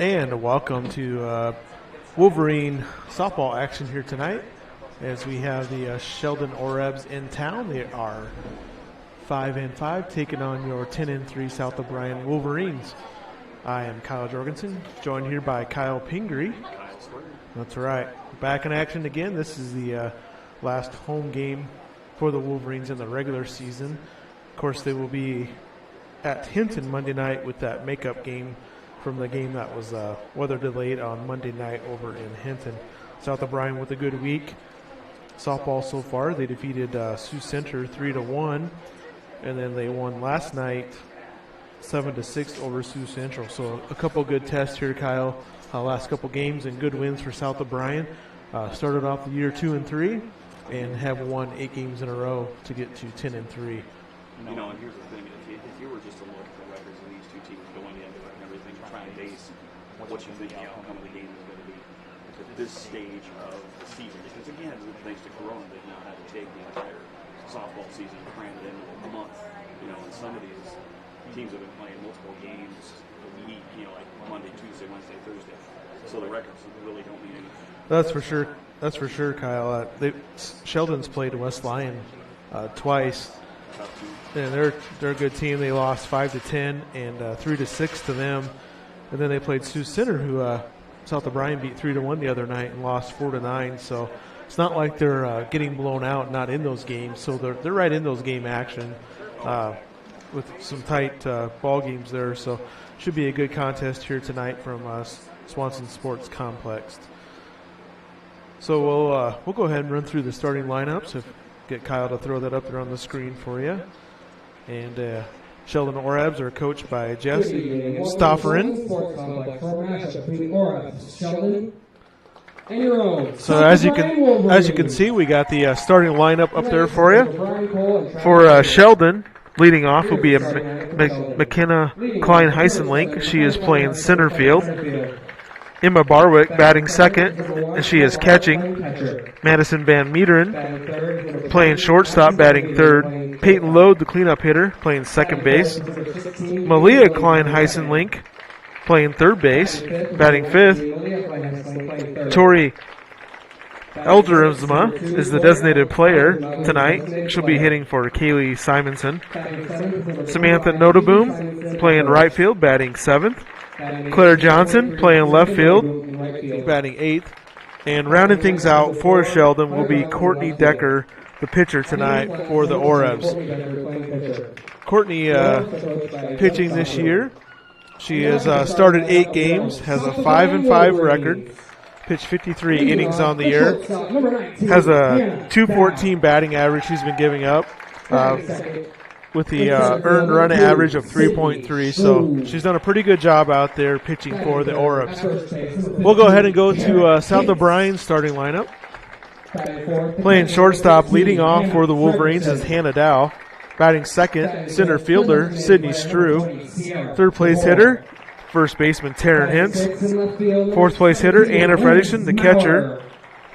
And welcome to Wolverine softball action here tonight as we have the Sheldon Orebs in town. They are 5-5, taking on your 10-3 South O'Brien Wolverines. I am Kyle Jorgensen, joined here by Kyle Pingree. That's right. Back in action again. This is the last home game for the Wolverines in the regular season. Of course, they will be at Hinton Monday night with that makeup game from the game that was weather delayed on Monday night over in Hinton. South O'Brien with a good week. Softball so far, they defeated Sioux Center 3-1, and then they won last night 7-6 over Sioux Central. So a couple good tests here, Kyle. Last couple games and good wins for South O'Brien. Started off the year 2-3 and have won 8 games in a row to get to 10-3. You know, and here's the thing: if you were just to look at the records of these two teams going into it and everything, try and base what you think the outcome of the game is going to be at this stage of the season, because again, thanks to Corona, they've now had to take the entire softball season and cram it into a month. You know, and some of these teams have been playing multiple games a week. You know, like Monday, Tuesday, Wednesday, Thursday. So the records really don't mean anything. That's for sure. That's for sure, Kyle. Sheldon's played West Lyon twice. And they're a good team. They lost 5-10 and 3-6 to them, and then they played Sioux Center, who South O'Brien beat 3-1 the other night and lost 4-9. So it's not like they're getting blown out, not in those games. So they're right in those game action with some tight ball games there. So should be a good contest here tonight from Swanson Sports Complex. So we'll go ahead and run through the starting lineups. If get Kyle to throw that up there on the screen for you. And Sheldon Orebs are coached by Jeff Stofferin. So as you can see, we got the starting lineup up there for you. For Sheldon, leading off will be McKenna Klein Heisenlink. She is playing center field. Emma Barwick batting second, and she is catching. Madison Van Meeteren playing shortstop, batting third. Peyton Lode, the cleanup hitter, playing second base. Malia Klein Heisenlink playing third base, batting fifth. Tori Eldersma is the designated player tonight. She'll be hitting for Kaylee Simonson. Samantha Notaboom playing right field, batting seventh. Claire Johnson playing left field, batting eighth. And rounding things out for Sheldon will be Courtney Decker, the pitcher tonight for the Orebs. Courtney pitching this year. She has started 8 games, has a 5-5 record, pitched 53 innings on the year, has a .214 batting average she's been giving up, with the earned run average of 3.3. So she's done a pretty good job out there pitching for the Orebs. We'll go ahead and go to South O'Brien's starting lineup. Playing shortstop, leading off for the Wolverines is Hannah Dow. Batting second, center fielder Sydney Strew. Third place hitter, first baseman Taryn Hintz. Fourth place hitter Anna Fredrickson, the catcher.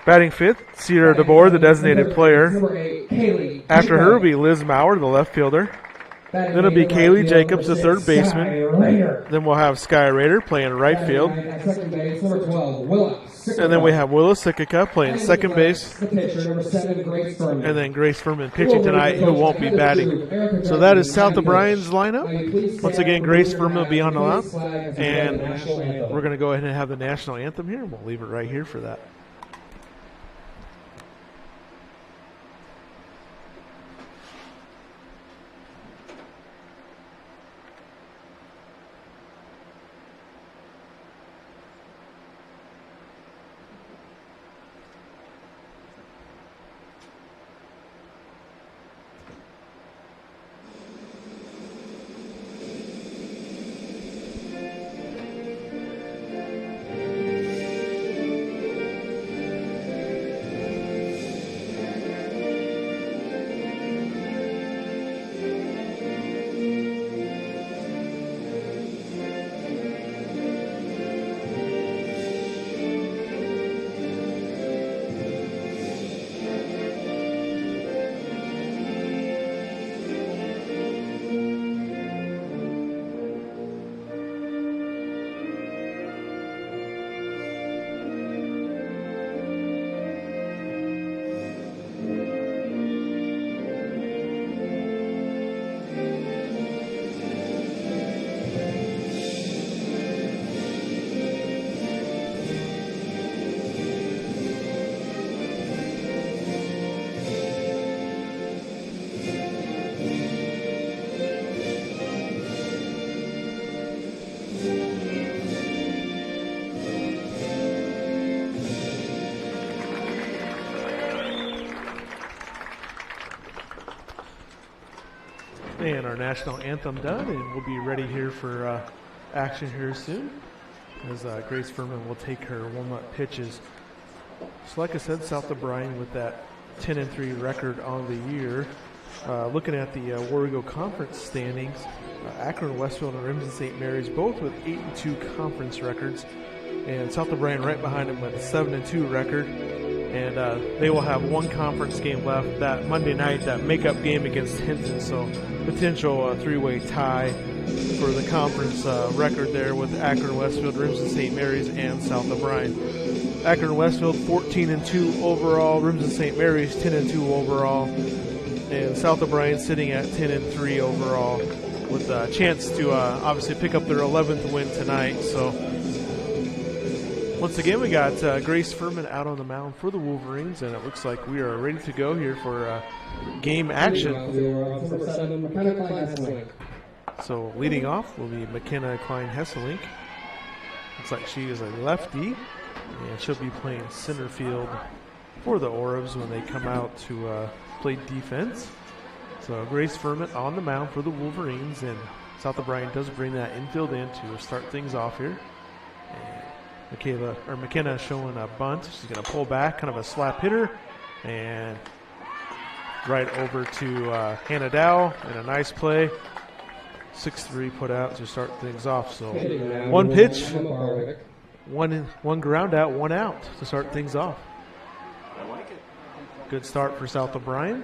Batting fifth, Sierra DeBoer, the designated player. After her will be Liz Maurer, the left fielder. Then it'll be Kaylee Jacobs, the third baseman. Then we'll have Sky Rader playing right field. And then we have Willa Sikika playing second base. And then Grace Furman pitching tonight, who won't be batting. So that is South O'Brien's lineup. Once again, Grace Furman will be on the line. And we're going to go ahead and have the national anthem here. We'll leave it right here for that. And our national anthem done, and we'll be ready here for action here soon as Grace Furman will take her warm-up pitches. So like I said, South O'Brien with that 10-3 record on the year. Looking at the Warrego Conference standings, Akron, Westfield, and Remsen St. Mary's both with 8-2 conference records, and South O'Brien right behind them with a 7-2 record. And they will have one conference game left that Monday night, that makeup game against Hinton. So potential three-way tie for the conference record there with Akron, Westfield, Remsen St. Mary's, and South O'Brien. Akron Westfield 14-2 overall, Remsen St. Mary's 10-2 overall, and South O'Brien sitting at 10-3 overall with a chance to obviously pick up their 11th win tonight. So once again, we got Grace Furman out on the mound for the Wolverines, and it looks like we are ready to go here for game action. So leading off will be McKenna Klein-Hesselink. Looks like she is a lefty, and she'll be playing center field for the Orbs when they come out to play defense. So Grace Furman on the mound for the Wolverines, and South O'Brien does bring that infield in to start things off here. And McKenna showing a bunt. She's going to pull back, kind of a slap hitter, and right over to Hannah Dow, and a nice play. 6-3 put out to start things off. So one pitch, one ground out, one out to start things off. Good start for South O'Brien.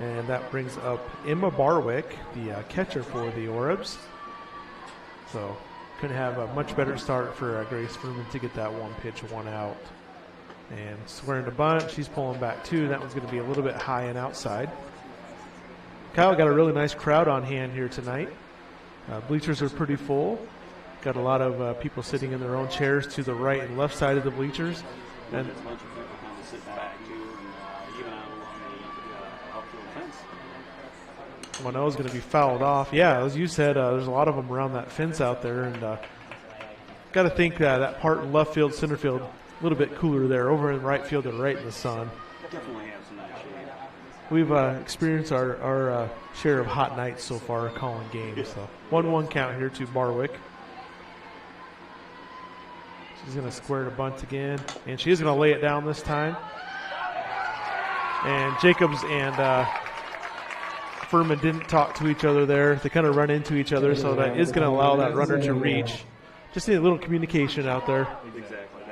And that brings up Emma Barwick, the catcher for the Orbs. So couldn't have a much better start for Grace Furman to get that one pitch, one out. And squaring the bunt, she's pulling back too. That one's going to be a little bit high and outside. Kyle got a really nice crowd on hand here tonight. Bleachers are pretty full. Got a lot of people sitting in their own chairs to the right and left side of the bleachers. And Mono's going to be fouled off. Yeah, as you said, there's a lot of them around that fence out there, and got to think that part in left field, center field, a little bit cooler there. Over in right field, they're right in the sun. Definitely have some nice shade. We've experienced our share of hot nights so far calling games. So 1-1 count here to Barwick. She's going to square the bunt again, and she is going to lay it down this time. And Jacobs and Furman didn't talk to each other there. They kind of run into each other, so that is going to allow that runner to reach. Just need a little communication out there. Exactly.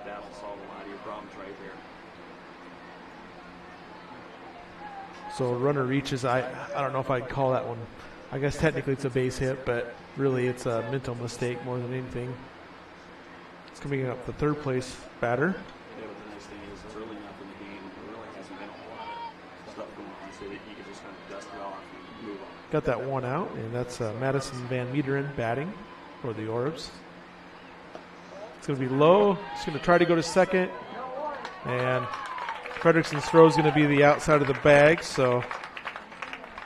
That'll solve a lot of your problems right there. So runner reaches. I don't know if I'd call that one. I guess technically it's a base hit, but really it's a mental mistake more than anything. It's coming up the third place batter. Yeah, but the nice thing is it's early enough in the game. There really hasn't been a whole lot of stuff going on, so that you can just kind of dust it off and move on. Got that one out, and that's Madison Van Meeteren batting for the Orbs. It's going to be low. It's going to try to go to second, and Fredrickson's throw is going to be the outside of the bag, so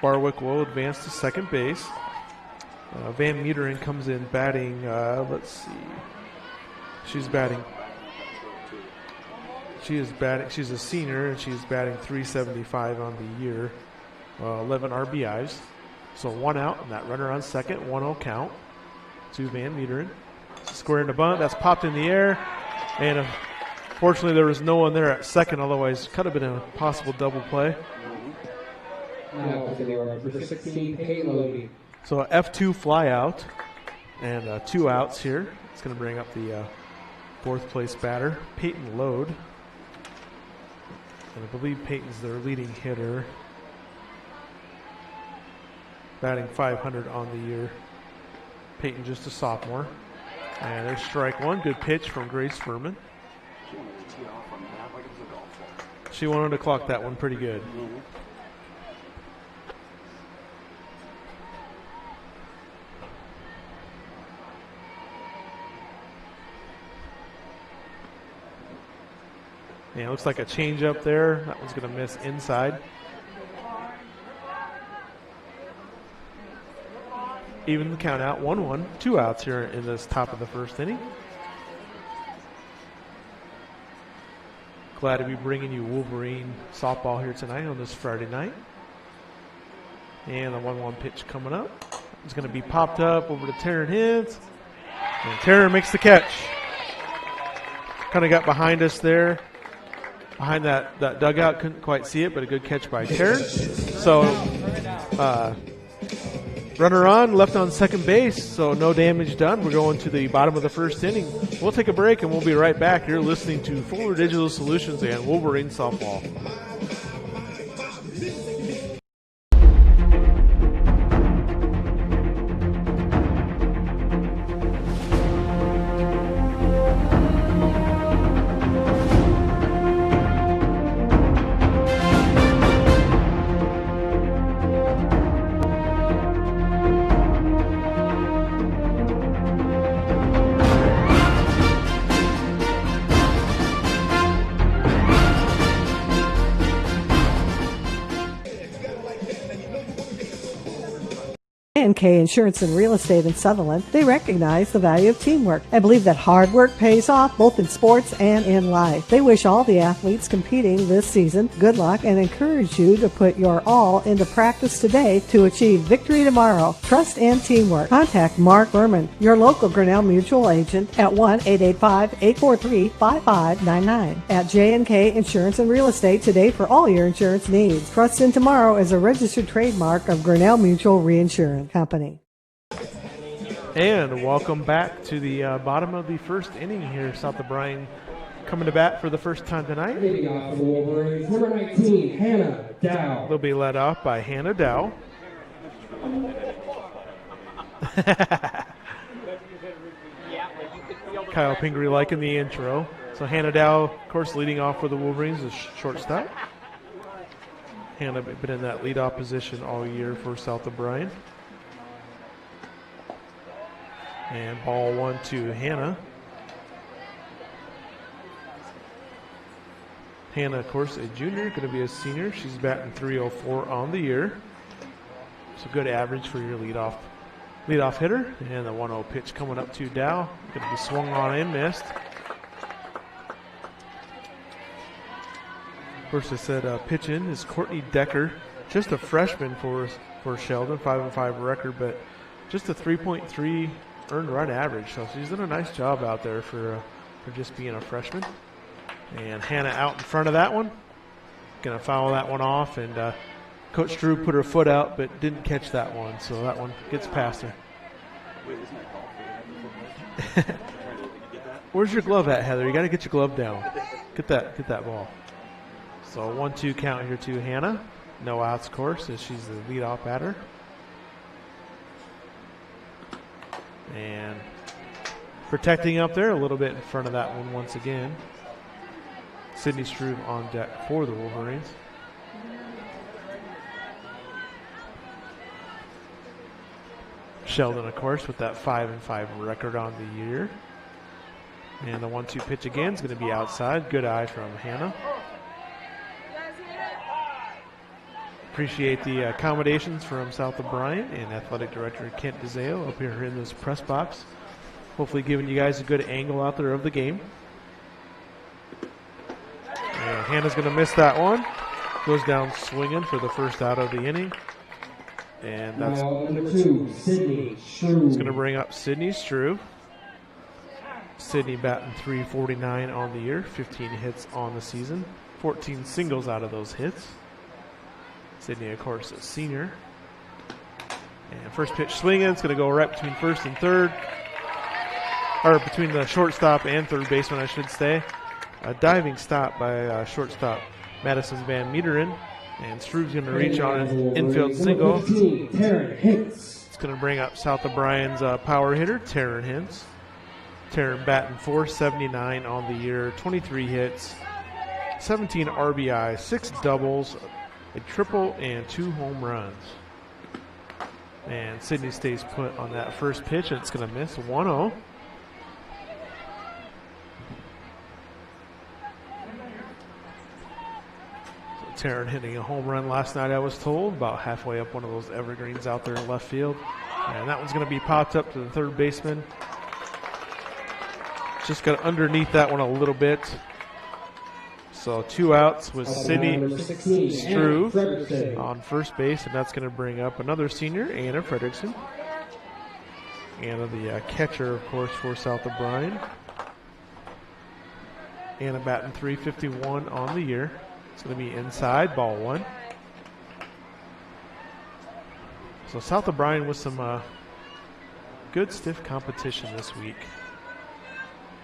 Barwick will advance to second base. Van Meeteren comes in batting, let's see. She's batting. She's a senior, and she's batting .375 on the year. 11 RBIs. So one out, and that runner on second. 1-0 count to Van Meeteren. Squaring the bunt. That's popped in the air. And fortunately, there was no one there at second. Otherwise, could have been a possible double play. Number 16, Peyton Lodi. So a F2 fly out and 2 outs here. It's going to bring up the fourth place batter, Peyton Lode. And I believe Peyton's their leading hitter. Batting .500 on the year. Peyton just a sophomore. And there's strike one. Good pitch from Grace Furman. She wanted to tee off on that like it was a golf ball. She wanted to clock that one pretty good. Mm-hmm. Yeah, it looks like a change up there. That one's going to miss inside. Even the count out, 1-1. 2 outs here in this top of the first inning. Glad to be bringing you Wolverine softball here tonight on this Friday night. And the 1-1 pitch coming up. It's going to be popped up over to Taryn Hintz. And Taryn makes the catch. Kind of got behind us there. Behind that dugout. Couldn't quite see it, but a good catch by Taryn. So, runner on, left on second base, so no damage done. We're going to the bottom of the first inning. We'll take a break, and we'll be right back. You're listening to Fuller Digital Solutions and Wolverine Softball. J&K Insurance and Real Estate in Sutherland, they recognize the value of teamwork and believe that hard work pays off both in sports and in life. They wish all the athletes competing this season good luck and encourage you to put your all into practice today to achieve victory tomorrow. Trust and teamwork. Contact Mark Berman, your local Grinnell Mutual agent at 1-885-843-5599 at J&K Insurance and Real Estate today for all your insurance needs. Trust in Tomorrow is a registered trademark of Grinnell Mutual Reinsurance Company. And welcome back to the bottom of the first inning here. South O'Brien coming to bat for the first time tonight. Leading off for the Wolverines, number 19, Hannah Dow. They'll be led off by Hannah Dow. Kyle Pingree liking the intro. So Hannah Dow, of course, leading off for the Wolverines is shortstop. Hannah been in that leadoff position all year for South O'Brien. And ball 1 to Hannah. Hannah, of course, a junior, going to be a senior. She's batting .304 on the year. So good average for your leadoff hitter. And the 1-0 pitch coming up to Dow. Going to be swung on and missed. First I said pitch in is Courtney Decker. Just a freshman for Sheldon, 5-5 record, but just a 3.3 earned run average. So she's done a nice job out there for just being a freshman. And Hannah out in front of that one. Going to foul that one off. And Coach Drew put her foot out but didn't catch that one. So that one gets past her. Where's your glove at, Heather? You got to get your glove down. Get that ball. So 1-2 count here to Hannah. No outs, of course, as she's the leadoff batter. And protecting up there a little bit in front of that one once again. Sydney Struve on deck for the Wolverines. Sheldon, of course, with that 5-5 record on the year. And the 1-2 pitch again is going to be outside. Good eye from Hannah. Appreciate the accommodations from South O'Brien and Athletic Director Kent DeZeo up here in this press box. Hopefully giving you guys a good angle out there of the game. And Hannah's going to miss that one. Goes down swinging for the first out of the inning. And that's number 2, Sydney Struve. It's going to bring up Sydney Struve. Sydney batting .349 on the year, 15 hits on the season, 14 singles out of those hits. Sydney, of course, a senior. And first pitch swinging. It's going to go right between first and third. Or between the shortstop and third baseman, I should say. A diving stop by shortstop Madison Van Meteren. And Struve's going to reach on an infield single. 15, Taryn Hintz. It's going to bring up South O'Brien's power hitter, Taryn Hintz. Taryn batting .479 on the year, 23 hits, 17 RBI, 6 doubles, a triple, and 2 home runs. And Sydney stays put on that first pitch, and it's going to miss 1-0. So Taryn hitting a home run last night, I was told, about halfway up one of those evergreens out there in left field. And that one's going to be popped up to the third baseman. Just got underneath that one a little bit. So 2 outs with Sydney Number 16, Anna Struve Frederickson. on first base, and that's going to bring up another senior, Anna Frederickson. Anna, the catcher, of course, for South of Bryan. Anna batting .351 on the year. It's going to be inside, ball 1. So South of Bryan with some good stiff competition this week.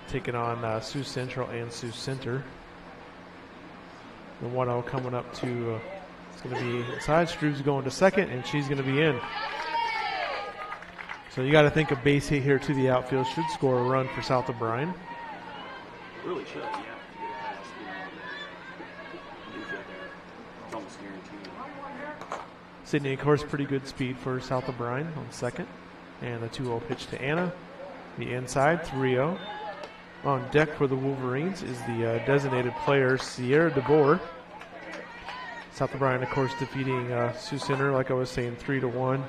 Taking on Sioux Central and Sioux Center. The 1-0 coming up to, it's going to be inside. Struve's going to second, and she's going to be in. So you got to think a base hit here to the outfield should score a run for South of Bryan. Really should, yeah. It's almost guaranteed. Sydney, of course, pretty good speed for South of Bryan on second. And the 2-0 pitch to Anna. The inside, 3-0. On deck for the Wolverines is the designated player, Sierra DeBoer. South of Bryan, of course, defeating Sioux Center, like I was saying, 3-1.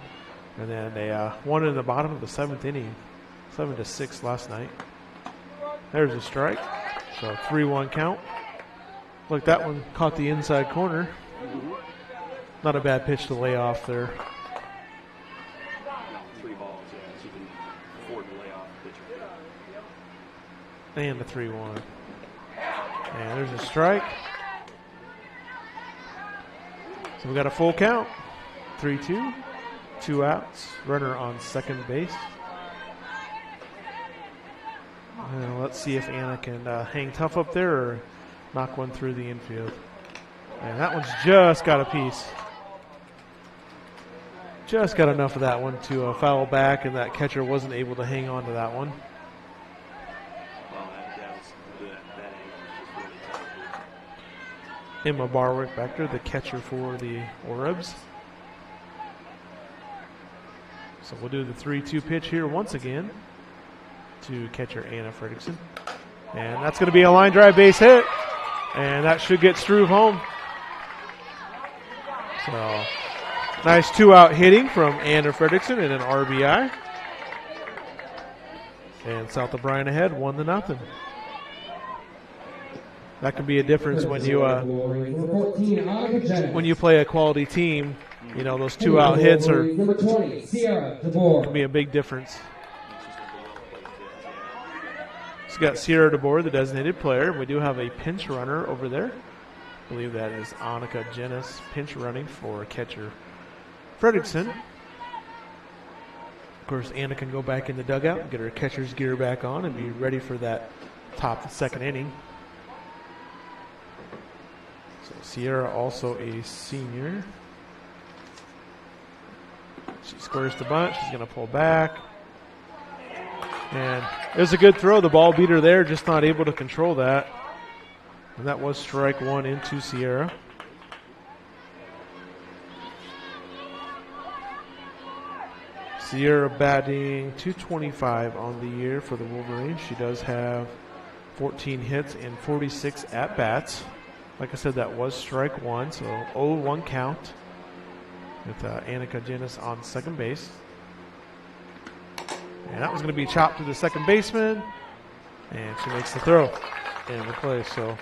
And then they won in the bottom of the 7th inning, 7-6 last night. There's a strike. So 3-1 count. Look, that one caught the inside corner. Not a bad pitch to lay off there. 3 balls, yeah, so you can afford to lay off the pitcher. And the 3-1. And there's a strike. So we got a full count. 3-2. 2 outs. Runner on second base. Let's see if Anna can hang tough up there or knock one through the infield. And that one's just got a piece. Just got enough of that one to foul back, and that catcher wasn't able to hang on to that one. Well, that was that angle was really tough. Emma Barwick back there, the catcher for the Orebs. So we'll do the 3-2 pitch here once again to catcher Anna Fredrickson. And that's going to be a line drive base hit. And that should get Struve home. So nice 2-out hitting from Anna Fredrickson and an RBI. And South of Bryan ahead, 1-0. That can be a difference when you play a quality team. You know, those 2-out hits are Number 20, Sierra DeBoer. can be a big difference. So got Sierra DeBoer, the designated player. We do have a pinch runner over there. I believe that is Annika Jenis, pinch running for catcher Fredrickson. Of course, Anna can go back in the dugout and get her catcher's gear back on and be ready for that top of the second inning. So Sierra also a senior. She squares the bunt. She's going to pull back. And it was a good throw. The ball beat her there, just not able to control that. And that was strike 1 into Sierra. Sierra batting .225 on the year for the Wolverines. She does have 14 hits and 46 at-bats. Like I said, that was strike 1, so 0-1 count with Annika Jenis on second base. And that was going to be chopped to the second baseman. And she makes the throw in the play. So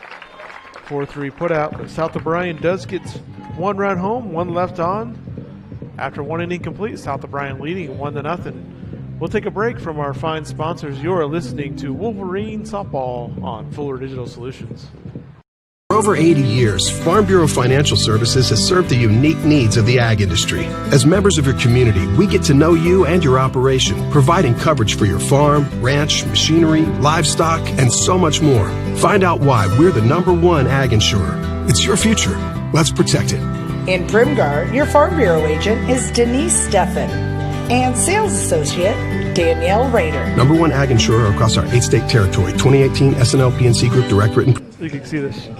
4-3 put out. But South of Bryan does get 1 run home, 1 left on. After 1 inning complete, South of Bryan leading 1-0. We'll take a break from our fine sponsors. You're listening to Wolverine Softball on Fuller Digital Solutions. For over 80 years, Farm Bureau Financial Services has served the unique needs of the ag industry. As members of your community, we get to know you and your operation, providing coverage for your farm, ranch, machinery, livestock, and so much more. Find out why we're the #1 ag insurer. It's your future. Let's protect it. In Primgar, your Farm Bureau agent is Denise Steffen and sales associate Danielle Rader. #1 ag insurer across our 8-state territory. 2018 SNL PNC Group Direct Written. You can see this.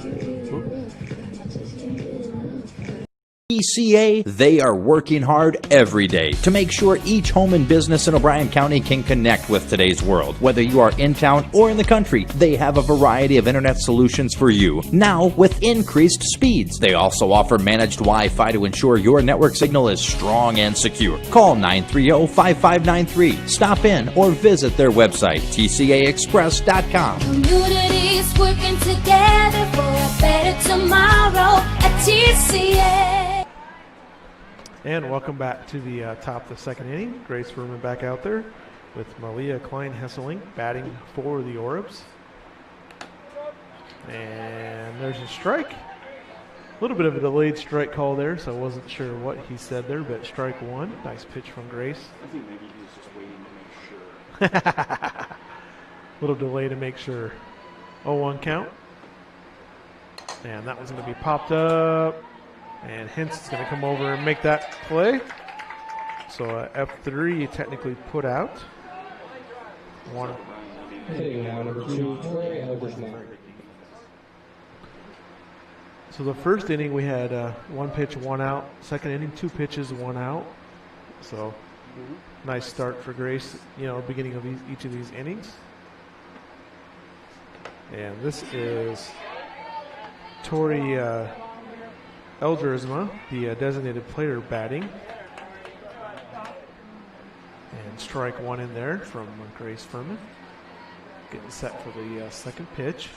TCA, they are working hard every day to make sure each home and business in O'Brien County can connect with today's world. Whether you are in town or in the country, they have a variety of internet solutions for you, now with increased speeds. They also offer managed Wi-Fi to ensure your network signal is strong and secure. Call 930-5593, stop in, or visit their website, tcaexpress.com. Communities working together for a better tomorrow at TCA. And welcome back to the top of the second inning. Grace Furman back out there with Malia Klein-Hesseling batting for the Orbs. And there's a strike. A little bit of a delayed strike call there, so I wasn't sure what he said there, but strike one. Nice pitch from Grace. I think maybe he was just waiting to make sure. Little delay to make sure. 0-1 count. And that one's going to be popped up. And Hintz is going to come over and make that play. So F3 technically put out. One. Hitting now, number 2, Tori Eldersma. So the first inning we had 1 pitch, 1 out. Second inning, 2 pitches, 1 out. So nice start for Grace, beginning of each of these innings. And this is Tori Eldersma, the designated player, batting. And strike one in there from Grace Furman. Getting set for the second pitch.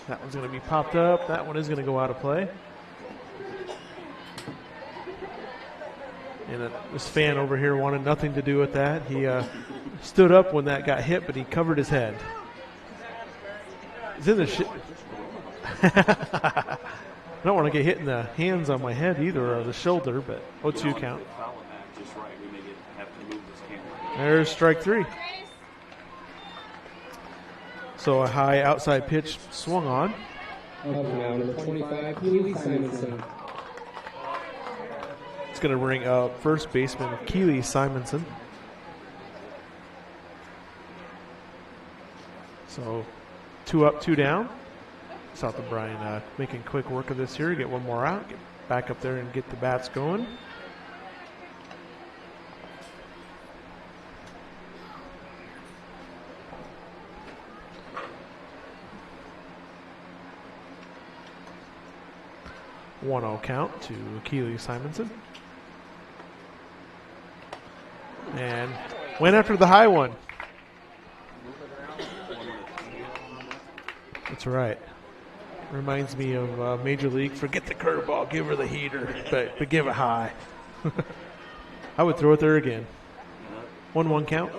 That one's going to be popped up. That one is going to go out of play. And this fan over here wanted nothing to do with that. He stood up when that got hit, but he covered his head. He's in the I don't want to get hit in the hands on my head either, or the shoulder, but 0-2 count. There's strike 3. So a high outside pitch swung on. Up now, number 25, Keely Simonson. It's going to bring up first baseman Keely Simonson. So 2 up, 2 down. South O'Brien making quick work of this here. Get one more out. Get back up there and get the bats going. One-zero count to Keely Simonson. And went after the high one. That's right. Reminds me of Major League. Forget the curveball, give her the heater, but give it high. I would throw it there again. 1-1 count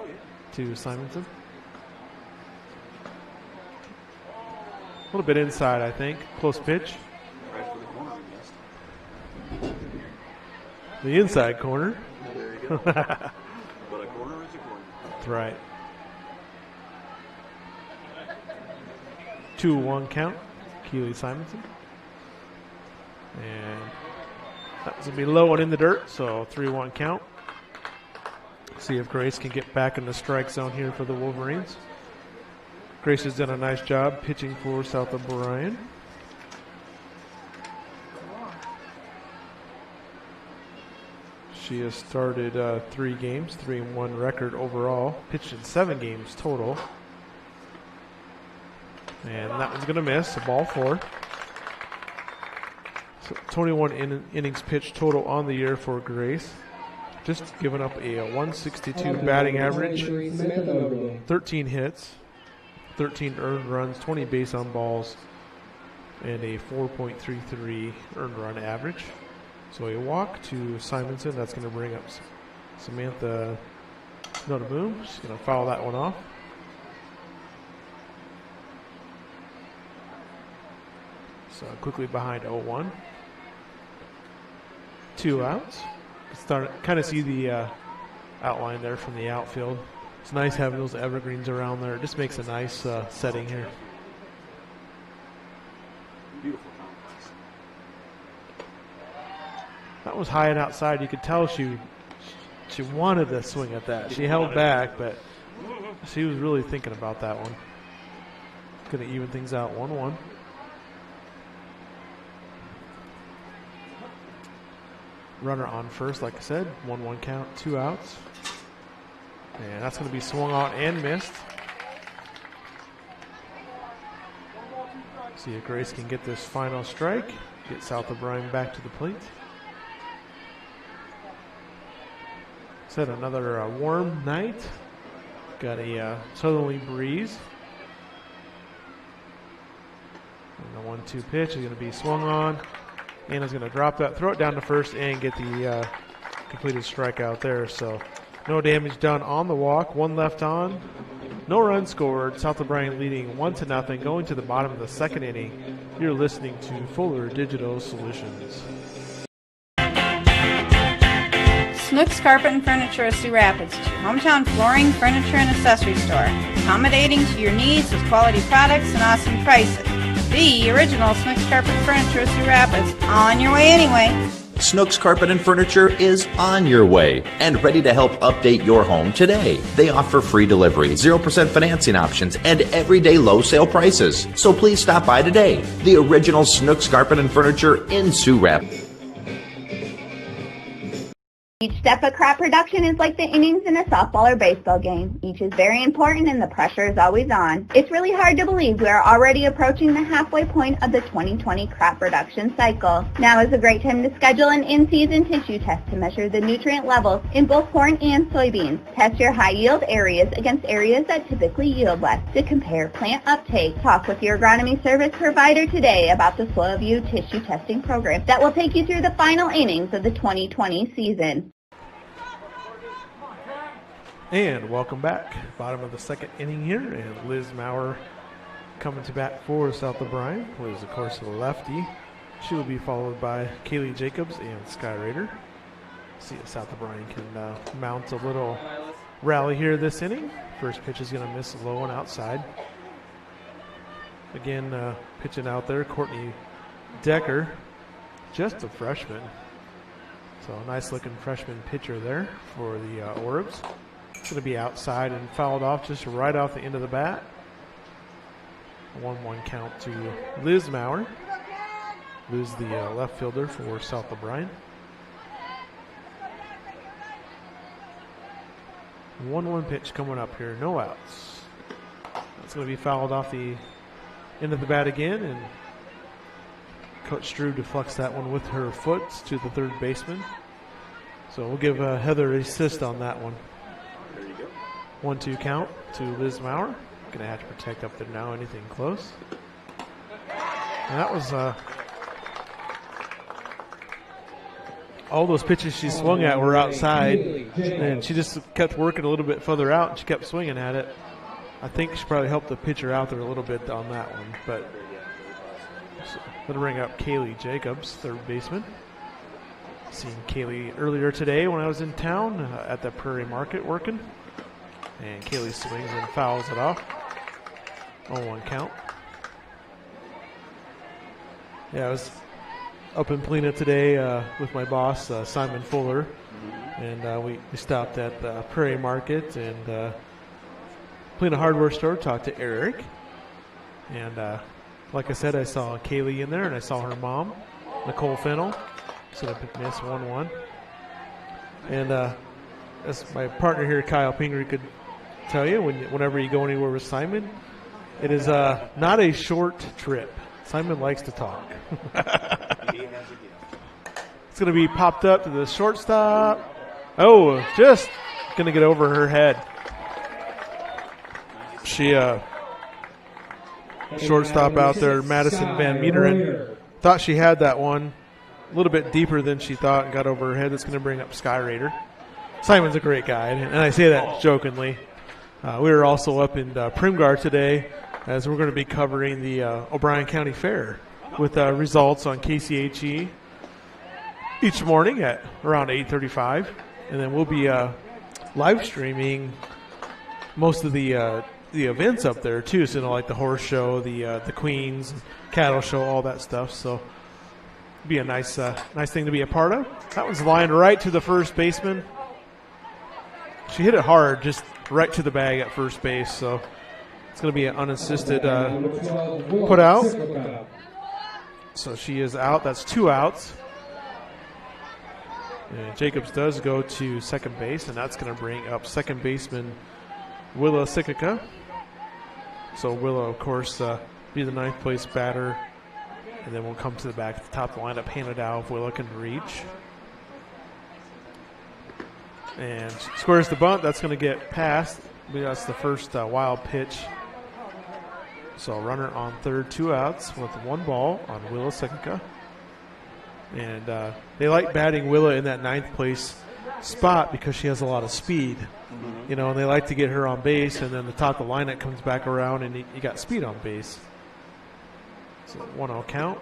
to Simonson. A little bit inside, I think. Close pitch. The inside corner. But a corner is a corner. That's right. 2-1 count. Keely Simonson. And that was going to be low and in the dirt, so 3-1 count. See if Grace can get back in the strike zone here for the Wolverines. Grace has done a nice job pitching for South O'Brien. She has started 3 games, 3-1 record overall. Pitched in 7 games total. And that one's going to miss, a ball 4. So 21 innings pitched total on the year for Grace. Just giving up a 162 batting average, 13 hits, 13 earned runs, 20 base on balls, and a 4.33 earned run average. So a walk to Simonson. That's going to bring up Samantha Notaboom. She's going to foul that one off. So quickly behind 0-1. 2 outs. Kind of see the outline there from the outfield. It's nice having those evergreens around there. It just makes a nice setting here. Beautiful complex. That was high and outside. You could tell she wanted to swing at that. She held back, but she was really thinking about that one. Going to even things out 1-1. Runner on first, like I said. 1-1 count, 2 outs. And that's going to be swung on and missed. See if Grace can get this final strike. Get South O'Brien back to the plate. Said another warm night. Got a southerly breeze. And the 1-2 pitch is going to be swung on. Anna's going to drop that, throw it down to first, and get the completed strikeout there. So no damage done on the walk. One left on. No runs scored. South O'Brien leading 1-0 going to the bottom of the second inning. You're listening to Fuller Digital Solutions. Snooks Carpet and Furniture of Sioux Rapids, your hometown flooring, furniture, and accessory store. Accommodating to your needs with quality products and awesome prices. The original Snooks Carpet and Furniture of Sioux Rapids. On your way anyway. Snooks Carpet and Furniture is on your way and ready to help update your home today. They offer free delivery, 0% financing options, and everyday low sale prices. So please stop by today. The original Snooks Carpet and Furniture in Sioux Rapids. Each step of crop production is like the innings in a softball or baseball game. Each is very important and the pressure is always on. It's really hard to believe we are already approaching the halfway point of the 2020 crop production cycle. Now is a great time to schedule an in-season tissue test to measure the nutrient levels in both corn and soybeans. Test your high-yield areas against areas that typically yield less to compare plant uptake. Talk with your agronomy service provider today about the SoilView tissue testing program that will take you through the final innings of the 2020 season. And welcome back. Bottom of the second inning here, and Liz Maurer coming to bat for South O'Brien. Liz, of course, a lefty. She will be followed by Kaylee Jacobs and Sky Raider. See if South O'Brien can mount a little rally here this inning. First pitch is going to miss low and outside. Again, pitching out there, Courtney Decker, just a freshman. So a nice looking freshman pitcher there for the Orbs. It's going to be outside and fouled off just right off the end of the bat. A 1-1 count to Liz Maurer. Liz, the left fielder for South O'Brien. 1-1 pitch coming up here, no outs. That's going to be fouled off the end of the bat again, and Coach Drew deflects that one with her foot to the third baseman. So we'll give Heather an assist on that one. 1-2 count to Liz Maurer. Going to have to protect up there now, anything close. And that was all those pitches she swung at were outside, and she just kept working a little bit further out, and she kept swinging at it. I think she probably helped the pitcher out there a little bit on that one. But so going to bring up Kaylee Jacobs, third baseman. Seen Kaylee earlier today when I was in town at the Prairie Market working. And Kaylee swings and fouls it off. 0-1 count. Yeah, I was up in Polina today with my boss, Simon Fuller. And we stopped at the Prairie Market and Polina Hardware Store, talked to Eric. And like I said, I saw Kaylee in there, and I saw her mom, Nicole Fennell. So I missed 1-1. And as my partner here, Kyle Pingree, could tell you, whenever you go anywhere with Simon, it is not a short trip. Simon likes to talk. It's going to be popped up to the shortstop. Oh, just going to get over her head. She shortstop out there, Madison Van Meteren, thought she had that one a little bit deeper than she thought and got over her head. That's going to bring up Sky Raider. Simon's a great guy, and I say that jokingly. We were also up in Primgar today as we're going to be covering the O'Brien County Fair with results on KCHE each morning at around 8:35. And then we'll be live streaming most of the events up there too. So, like the horse show, the Queens, cattle show, all that stuff. So it'll be a nice thing to be a part of. That one's lined right to the first baseman. She hit it hard, just right to the bag at first base. So it's going to be an unassisted put out. So she is out. That's 2 outs. And Jacobs does go to second base, and that's going to bring up second baseman Willa Sikika. So Willa, of course, be the 9th place batter. And then we'll come to the back at the top of the lineup, hand it out if Willa can reach. And squares the bunt. That's going to get past. That's the first wild pitch So runner on third, 2 outs with 1 ball on Willa Sikika. And they like batting Willa in that 9th place spot because she has a lot of speed. You know, and they like to get her on base, and then the top of the lineup comes back around, and you got speed on base. So 1-0 count.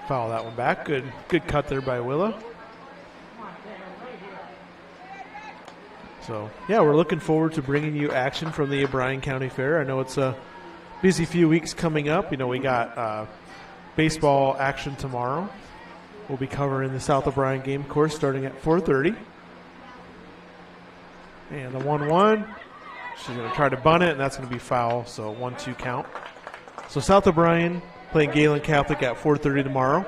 Foul that one back. Good cut there by Willa. So, yeah, we're looking forward to bringing you action from the O'Brien County Fair. I know it's a busy few weeks coming up. You know, we got baseball action tomorrow. We'll be covering the South O'Brien game, of course, starting at 4:30. And the 1-1, she's going to try to bunt it, and that's going to be foul, so 1-2 count. So South O'Brien playing Galen Catholic at 4:30 tomorrow.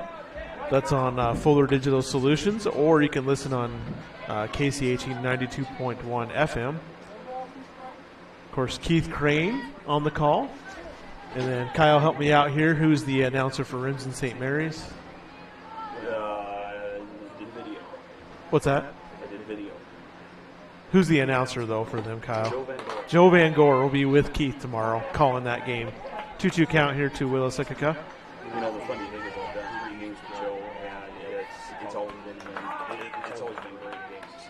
That's on Fuller Digital Solutions, or you can listen on KCHE 92.1 FM. Of course, Keith Crane on the call. And then Kyle, help me out here. Who's the announcer for Rimson St. Mary's? Did video. What's that? I did video. Who's the announcer, though, for them, Kyle? Joe Van Gore. Joe Van Gore will be with Keith tomorrow, calling that game. 2-2 count here to Willa Sikika. You know, the funny thing about that, 3 games for Joe, and it's always been great games.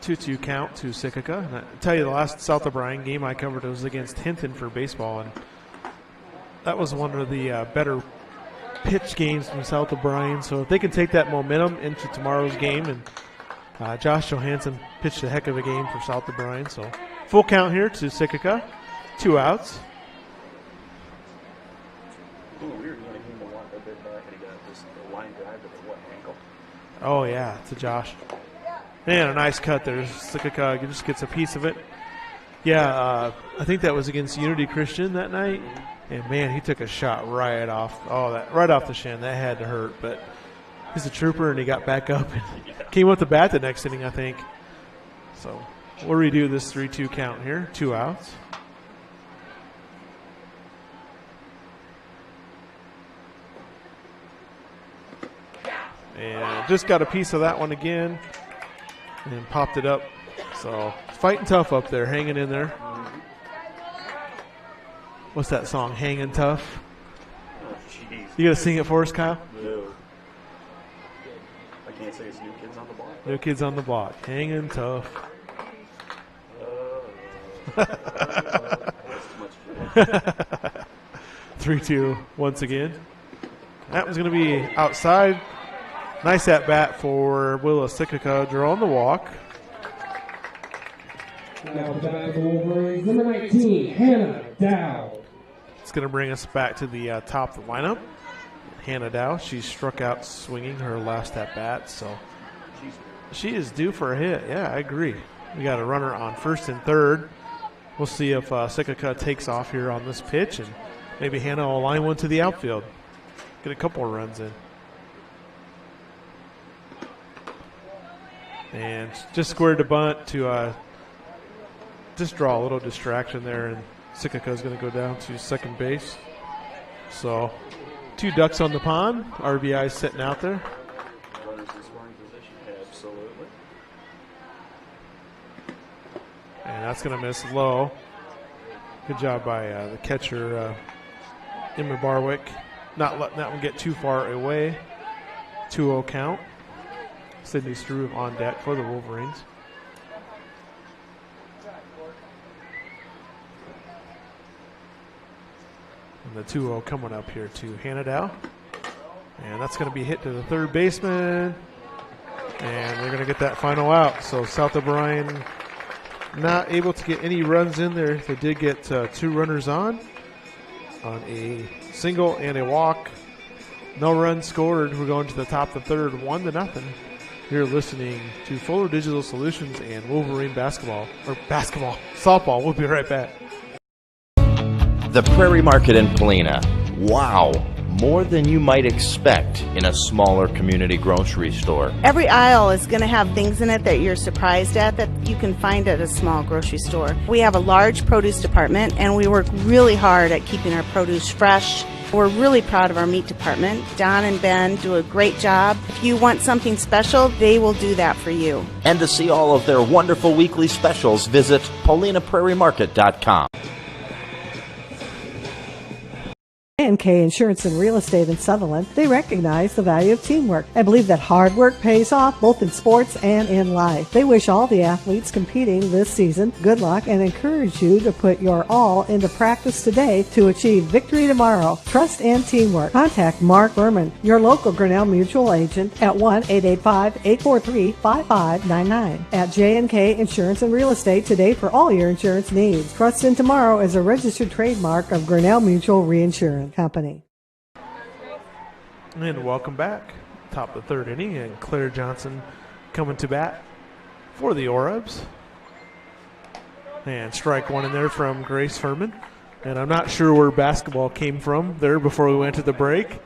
2-2 count to Sikika. And I tell you, the last South O'Brien game I covered was against Hinton for baseball, and that was one of the better pitch games from South O'Brien. So if they can take that momentum into tomorrow's game, and Josh Johansson pitched a heck of a game for South O'Brien. So full count here to Sikika, 2 outs. Weird, he came a bit back, and he got this line drive to the ankle. Oh, yeah, to Josh. And a nice cut there. Sikika just gets a piece of it. Yeah, I think that was against Unity Christian that night. And, man, he took a shot right off. Right off the shin. That had to hurt. But he's a trooper, and he got back up and came with the bat the next inning, I think. So we'll redo this 3-2 count here. 2 outs. And just got a piece of that one again and popped it up. So fighting tough up there, hanging in there. What's that song, Hanging Tough? Oh, jeez. You going to sing it for us, Kyle? No. I can't say it's New Kids on the Block. New Kids on the Block. Hanging tough. That's too much. 3-2 once again. That was going to be outside. Nice at bat for Willa Sikika, drawing the walk. Now back over number 19, Hannah Dow. It's going to bring us back to the top of the lineup. Hannah Dow, she struck out swinging her last at bat, so she is due for a hit. Yeah, I agree. We got a runner on first and third. We'll see if Sikika takes off here on this pitch, and maybe Hannah will line one to the outfield. Get a couple of runs in. And just squared the bunt to just draw a little distraction there, and Sikika is going to go down to second base. So 2 ducks on the pond. RBI sitting out there. Runners in scoring position, absolutely. And that's going to miss low. Good job by the catcher, Emma Barwick, not letting that one get too far away. 2-0 count. Sydney Struve on deck for the Wolverines. And the 2-0 coming up here to Hannah Dow. And that's going to be hit to the third baseman. And they're going to get that final out. So South O'Brien not able to get any runs in there. They did get 2 runners on a single and a walk. No runs scored. We're going to the top of the third, 1-0. You're listening to Fuller Digital Solutions and Wolverine softball. We'll be right back. The Prairie Market in Polina. Wow, more than you might expect in a smaller community grocery store. Every aisle is going to have things in it that you're surprised at that you can find at a small grocery store. We have a large produce department, and we work really hard at keeping our produce fresh We're really proud of our meat department. Don and Ben do a great job. If you want something special, they will do that for you. And to see all of their wonderful weekly specials, visit paulinaprairiemarket.com. K Insurance and Real Estate in Sutherland, they recognize the value of teamwork and believe that hard work pays off both in sports and in life. They wish all the athletes competing this season good luck and encourage you to put your all into practice today to achieve victory tomorrow. Trust and teamwork. Contact Mark Berman, your local Grinnell Mutual agent at 1-885-843-5599 at J&K Insurance and Real Estate today for all your insurance needs. Trust in Tomorrow is a registered trademark of Grinnell Mutual Reinsurance Company. And welcome back. Top of the third inning, and Claire Johnson coming to bat for the Orebs. And strike one in there from Grace Furman. And I'm not sure where basketball came from there before we went to the break.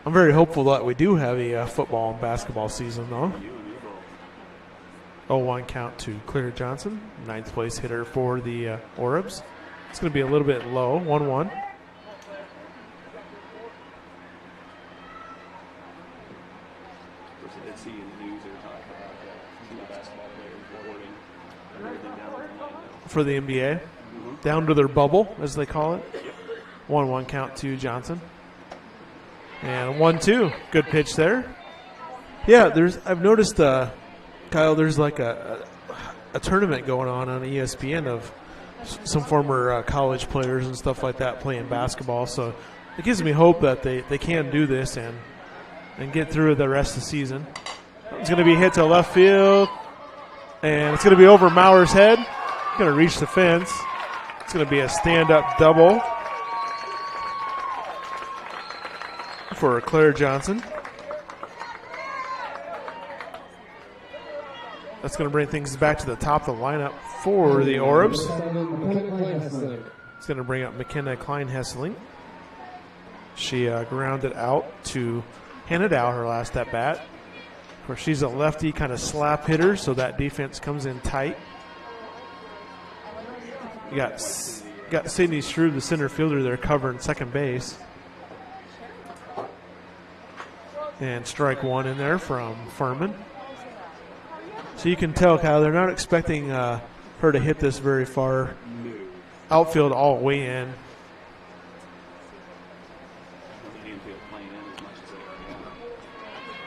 I'm very hopeful that we do have a football and basketball season, though. 0-1 count to Claire Johnson, ninth place hitter for the Orebs. It's going to be a little bit low, 1-1. For the NBA, down to their bubble, as they call it. 1-1 count to Johnson. And 1-2, good pitch there. Yeah, I've noticed, Kyle, there's like a tournament going on ESPN of some former college players and stuff like that playing basketball. So it gives me hope that they can do this and get through the rest of the season. It's going to be hit to left field, and it's going to be over Mauer's head. Going to reach the fence. It's going to be a stand-up double for Claire Johnson. That's going to bring things back to the top of the lineup for the Orebs. It's going to bring up McKenna Klein-Hesseling. She grounded out to handed out her last at bat. Of course, she's a lefty kind of slap hitter, so that defense comes in tight. You got Sydney Struve, the center fielder, there covering second base. And strike one in there from Furman. So you can tell, Kyle, they're not expecting her to hit this very far. Outfield all the way in.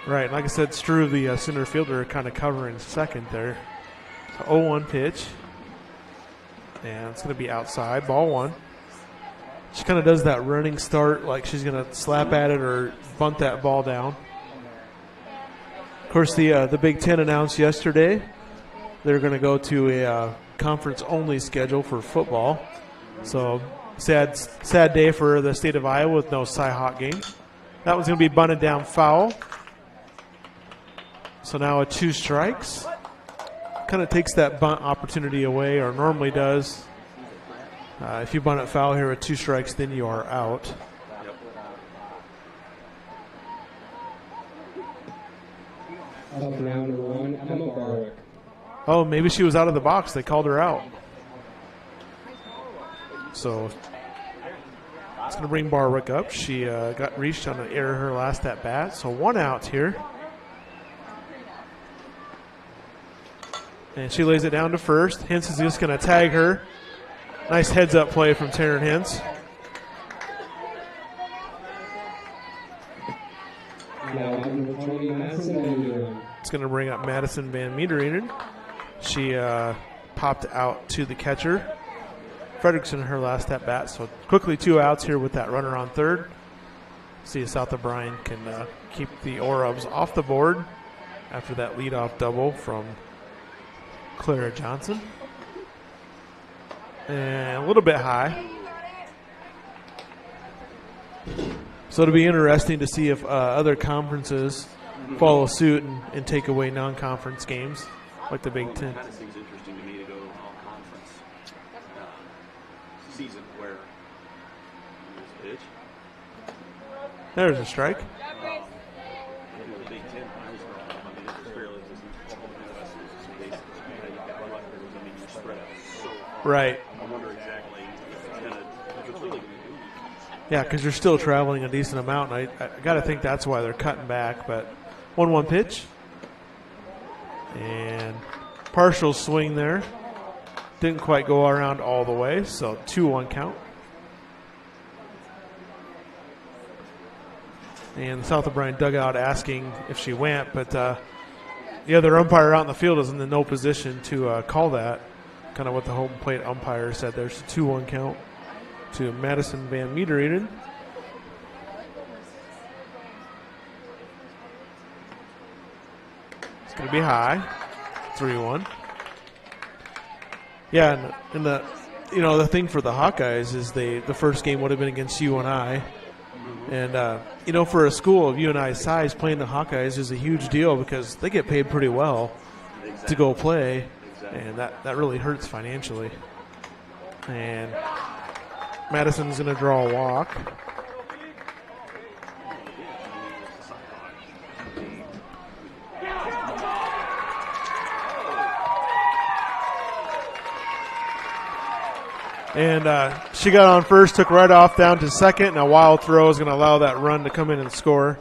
Right, like I said, Struve, the center fielder, kind of covering second there. 0-1 pitch. And it's going to be outside, ball one. She kind of does that running start like she's going to slap at it or bunt that ball down. Of course, the Big Ten announced yesterday they're going to go to a conference-only schedule for football. So sad day for the state of Iowa with no Cy-Hawk game. That one's going to be bunted down foul. So now a 2 strikes. Kind of takes that bunt opportunity away, or normally does. If you bunt it foul here with 2 strikes, then you are out. Oh, maybe she was out of the box. They called her out. So it's going to bring Barwick up. She got reached on an error her last at bat. So 1 out here. And she lays it down to first. Hintz is just going to tag her. Nice heads-up play from Taryn Hintz. It's going to bring up Madison Van Meterinen. She popped out to the catcher. Fredrickson her last at bat. So quickly 2 outs here with that runner on third. See if South O'Brien can keep the Orebs off the board after that leadoff double from Clara Johnson. And a little bit high. So it'll be interesting to see if other conferences follow suit and take away non-conference games like the Big Ten. That seems interesting to me to go all-conference season where there's a pitch. There's a strike. The Big Ten, I was growing up, I mean, it was fairly just all the Midwest was basically, you've got records, I mean, you're spread out so far. Right. I wonder exactly if it's really going to do Yeah, because you're still traveling a decent amount. And I got to think that's why they're cutting back. But 1-1 pitch. And partial swing there. Didn't quite go around all the way, so 2-1 count. And the South O'Brien dugout asking if she went, but the other umpire out in the field is in no position to call that. Kind of what the home plate umpire said. There's a 2-1 count to Madison Van Metereden. It's going to be high, 3-1. Yeah, and the thing for the Hawkeyes is the first game would have been against UNI. And, for a school of UNI's size, playing the Hawkeyes is a huge deal because they get paid pretty well to go play, and that really hurts financially. And Madison's going to draw a walk. And she got on first, took right off down to second, and a wild throw is going to allow that run to come in and score.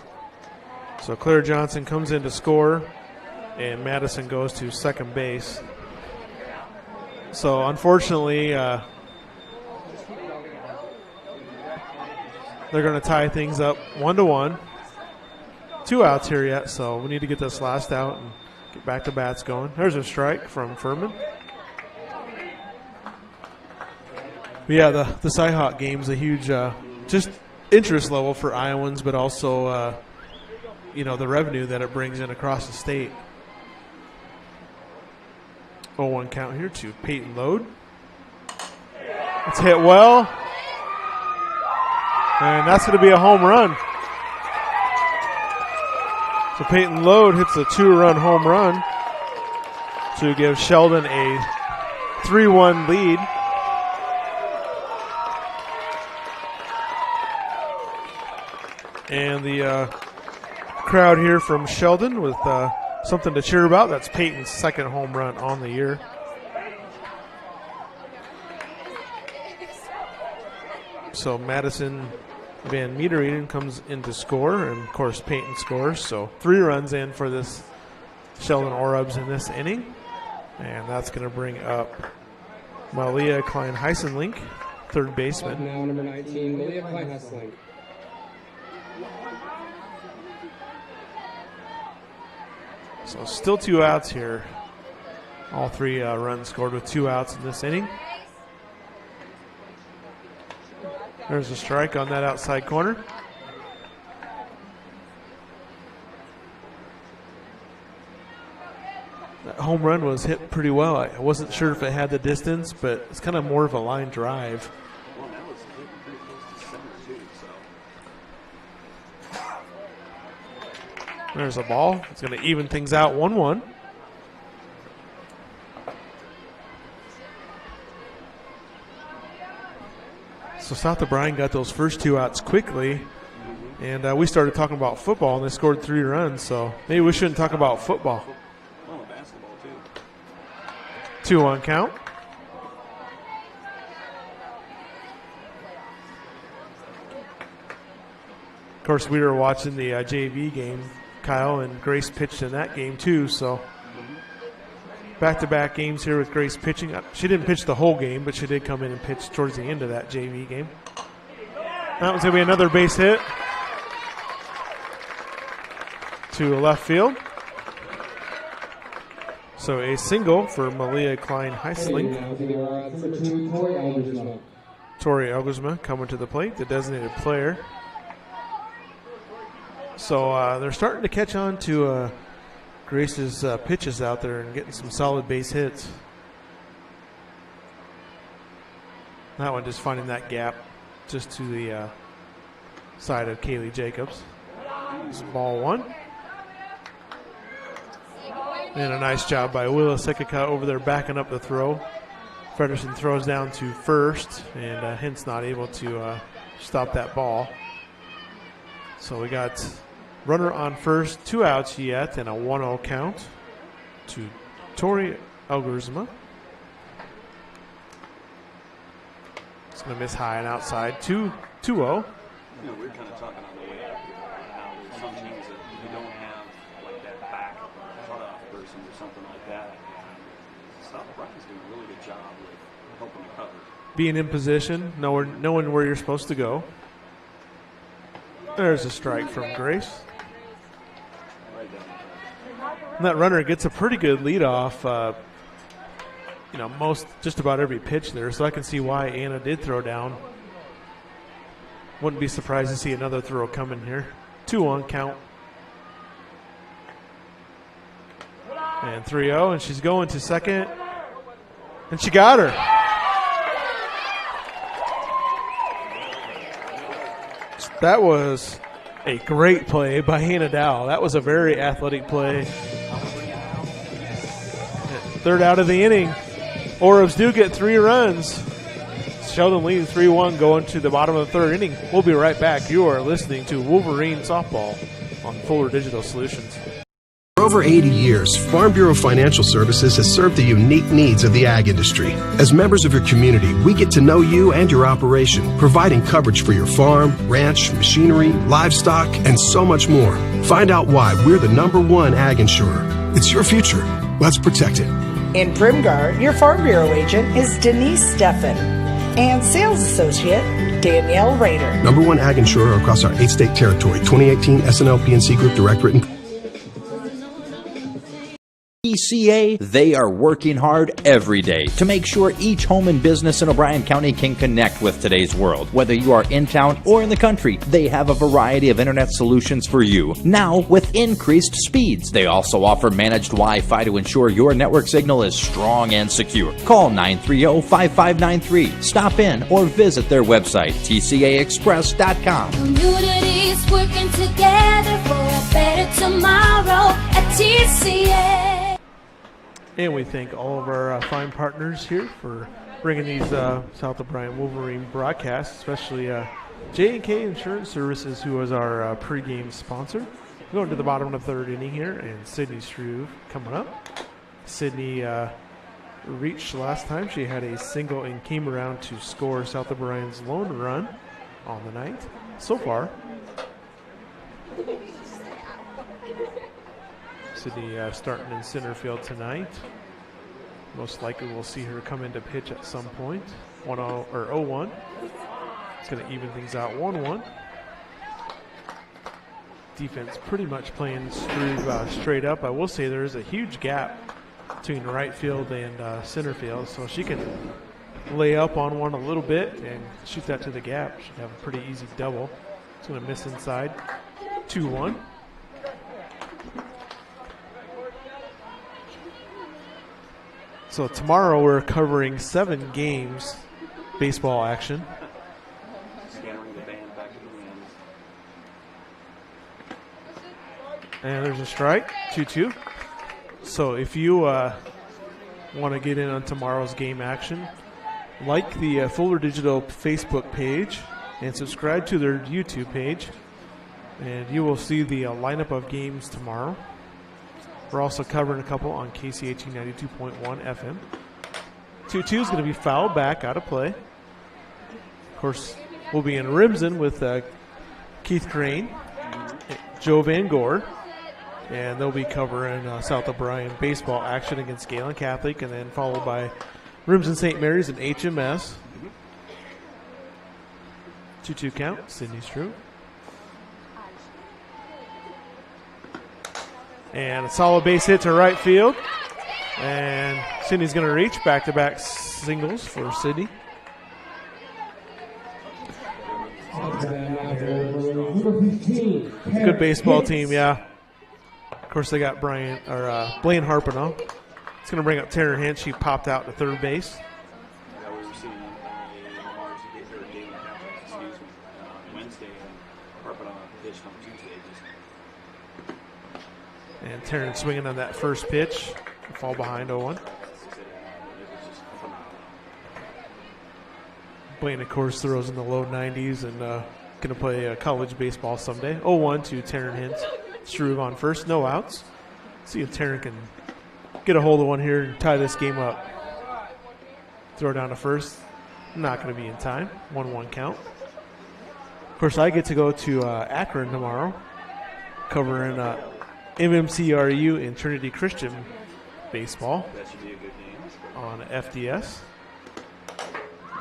So Claire Johnson comes in to score, and Madison goes to second base. So unfortunately, they're going to tie things up 1-1. 2 outs here yet, so we need to get this last out and get back to bats going. There's a strike from Furman. But yeah, the Cyhawk game's a huge just interest level for Iowans, but also the revenue that it brings in across the state. 0-1 count here to Peyton Lode. It's hit well, and that's going to be a home run. So Peyton Lode hits a 2-run home run to give Sheldon a 3-1 lead. And the crowd here from Sheldon with something to cheer about. That's Peyton's second home run on the year. So Madison Van Metereden comes in to score, and of course Peyton scores. So 3 runs in for this Sheldon Orubs in this inning. And that's going to bring up Malia Klein-Heisenlink, third baseman. Now number 19, Malia Klein-Heisenlink. So still 2 outs here. All 3 runs scored with 2 outs in this inning. There's a strike on that outside corner. That home run was hit pretty well. I wasn't sure if it had the distance, but it's kind of more of a line drive. Well, that was hit pretty close to center, too, so. There's a ball. It's going to even things out 1-1. So South O'Brien got those first 2 outs quickly, and we started talking about football, and they scored 3 runs. So maybe we shouldn't talk about football. Oh, basketball, too. 2-1 count. Of course, we were watching the JV game, Kyle, and Grace pitched in that game too. So back-to-back games here with Grace pitching. She didn't pitch the whole game, but she did come in and pitch towards the end of that JV game. That one's going to be another base hit to left field. So a single for Malia Klein-Heisenlink. Tori Elgersma coming to the plate, the designated player. So they're starting to catch on to Grace's pitches out there and getting some solid base hits. That one just finding that gap just to the side of Kaylee Jacobs. It's ball 1. And a nice job by Willa Sikika over there backing up the throw. Fredersen throws down to first, and Hintz not able to stop that ball. So we got runner on first, 2 outs yet, and a 1-0 count to Tori Elgersma. It's going to miss high and outside, 2-0. we're kind of talking on the way up here about how there's some teams that you don't have like that back cutoff person or something like that. And South Bryan's doing a really good job with helping the cover. Being in position, knowing where you're supposed to go. There's a strike from Grace. And that runner gets a pretty good lead off, just about every pitch there, so I can see why Anna did throw down. Wouldn't be surprised to see another throw coming here. 2-1 count. And 3-0, and she's going to second. And she got her. That was a great play by Hannah Dow. That was a very athletic play. Third out of the inning. Oribs do get 3 runs. Sheldon leading 3-1 going to the bottom of the third inning. We'll be right back. You are listening to Wolverine Softball on Fuller Digital Solutions. For over 80 years, Farm Bureau Financial Services has served the unique needs of the ag industry. As members of your community, we get to know you and your operation, providing coverage for your farm, ranch, machinery, livestock, and so much more. Find out why we're the #1 ag insurer. It's your future. Let's protect it. In Primgar, your Farm Bureau agent is Denise Steffen and sales associate Danielle Rader. #1 ag insurer across our 8-state territory. 2018 SNL PNC Group Directorate and TCA, they are working hard every day to make sure each home and business in O'Brien County can connect with today's world. Whether you are in town or in the country, they have a variety of internet solutions for you, now with increased speeds. They also offer managed Wi-Fi to ensure your network signal is strong and secure. Call 930-5593. Stop in or visit their website, tcaexpress.com. Communities working together for a better tomorrow at TCA. And we thank all of our fine partners here for bringing these South O'Brien Wolverine broadcasts, especially J&K Insurance Services, who was our pregame sponsor. Going to the bottom of the third inning here, and Sydney Struve coming up. Sydney reached last time. She had a single and came around to score South O'Brien's lone run on the night so far. Sydney starting in center field tonight. Most likely we'll see her come into pitch at some point. 1-0 or 0-1. It's going to even things out. 1-1. Defense pretty much playing straight up. I will say there is a huge gap between right field and center field, so she can lay up on one a little bit and shoot that to the gap. Should have a pretty easy double. It's going to miss inside. 2-1. So tomorrow we're covering 7 games, baseball action. Scattering the band back to the end. And there's a strike, 2-2. So if you want to get in on tomorrow's game action, like the Fuller Digital Facebook page and subscribe to their YouTube page, and you will see the lineup of games tomorrow. We're also covering a couple on KCHE 92.1 FM. 2-2 is going to be fouled back, out of play. Of course, we'll be in Rimson with Keith Crane, Joe Van Gore, and they'll be covering South O'Brien baseball action against Galen Catholic, and then followed by Rimson St. Mary's and HMS. 2-2 count, Sydney Struve. And a solid base hit to right field. And Sydney's going to reach back-to-back singles for Sydney. Good baseball team, yeah. Of course, they got Blaine Harpenow. It's going to bring up Tanner Hint. She popped out to third base. Wednesday, and Harpenow pitched on Tuesday. And Taryn swinging on that first pitch. Fall behind 0-1. Blaine, of course, throws in the low 90s and going to play college baseball someday. 0-1 to Taryn Hint. Struve on first, no outs. See if Taryn can get a hold of one here and tie this game up. Throw down to first. Not going to be in time. 1-1 count. Of course, I get to go to Akron tomorrow, covering MMCRU and Trinity Christian baseball That should be a good game. on FDS.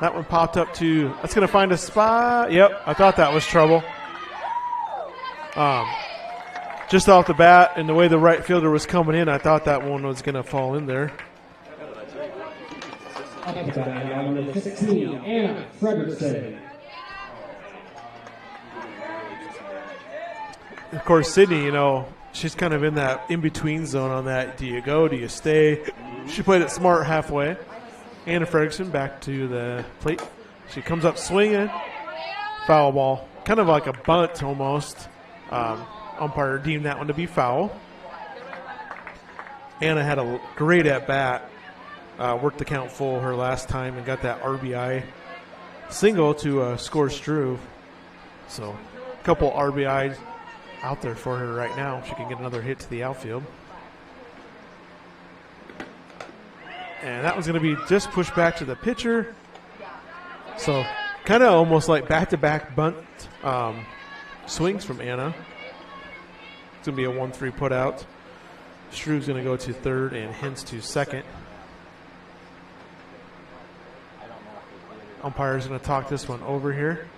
That one popped up to, that's going to find a spot. Yep, I thought that was trouble. Just off the bat, and the way the right fielder was coming in, I thought that one was going to fall in there. Up to bat, number 16, Anna Frederickson. Of course, Sydney, she's kind of in that in-between zone on that. Do you go? Do you stay? She played it smart halfway. Anna Frederickson back to the plate. She comes up swinging. Foul ball. Kind of like a bunt almost. Umpire deemed that one to be foul. Anna had a great at-bat. Worked the count full her last time and got that RBI single to score Struve. So a couple RBIs out there for her right now. She can get another hit to the outfield. And that was going to be just pushed back to the pitcher. So kind of almost like back-to-back bunt swings from Anna. It's going to be a 1-3 put out. Struve's going to go to third and Hintz to second. Umpire's going to talk this one over here.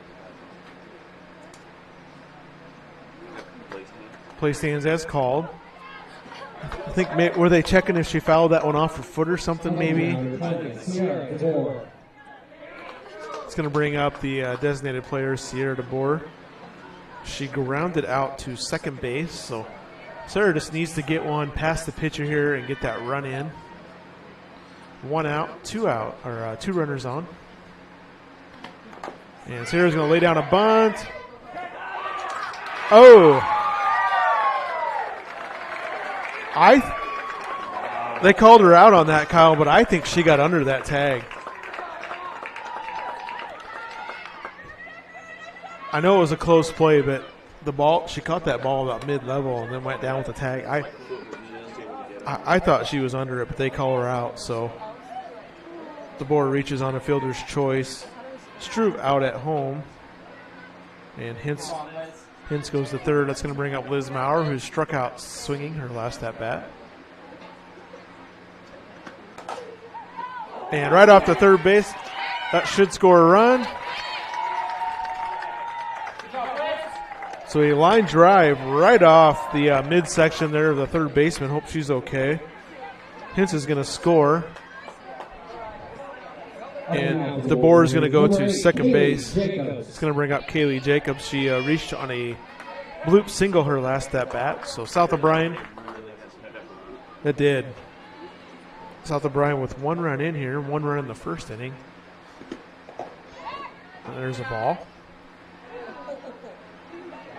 Play stands as called. I think, were they checking if she fouled that one off her foot or something, maybe? It's going to bring up the designated player, Sierra DeBoer. She grounded out to second base, so Sarah just needs to get one past the pitcher here and get that run in. 1 out, 2 out, or 2 runners on. And Sarah's going to lay down a bunt. Oh! They called her out on that, Kyle, but I think she got under that tag. I know it was a close play, but the ball, she caught that ball about mid-level and then went down with the tag. I thought she was under it, but they call her out, so the board reaches on a fielder's choice. Struve out at home, and Hintz goes to third. That's going to bring up Liz Maurer, who struck out swinging her last at-bat. And right off the third base, that should score a run. So a line drive right off the midsection there of the third baseman. Hope she's okay. Hintz is going to score. And DeBoer is going to go to second base. It's going to bring up Kaylee Jacobs. She reached on a bloop single her last at-bat. So South O'Brien, that did. South O'Brien with 1 run in here, 1 run in the first inning. And there's a ball.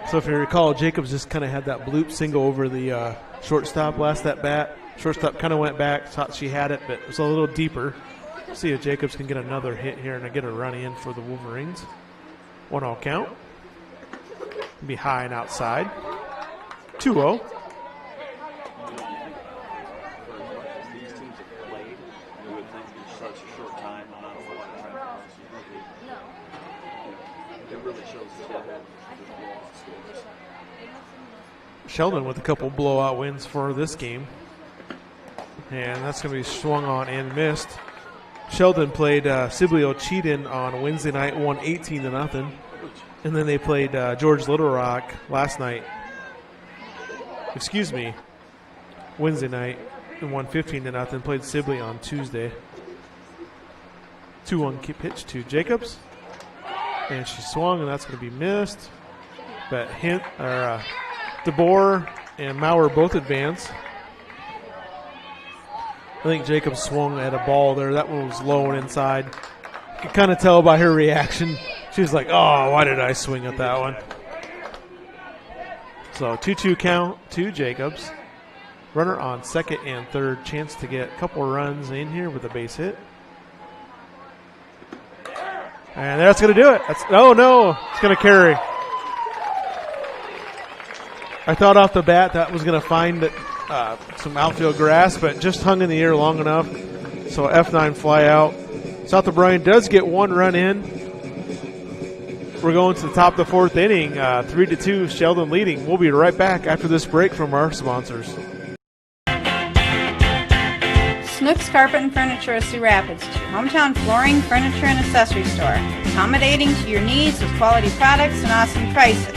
So if you recall, Jacobs just kind of had that bloop single over the shortstop last at-bat. Shortstop kind of went back, thought she had it, but it was a little deeper. See if Jacobs can get another hit here and get a run in for the Wolverines. 1-0 count. Be high and outside. 2-0. These teams have played, you would think in such a short time, not a whole lot of time. It really shows that blowout scores. Sheldon with a couple blowout wins for this game. And that's going to be swung on and missed. Sheldon played Sibley Cheaton on Wednesday night, won 18-0. And then they played George Little Rock last night. Wednesday night, and won 15-0. Played Sibley on Tuesday. 2-1 pitch to Jacobs. And she swung, and that's going to be missed. But DeBoer and Maurer both advance. I think Jacobs swung at a ball there. That one was low and inside. You could kind of tell by her reaction. She was like, oh, why did I swing at that one? So 2-2 count to Jacobs. Runner on second and third. Chance to get a couple runs in here with a base hit. And that's going to do it. It's going to carry. I thought off the bat that was going to find some outfield grass, but just hung in the air long enough. So F9 fly out. South O'Brien does get 1 run in. We're going to the top of the fourth inning, 3-2, Sheldon leading. We'll be right back after this break from our sponsors. Snooks Carpet and Furniture of Sioux Rapids, is your hometown flooring, furniture, and accessory store. Accommodating to your needs with quality products and awesome prices.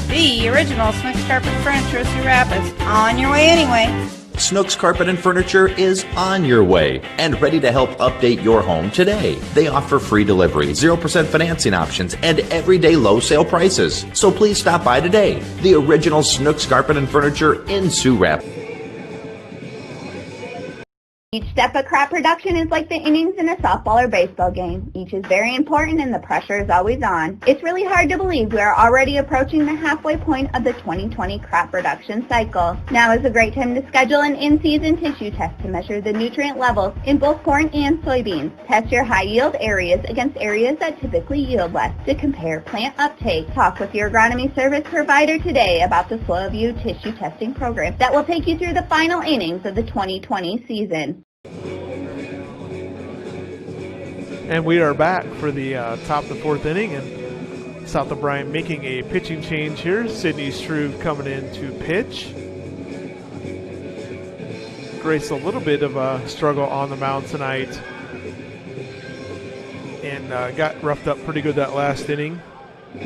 The original Snooks Carpet and Furniture of Sioux Rapids. On your way anyway. Snooks Carpet and Furniture is on your way and ready to help update your home today. They offer free delivery, 0% financing options, and everyday low sale prices. So please stop by today. The original Snooks Carpet and Furniture in Sioux Rapids. Each step of crop production is like the innings in a softball or baseball game. Each is very important and the pressure is always on. It's really hard to believe we are already approaching the halfway point of the 2020 crop production cycle. Now is a great time to schedule an in-season tissue test to measure the nutrient levels in both corn and soybeans. Test your high-yield areas against areas that typically yield less to compare plant uptake. Talk with your agronomy service provider today about the SoilView tissue testing program that will take you through the final innings of the 2020 season. And we are back for the top of the fourth inning, and South O'Brien making a pitching change here. Sydney Struve coming in to pitch. Grace a little bit of a struggle on the mound tonight, and got roughed up pretty good that last inning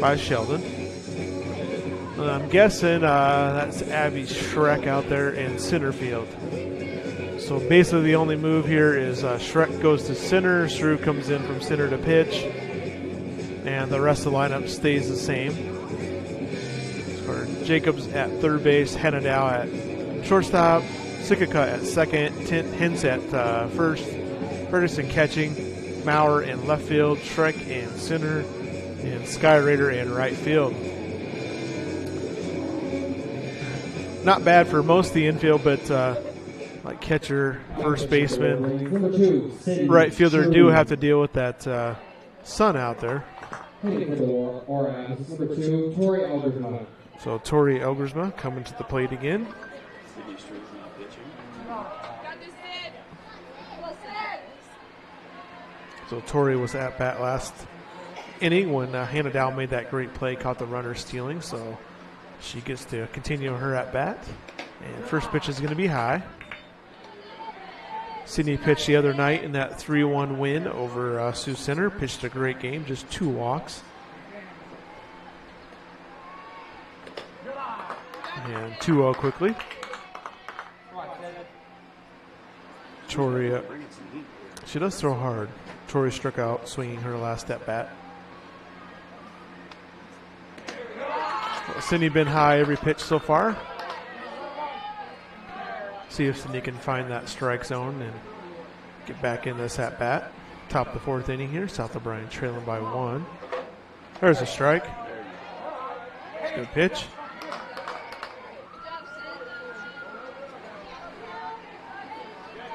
by Sheldon. I'm guessing that's Abby Schreck out there in center field. So basically the only move here is Schreck goes to center, Struve comes in from center to pitch, and the rest of the lineup stays the same. For Jacobs at third base, Hennedow at shortstop, Sikaka at second, Hintz at first, Ferguson catching, Maurer in left field, Schreck in center, and Skyraider in right field. Not bad for most of the infield, but like catcher, first baseman, right fielder do have to deal with that sun out there. So Tori Elgersma coming to the plate again. So Tori was at bat last inning when Hannah Dow made that great play, caught the runner stealing, so she gets to continue her at bat. And first pitch is going to be high. Sydney pitched the other night in that 3-1 win over Sioux Center. Pitched a great game, just 2 walks. And 2-0 quickly. Tori, she does throw hard. Tori struck out swinging her last at bat. Sydney been high every pitch so far. See if Sydney can find that strike zone and get back in this at bat. Top of the fourth inning here. South O'Brien trailing by 1. There's a strike. Good pitch.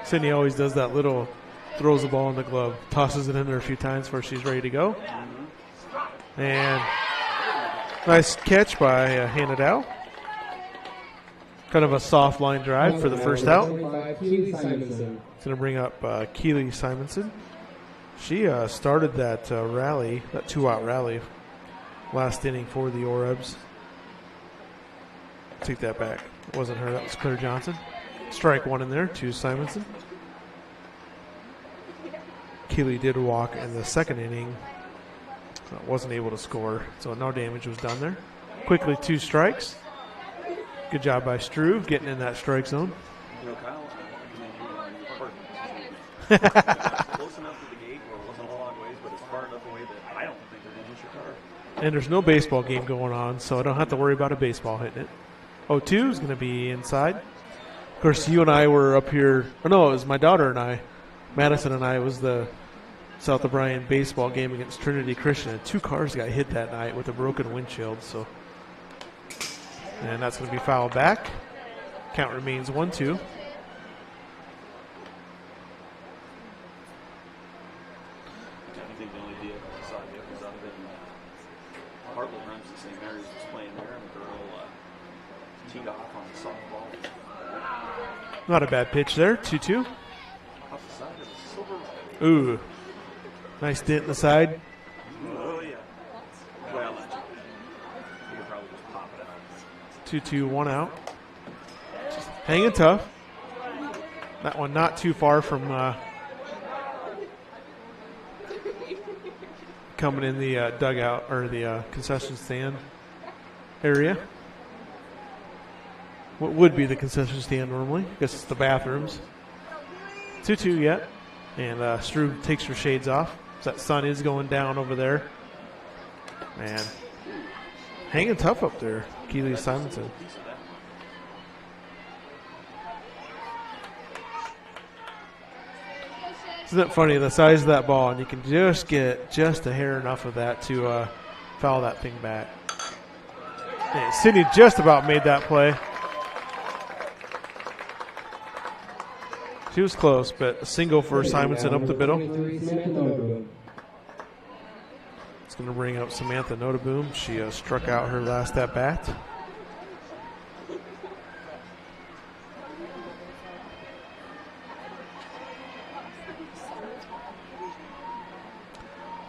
Sydney always does that little, throws the ball in the glove, tosses it in there a few times before she's ready to go. And nice catch by Hannah Dow. Kind of a soft line drive for the first out. It's going to bring up Keely Simonson. She started that rally, that 2-out rally, last inning for the Orebs. Take that back. It wasn't her, that was Claire Johnson. Strike 1 in there to Simonson. Keely did walk in the second inning. Wasn't able to score, so no damage was done there. Quickly 2 strikes. Good job by Struve getting in that strike zone. You know, Kyle, close enough to the gate where it wasn't a long ways, but it's far enough away that I don't think they're going to hit your car. And there's no baseball game going on, so I don't have to worry about a baseball hitting it. 0-2 is going to be inside. Of course, you and I were up here. Oh, no, it was my daughter and I. Madison and I was the South O'Brien baseball game against Trinity Christian. And 2 cars got hit that night with a broken windshield, so. And that's going to be fouled back. Count remains 1-2. I think the only deal I saw was out of it. Hartland runs the same areas as playing there, and the girl teed off on the softball. Not a bad pitch there. 2-2. Off the side of the silver. Ooh. Nice dent in the side. Oh, yeah. Well, 2-2, 1 out. Just hanging tough. That one not too far from coming in the dugout or the concession stand area. What would be the concession stand normally? I guess it's the bathrooms. 2-2 yet. And Struve takes her shades off. So that sun is going down over there. Man, hanging tough up there, Keely Simonson. Isn't that funny, the size of that ball, and you can just get just a hair enough of that to foul that thing back. And Sydney just about made that play. She was close, but a single for Simonson up the middle. It's going to bring up Samantha Notaboom. She struck out her last at bat.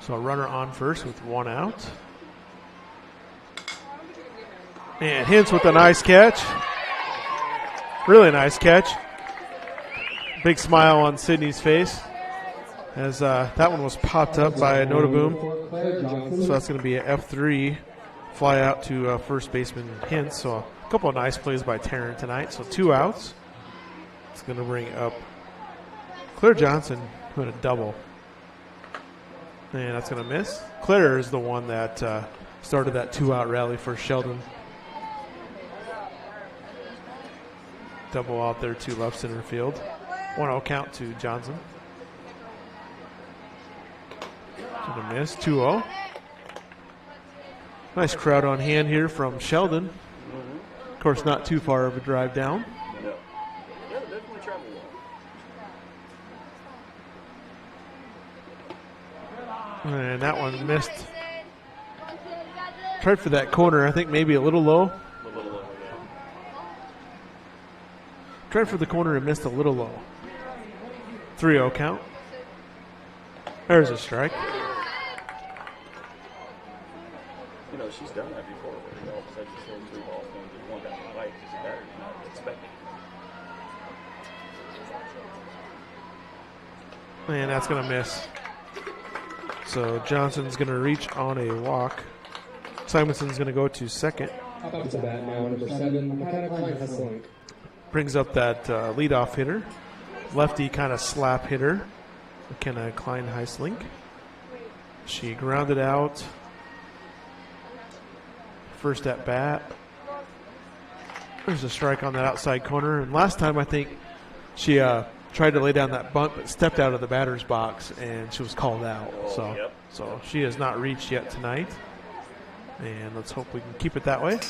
So a runner on first with 1 out. And Hintz with a nice catch. Really nice catch. Big smile on Sydney's face as that one was popped up by Notaboom. So that's going to be an F3 fly out to first baseman Hintz. So a couple of nice plays by Taryn tonight. So 2 outs. It's going to bring up Claire Johnson with a double. And that's going to miss. Claire is the one that started that 2-out rally for Sheldon. Double out there to left center field. 1-0 count to Johnson. Going to miss. 2-0. Nice crowd on hand here from Sheldon. Of course, not too far of a drive down. And that one missed. Tried for that corner. I think maybe a little low. Tried for the corner and missed a little low. 3-0 count. There's a strike. You know, she's done that before. Where all of a sudden she's throwing 3 balls and just 1 down the right. She's better than not expecting. And that's going to miss. So Johnson's going to reach on a walk. Simonson's going to go to second. Up to bat now, number 7, McKenna Klein. Brings up that leadoff hitter. Lefty kind of slap hitter, McKenna Klein Heislink. She grounded out. First at bat. There's a strike on that outside corner. And last time I think she tried to lay down that bunt but stepped out of the batter's box and she was called out. So she has not reached yet tonight. And let's hope we can keep it that way.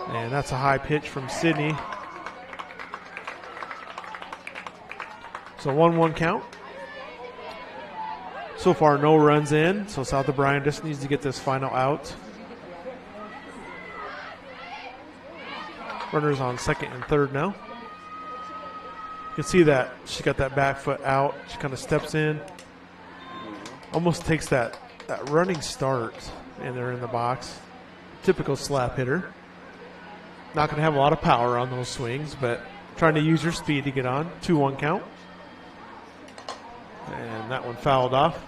And that's a high pitch from Sydney. So 1-1 count. So far no runs in. So South O'Brien just needs to get this final out. Runners on second and third now. You can see that she got that back foot out. She kind of steps in. Almost takes that running start, and they're in the box. Typical slap hitter. Not going to have a lot of power on those swings, but trying to use her speed to get on. 2-1 count. And that one fouled off.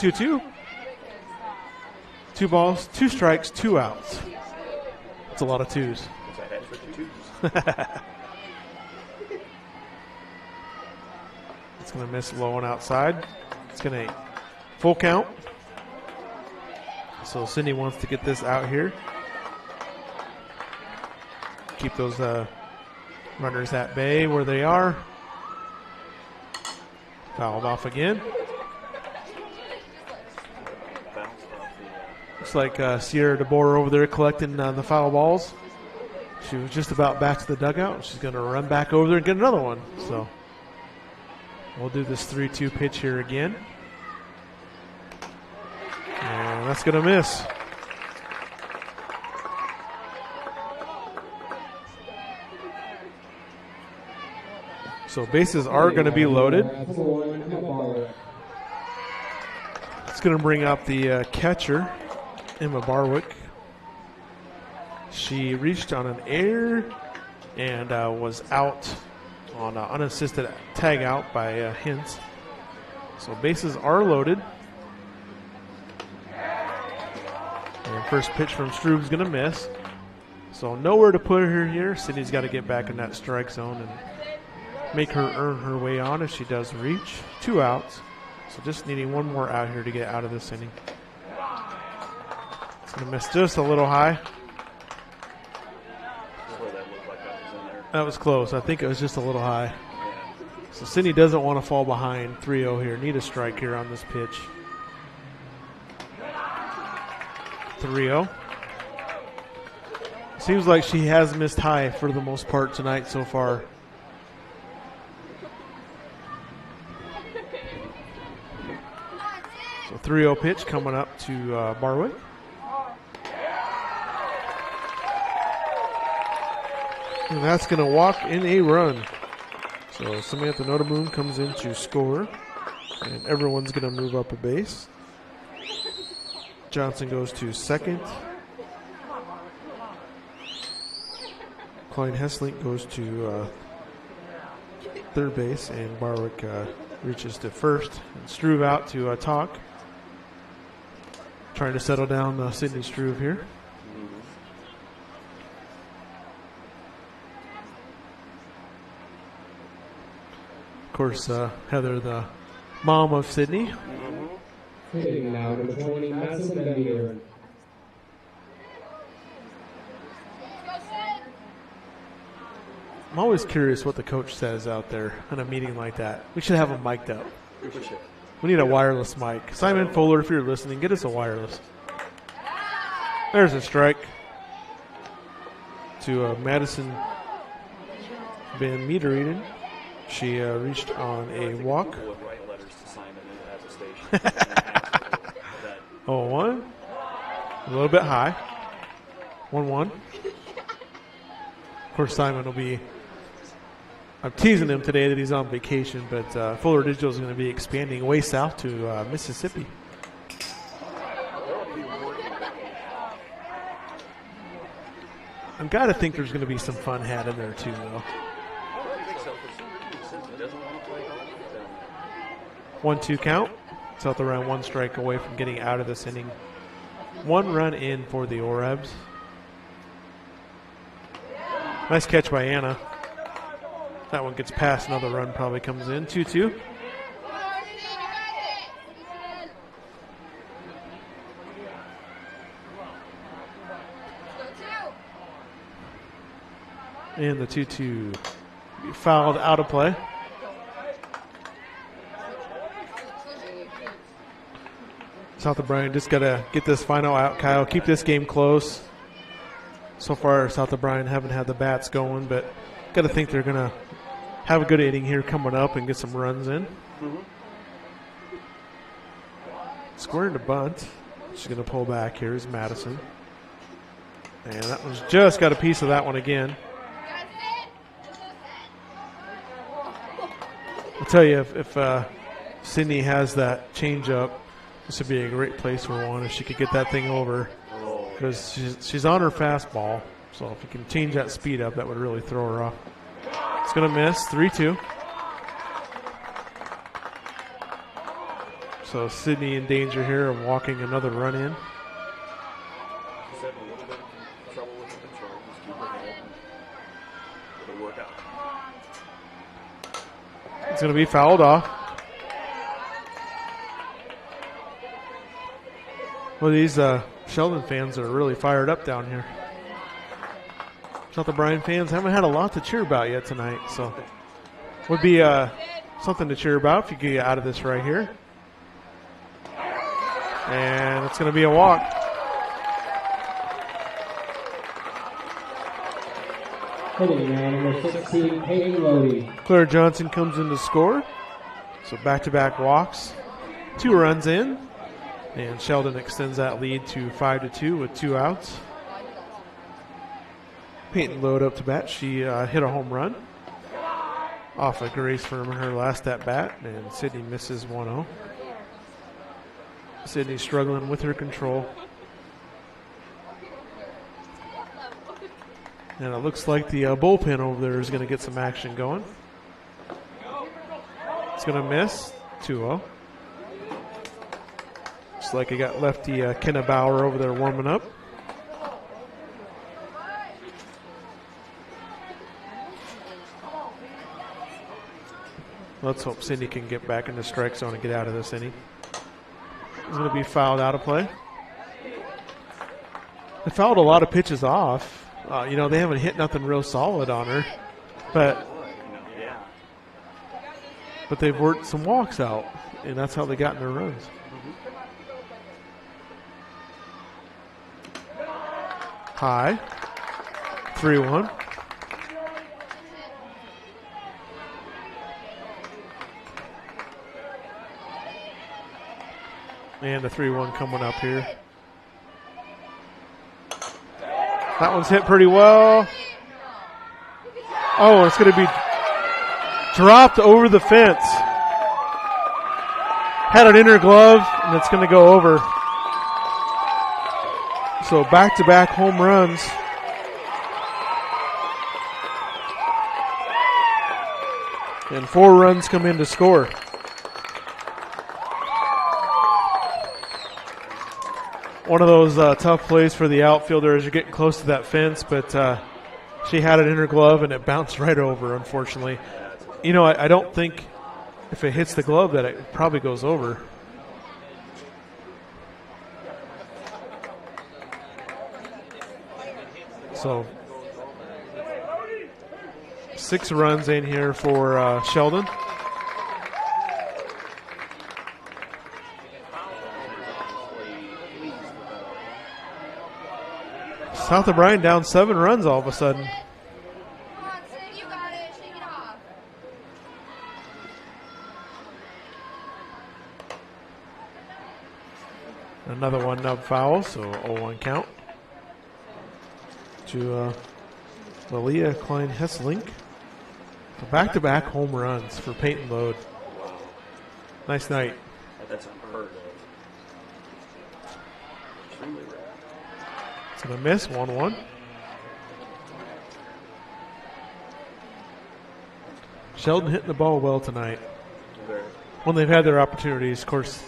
2-2. 2 balls, 2 strikes, 2 outs. That's a lot of twos. It's going to miss low and outside. It's going to full count. So Cindy wants to get this out here. Keep those runners at bay where they are. Fouled off again. Looks like Sierra DeBoer over there collecting the foul balls. She was just about back to the dugout. She's going to run back over there and get another one. So we'll do this 3-2 pitch here again. And that's going to miss. So bases are going to be loaded. It's going to bring up the catcher, Emma Barwick. She reached on an air and was out on an unassisted tag out by Hintz. So bases are loaded. And first pitch from Struve's going to miss. So nowhere to put her here. Sydney's got to get back in that strike zone and make her earn her way on if she does reach. 2 outs. So just needing one more out here to get out of this inning. It's going to miss just a little high. That was close. I think it was just a little high. So Sydney doesn't want to fall behind 3-0 here. Need a strike here on this pitch. 3-0. Seems like she has missed high for the most part tonight so far. So 3-0 pitch coming up to Barwick. And that's going to walk in a run. So Samantha Notaboom comes in to score. And everyone's going to move up a base. Johnson goes to second. Klein Hesslink goes to third base. And Barwick reaches to first. And Struve out to talk. Trying to settle down Sydney Struve here. Of course, Heather, the mom of Sydney. Hitting now, number 20, Madison Van Meter. I'm always curious what the coach says out there in a meeting like that. We should have him mic'd up. We need a wireless mic. Simon Fuller, if you're listening, get us a wireless. There's a strike to Madison Van Meter. She reached on a walk. 0-1. A little bit high. 1-1. Of course, Simon will be. I'm teasing him today that he's on vacation, but Fuller Digital is going to be expanding way south to Mississippi. I've got to think there's going to be some fun had in there too, though. 1-2 count. South around 1 strike away from getting out of this inning. 1 run in for the Orebs. Nice catch by Anna. That one gets past, another run probably comes in. 2-2. And the 2-2 fouled out of play. South O'Brien just got to get this final out, Kyle. Keep this game close. So far, South O'Brien haven't had the bats going, but got to think they're going to have a good inning here coming up and get some runs in. Squaring to bunt. She's going to pull back here is Madison. And that one's just got a piece of that one again. I'll tell you, if Sydney has that changeup, this would be a great place for one if she could get that thing over, because she's on her fastball. So if you can change that speed up, that would really throw her off. It's going to miss, 3-2. So Sydney in danger here of walking another run in. It's going to be fouled off. Well, these Sheldon fans are really fired up down here. South O'Brien fans haven't had a lot to cheer about yet tonight, so would be something to cheer about if you get out of this right here. And it's going to be a walk. Hitting now, number 16, Peyton Lodi. Claire Johnson comes in to score. So back-to-back walks. 2 runs in. And Sheldon extends that lead to 5-2 with 2 outs. Peyton Lode up to bat. She hit a home run off a grace from her last at-bat, and Sydney misses 1-0. Sydney struggling with her control. And it looks like the bullpen over there is going to get some action going. It's going to miss 2-0. Looks like he got lefty Kenna Bauer over there warming up. Let's hope Cindy can get back in the strike zone and get out of this inning. He's going to be fouled out of play. They fouled a lot of pitches off. They haven't hit nothing real solid on her, but they've worked some walks out, and that's how they got in their runs. High, 3-1. And the 3-1 coming up here. That one's hit pretty well. Oh, it's going to be dropped over the fence. Had an inner glove, and it's going to go over. So back-to-back home runs. And 4 runs come in to score. One of those tough plays for the outfielder as you're getting close to that fence, but she had it in her glove and it bounced right over, unfortunately. I don't think if it hits the glove that it probably goes over. So 6 runs in here for Sheldon. South O'Brien down 7 runs all of a sudden. Come on, Sid, you got it. Shake it off. Another one nub foul, so 0-1 count to Lilia Klein-Hesselink. Back-to-back home runs for Peyton Lode. Nice night. That's unheard of. Extremely rare. It's going to miss 1-1. Sheldon hitting the ball well tonight. When they've had their opportunities, of course,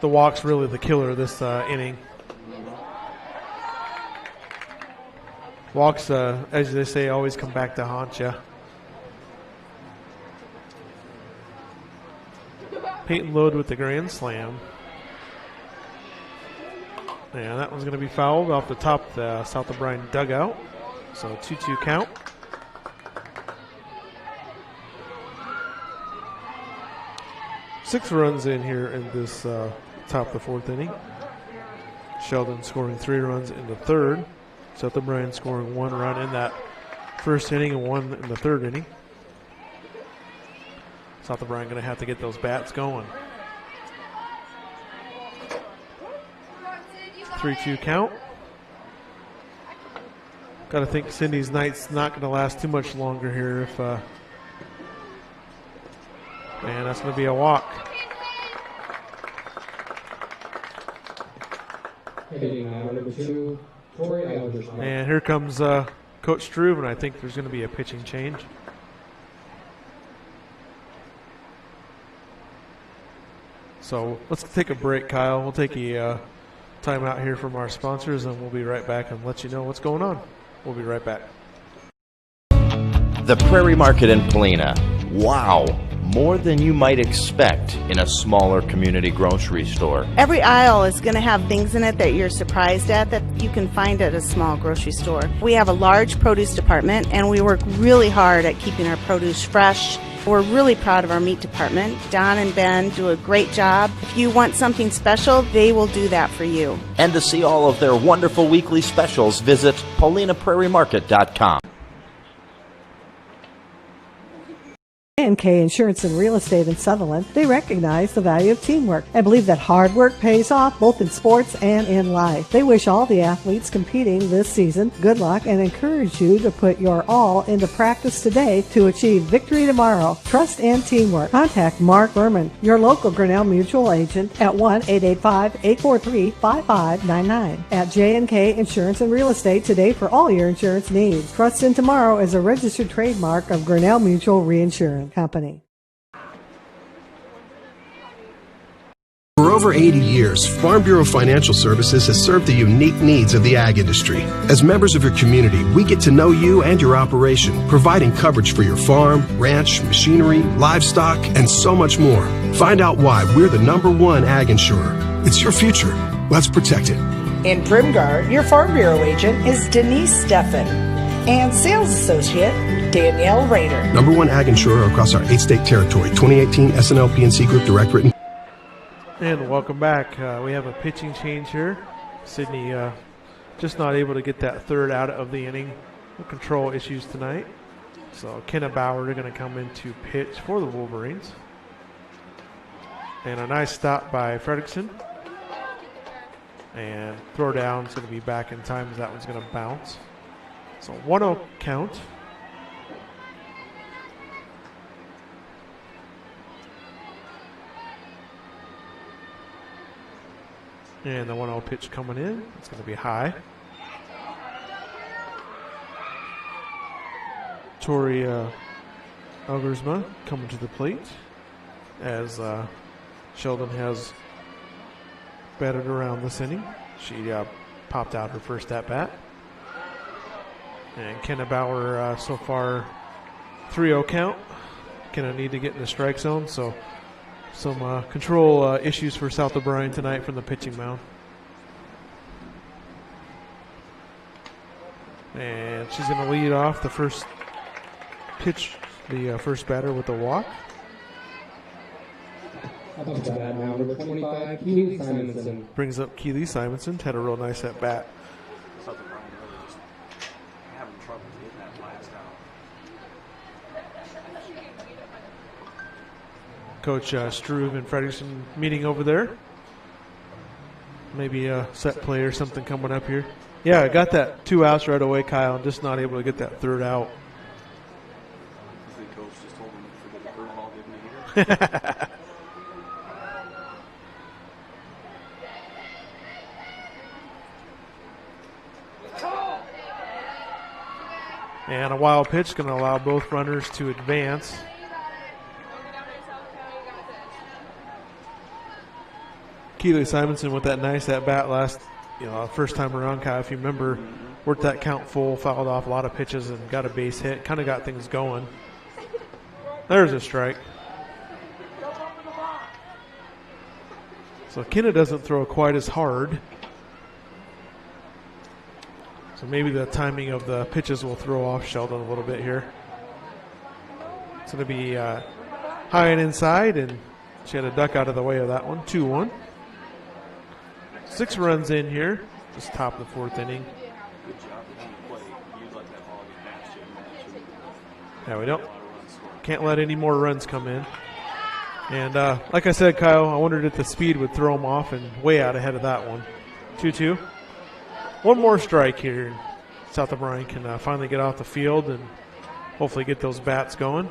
the walk's really the killer this inning. Walks, as they say, always come back to haunt you. Peyton Lode with the grand slam. And that one's going to be fouled off the top of the South O'Brien dugout. So 2-2 count. Six runs in here in this top of the 4th inning. Sheldon scoring 3 runs in the 3rd. South O'Brien scoring 1 run in that 1st inning and 1 in the 3rd inning. South O'Brien going to have to get those bats going. 3-2 count. Got to think Cindy's night's not going to last too much longer here. If and that's going to be a walk. Number 2, Tori Alderson. And here comes Coach Struve, and I think there's going to be a pitching change. So let's take a break, Kyle. We'll take a time out here from our sponsors, and we'll be right back and let you know what's going on. We'll be right back. The Prairie Market in Polina. Wow, more than you might expect in a smaller community grocery store. Every aisle is going to have things in it that you're surprised at that you can find at a small grocery store. We have a large produce department, and we work really hard at keeping our produce fresh. We're really proud of our meat department. Don and Ben do a great job. If you want something special, they will do that for you. And to see all of their wonderful weekly specials, visit PaulinaPrairieMarket.com. J&K Insurance and Real Estate in Sutherland, they recognize the value of teamwork and believe that hard work pays off both in sports and in life. They wish all the athletes competing this season good luck and encourage you to put your all into practice today to achieve victory tomorrow. Trust and teamwork. Contact Mark Berman, your local Grinnell Mutual agent at 1-885-843-5599 at J&K Insurance and Real Estate today for all your insurance needs. Trust in Tomorrow is a registered trademark of Grinnell Mutual Reinsurance Company. For over 80 years, Farm Bureau Financial Services has served the unique needs of the ag industry. As members of your community, we get to know you and your operation, providing coverage for your farm, ranch, machinery, livestock, and so much more. Find out why we're the #1 ag insurer. It's your future. Let's protect it. In Primgar, your Farm Bureau agent is Denise Steffen and sales associate Danielle Rader. #1 ag insurer across our 8-state territory. 2018 SNL PNC Group Direct Written. And welcome back. We have a pitching change here. Sydney just not able to get that third out of the inning. Control issues tonight. So Kenna Bauer are going to come in to pitch for the Wolverines. And a nice stop by Fredrickson. And throw down is going to be back in time as that one's going to bounce. So 1-0 count. And the 1-0 pitch coming in. It's going to be high. Tori Elgersma coming to the plate as Sheldon has batted around this inning. She popped out her first at-bat. And Kenna Bauer so far 3-0 count. Kenna need to get in the strike zone, so some control issues for South O'Brien tonight from the pitching mound. And she's going to lead off the first pitch, the first batter with a walk. Up to bat now, number 25, Keely Simonson. Brings up Keely Simonson. Had a real nice at bat. South O'Brien really just having trouble getting that last out. Coach Struve and Fredrickson meeting over there. Maybe a set play or something coming up here. Yeah, I got that 2 outs right away, Kyle. I'm just not able to get that third out. The coach just told him to forget the curveball, give him a hitter. And a wild pitch going to allow both runners to advance. Keely Simonson with that nice at bat last, first time around, Kyle, if you remember, worked that count full, fouled off a lot of pitches and got a base hit, kind of got things going. There's a strike. So Kenna doesn't throw quite as hard. So maybe the timing of the pitches will throw off Sheldon a little bit here. It's going to be high and inside, and she had a duck out of the way of that one. 2-1. 6 runs in here, just top of the 4th inning. Good job on the play. You'd let that ball get past you. Yeah, we don't. Can't let any more runs come in. And like I said, Kyle, I wondered if the speed would throw him off, and way out ahead of that one. 2-2. One more strike here. South O'Brien can finally get off the field and hopefully get those bats going.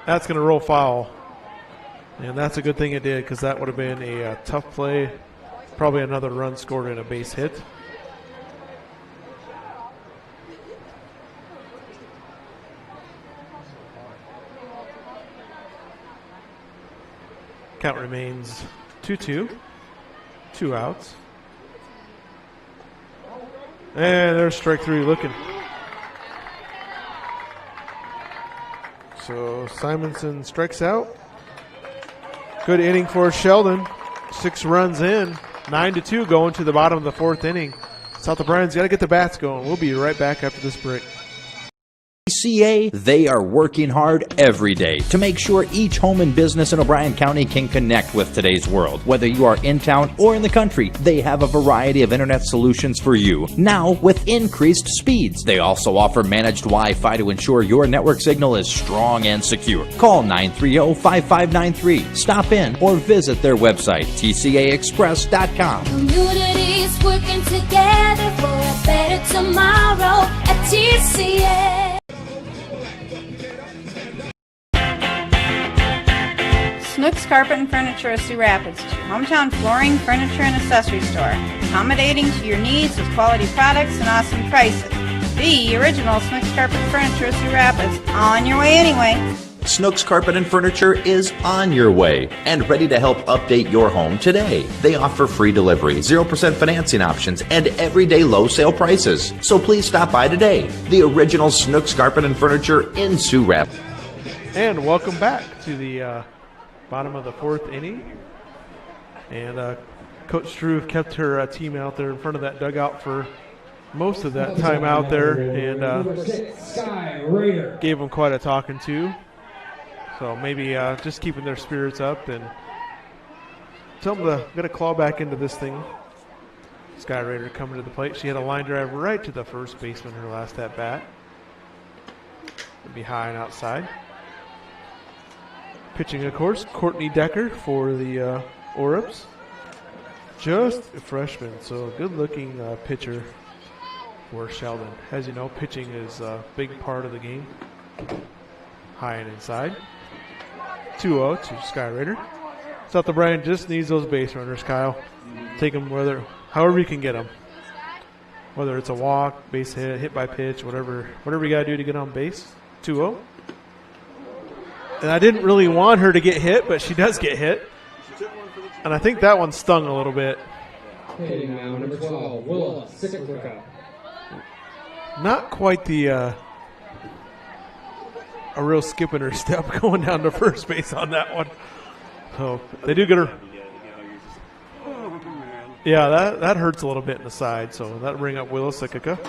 That's going to roll foul. And that's a good thing it did, because that would have been a tough play. Probably another run scored and a base hit. Count remains 2-2. 2 outs. And there's strike 3 looking. So Simonson strikes out. Good inning for Sheldon. 6 runs in. 9-2 going to the bottom of the 4th inning. South O'Brien's got to get the bats going. We'll be right back after this break. TCA, they are working hard every day to make sure each home and business in O'Brien County can connect with today's world. Whether you are in town or in the country, they have a variety of internet solutions for you, now with increased speeds. They also offer managed Wi-Fi to ensure your network signal is strong and secure. Call 930-5593, stop in, or visit their website, tcaexpress.com. Communities working together for a better tomorrow at TCA. Snooks Carpet and Furniture of Sioux Rapids, your hometown flooring, furniture, and accessory store. Accommodating to your needs with quality products and awesome prices. The original Snooks Carpet and Furniture of Sioux Rapids. On your way anyway. Snooks Carpet and Furniture is on your way and ready to help update your home today. They offer free delivery, 0% financing options, and everyday low sale prices. So please stop by today. The original Snooks Carpet and Furniture in Sioux Rapids. And welcome back to the bottom of the fourth inning. And Coach Struve kept her team out there in front of that dugout for most of that time out there, and gave them quite a talking to. So maybe just keeping their spirits up and tell them to get a claw back into this thing. Sky Raider coming to the plate. She had a line drive right to the first baseman her last at bat. It'd be high and outside. Pitching, of course, Courtney Decker for the Orups. Just a freshman, so a good-looking pitcher for Sheldon. As you know, pitching is a big part of the game. High and inside. 2-0 to Sky Raider. South O'Brien just needs those base runners, Kyle. Take them however you can get them. Whether it's a walk, base hit, hit by pitch, whatever you got to do to get on base. 2-0. And I didn't really want her to get hit, but she does get hit. And I think that one stung a little bit. Hitting now, number 12, Willa Sikowicka. Not quite the a real skip in her step going down to first base on that one. So they do get her. Yeah, that hurts a little bit in the side. So that'll bring up Willa Sikowicka.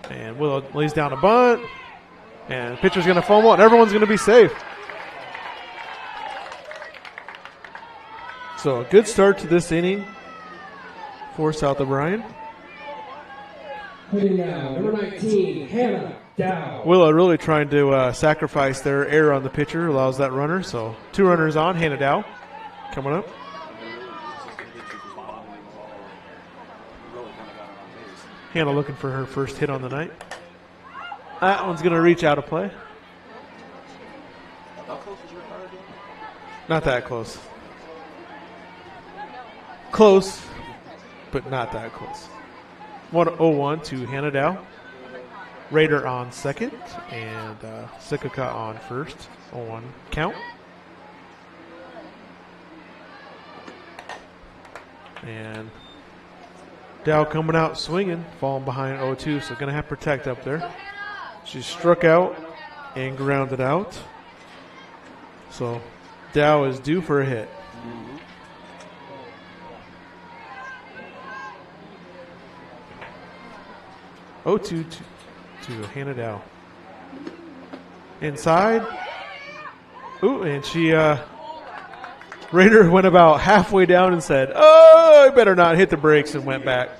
And Willa lays down a bunt. And the pitcher's going to fumble, and everyone's going to be safe. So a good start to this inning for South O'Brien. Hitting now, number 19, Hannah Dow. Willa really trying to sacrifice their error on the pitcher, allows that runner. So 2 runners on, Hannah Dow coming up. Hannah looking for her first hit on the night. That one's going to reach out of play. How close is your car again? Not that close. Close, but not that close. 1-0-1 to Hannah Dow. Raider on second, and Sikowicka on first. 0-1 count. And Dow coming out swinging, falling behind 0-2, so going to have to protect up there. She struck out and grounded out. So Dow is due for a hit. Mm-hmm. 0-2 to Hannah Dow. Inside. Ooh, and she Raider went about halfway down and said, "Oh, I better not hit the brakes," and went back.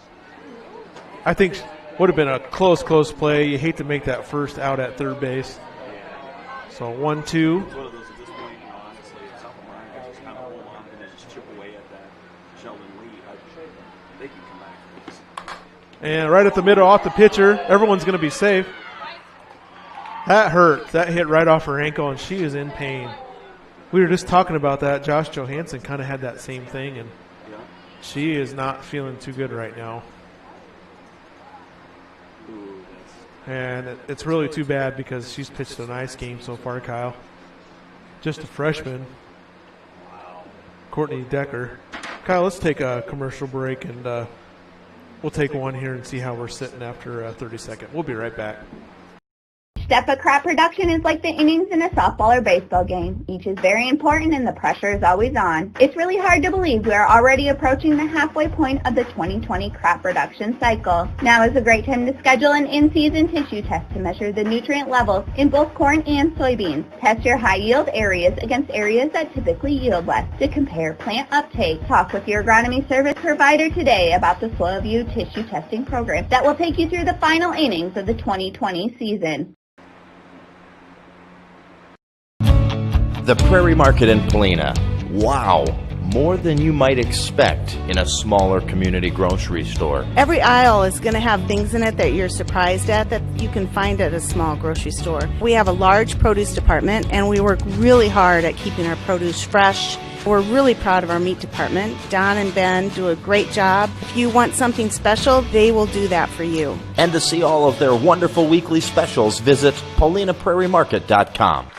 I think would have been a close play. You hate to make that first out at third base. So 1-2. It's one of those at this point, honestly, if South O'Brien can just kind of hold on and just chip away at that Sheldon lead, they can come back from this. And right at the middle, off the pitcher, everyone's going to be safe. That hurt. That hit right off her ankle, and she is in pain. We were just talking about that. Josh Johansson kind of had that same thing, and she is not feeling too good right now. And it's really too bad because she's pitched a nice game so far, Kyle. Just a freshman. Courtney Decker. Kyle, let's take a commercial break, and we'll take one here and see how we're sitting after 30 seconds. We'll be right back. Step-a crop production is like the innings in a softball or baseball game. Each is very important and the pressure is always on. It's really hard to believe we are already approaching the halfway point of the 2020 crop production cycle. Now is a great time to schedule an in-season tissue test to measure the nutrient levels in both corn and soybeans. Test your high-yield areas against areas that typically yield less to compare plant uptake. Talk with your agronomy service provider today about the SoilView tissue testing program that will take you through the final innings of the 2020 season. The Prairie Market in Polina. Wow, more than you might expect in a smaller community grocery store. Every aisle is going to have things in it that you're surprised at that you can find at a small grocery store. We have a large produce department and we work really hard at keeping our produce fresh. We're really proud of our meat department. Don and Ben do a great job. If you want something special, they will do that for you. And to see all of their wonderful weekly specials, visit PaulinaPrairieMarket.com.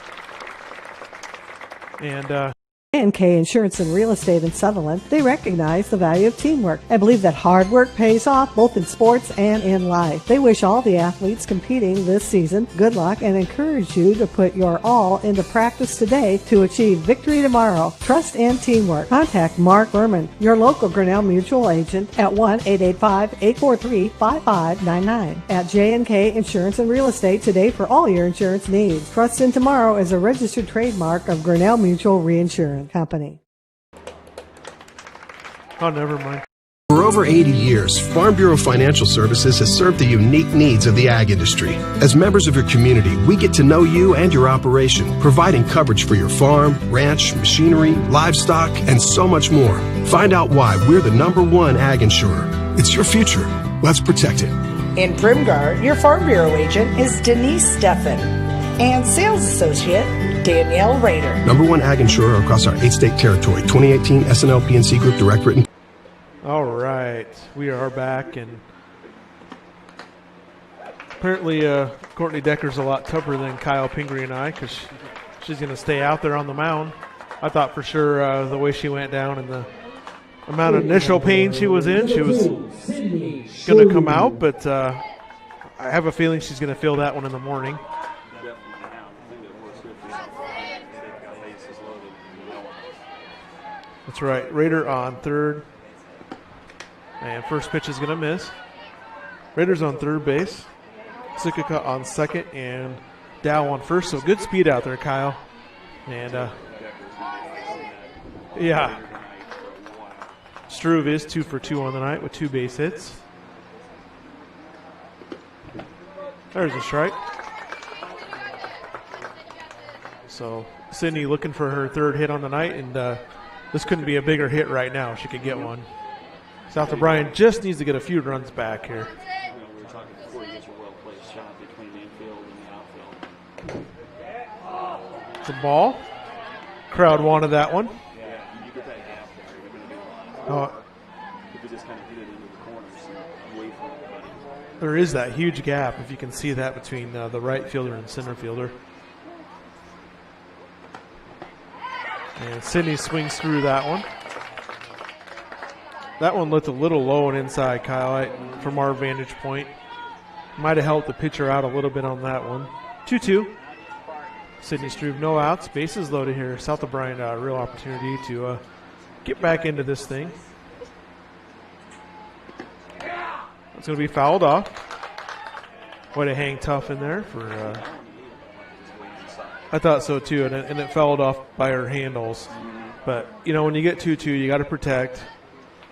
And K Insurance and Real Estate in Sutherland, they recognize the value of teamwork and believe that hard work pays off both in sports and in life. They wish all the athletes competing this season good luck and encourage you to put your all into practice today to achieve victory tomorrow. Trust and teamwork. Contact Mark Berman, your local Grinnell Mutual agent at 1-885-843-5599 at J&K Insurance and Real Estate today for all your insurance needs. Trust in Tomorrow is a registered trademark of Grinnell Mutual Reinsurance Company. Oh, never mind. For over 80 years, Farm Bureau Financial Services has served the unique needs of the ag industry. As members of your community, we get to know you and your operation, providing coverage for your farm, ranch, machinery, livestock, and so much more. Find out why we're the #1 ag insurer. It's your future. Let's protect it. In Primgar, your Farm Bureau agent is Denise Steffen and sales associate Danielle Rader. #1 ag insurer across our 8-state territory. 2018 SNL PNC Group Direct Written. All right, we are back, and apparently Courtney Decker's a lot tougher than Kyle Pingree and I, because she's going to stay out there on the mound. I thought for sure the way she went down and the amount of initial pain she was in, she was going to come out, but I have a feeling she's going to feel that one in the morning. That's right, Raider on third. And first pitch is going to miss. Raiders on third base. Sikika on second and Dow on first. So good speed out there, Kyle. And, yeah. Struve is 2 for 2 on the night with 2 base hits. There's a strike. So Sydney looking for her third hit on the night, and this couldn't be a bigger hit right now. She could get one. South O'Brien just needs to get a few runs back here. We were talking before, he gets a well-placed shot between the infield and the outfield. It's a ball. Crowd wanted that one. Yeah, you get that gap there, you're going to do a lot. If you just kind of hit it into the corners and away from everybody. There is that huge gap, if you can see that, between the right fielder and center fielder. And Sydney swings through that one. That one looked a little low and inside, Kyle, from our vantage point. Might have helped the pitcher out a little bit on that one. 2-2. Sydney Struve, no outs. Bases loaded here. South O'Brien, a real opportunity to get back into this thing. It's going to be fouled off. Way to hang tough in there for. I thought so too, and it fouled off by her handles. But you know, when you get 2-2, you got to protect.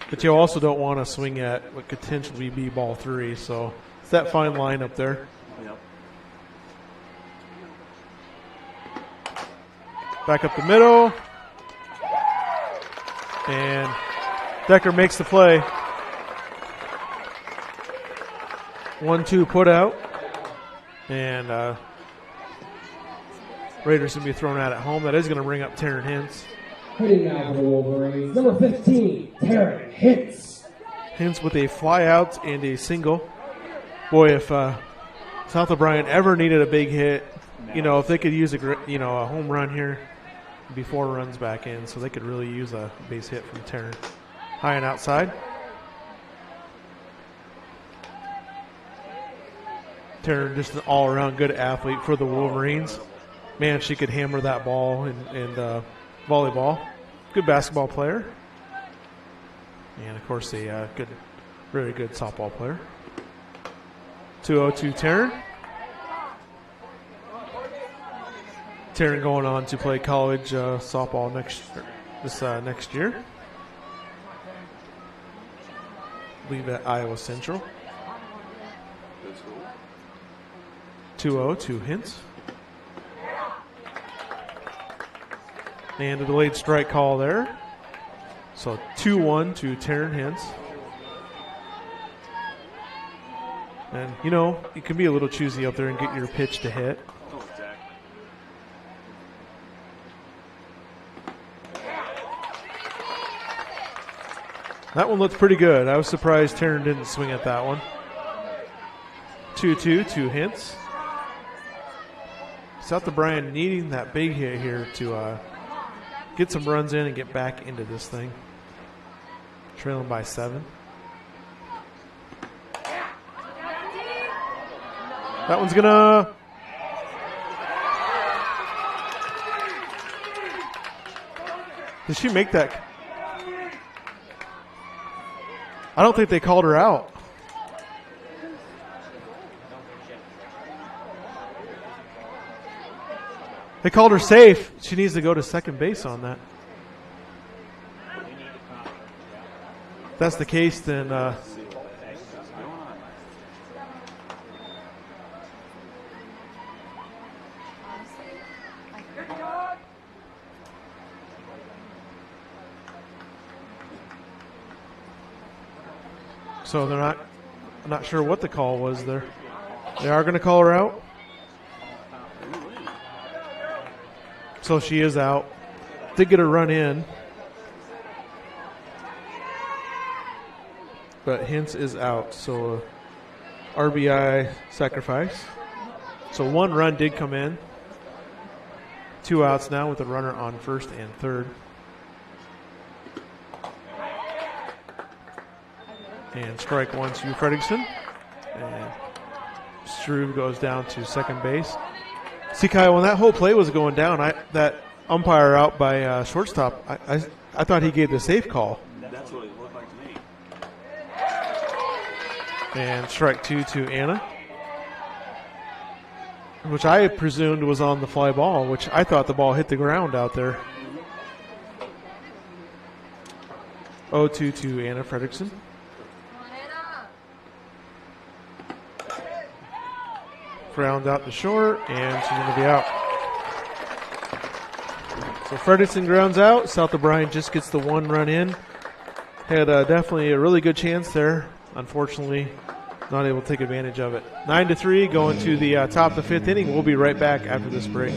But you also don't want to swing at what could potentially be ball 3. So it's that fine line up there. Yep. Back up the middle. And Decker makes the play. 1-2 put out. And Raiders going to be thrown out at home. That is going to bring up Taryn Hintz. Hitting now for the Wolverines, number 15, Taryn Hintz. Hintz with a fly out and a single. Boy, if South O'Brien ever needed a big hit, you know, if they could use a home run here, it'd be 4 runs back in, so they could really use a base hit from Taryn. High and outside. Taryn, just an all-around good athlete for the Wolverines. Man, she could hammer that ball in volleyball. Good basketball player. And, of course, a very good softball player. 2-0 to Taryn. Taryn going on to play college softball next year. I believe at Iowa Central. 2-0 to Hintz. And a delayed strike call there. So 2-1 to Taryn Hintz. And, you know, you can be a little choosy up there and get your pitch to hit. Oh, exactly. That one looked pretty good. I was surprised Taryn didn't swing at that one. 2-2 to Hintz. South O'Brien needing that big hit here to get some runs in and get back into this thing. Trailing by 7. That one's gonna... Did she make that? I don't think they called her out. They called her safe. She needs to go to second base on that. If that's the case, then so they're not. I'm not sure what the call was there. They are going to call her out. So she is out. Did get a run in. But Hintz is out. So RBI sacrifice. So one run did come in. 2 outs now with a runner on first and third. And strike one to Fredrickson. And Struve goes down to second base. See, Kyle, when that whole play was going down, that umpire out by shortstop, I thought he gave the safe call. That's what it looked like to me. And strike 2 to Anna, which I presumed was on the fly ball, which I thought the ball hit the ground out there. 0-2 to Anna Fredrickson. Ground out to short, and she's going to be out. So Fredrickson grounds out. South O'Brien just gets the one run in. Had definitely a really good chance there. Unfortunately, not able to take advantage of it. 9-3 going to the top of the fifth inning. We'll be right back after this break.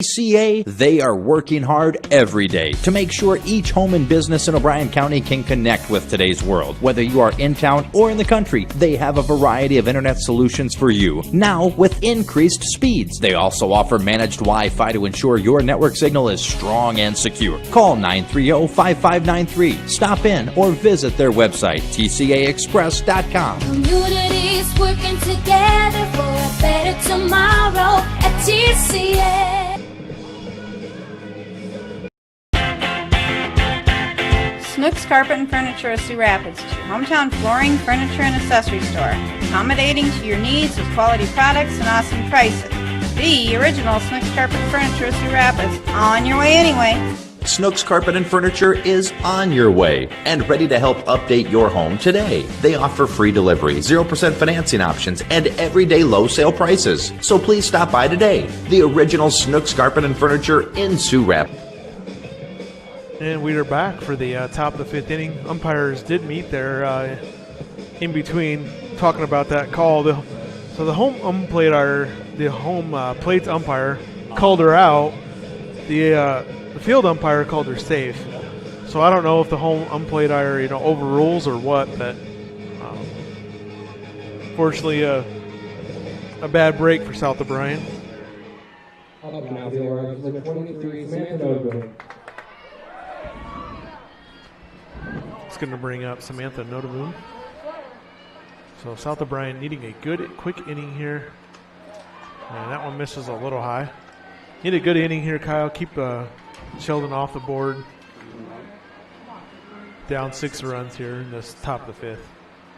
TCA, they are working hard every day to make sure each home and business in O'Brien County can connect with today's world. Whether you are in town or in the country, they have a variety of internet solutions for you, now with increased speeds. They also offer managed Wi-Fi to ensure your network signal is strong and secure. Call 930-5593, stop in, or visit their website, tcaexpress.com. Communities working together for a better tomorrow at TCA. Snooks Carpet and Furniture of Sioux Rapids is your hometown flooring, furniture, and accessory store. Accommodating to your needs with quality products and awesome prices. The original Snooks Carpet and Furniture of Sioux Rapids. On your way anyway. Snooks Carpet and Furniture is on your way and ready to help update your home today. They offer free delivery, 0% financing options, and everyday low sale prices. So please stop by today. The original Snooks Carpet and Furniture in Sioux Rapids. And we are back for the top of the fifth inning. Umpires did meet there in between talking about that call. So the home plate umpire called her out. The field umpire called her safe. So I don't know if the home umpire overrules or what, but fortunately a bad break for South O'Brien. Up now, the orange, number 23, Samantha Noble. It's going to bring up Samantha Notaboom. So South O'Brien needing a good, quick inning here. And that one misses a little high. Need a good inning here, Kyle. Keep Sheldon off the board. Down 6 runs here in this top of the 5th.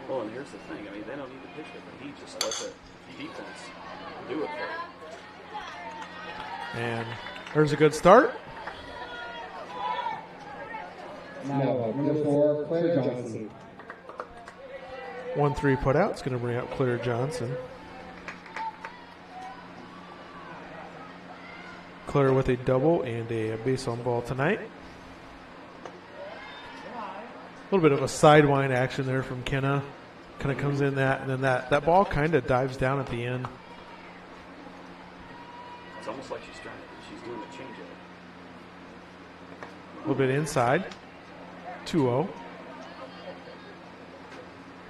Well, and here's the thing. I mean, they don't need to pitch it, but he just let the defense do it for him. And there's a good start. Now, number 4, Claire Johnson. 1-3 put out. It's going to bring up Claire Johnson. Claire with a double and a base on ball tonight. A little bit of a sidewind action there from Kenna. Kind of comes in that, and then that ball kind of dives down at the end. It's almost like she's doing a change of it. A little bit inside. 2-0.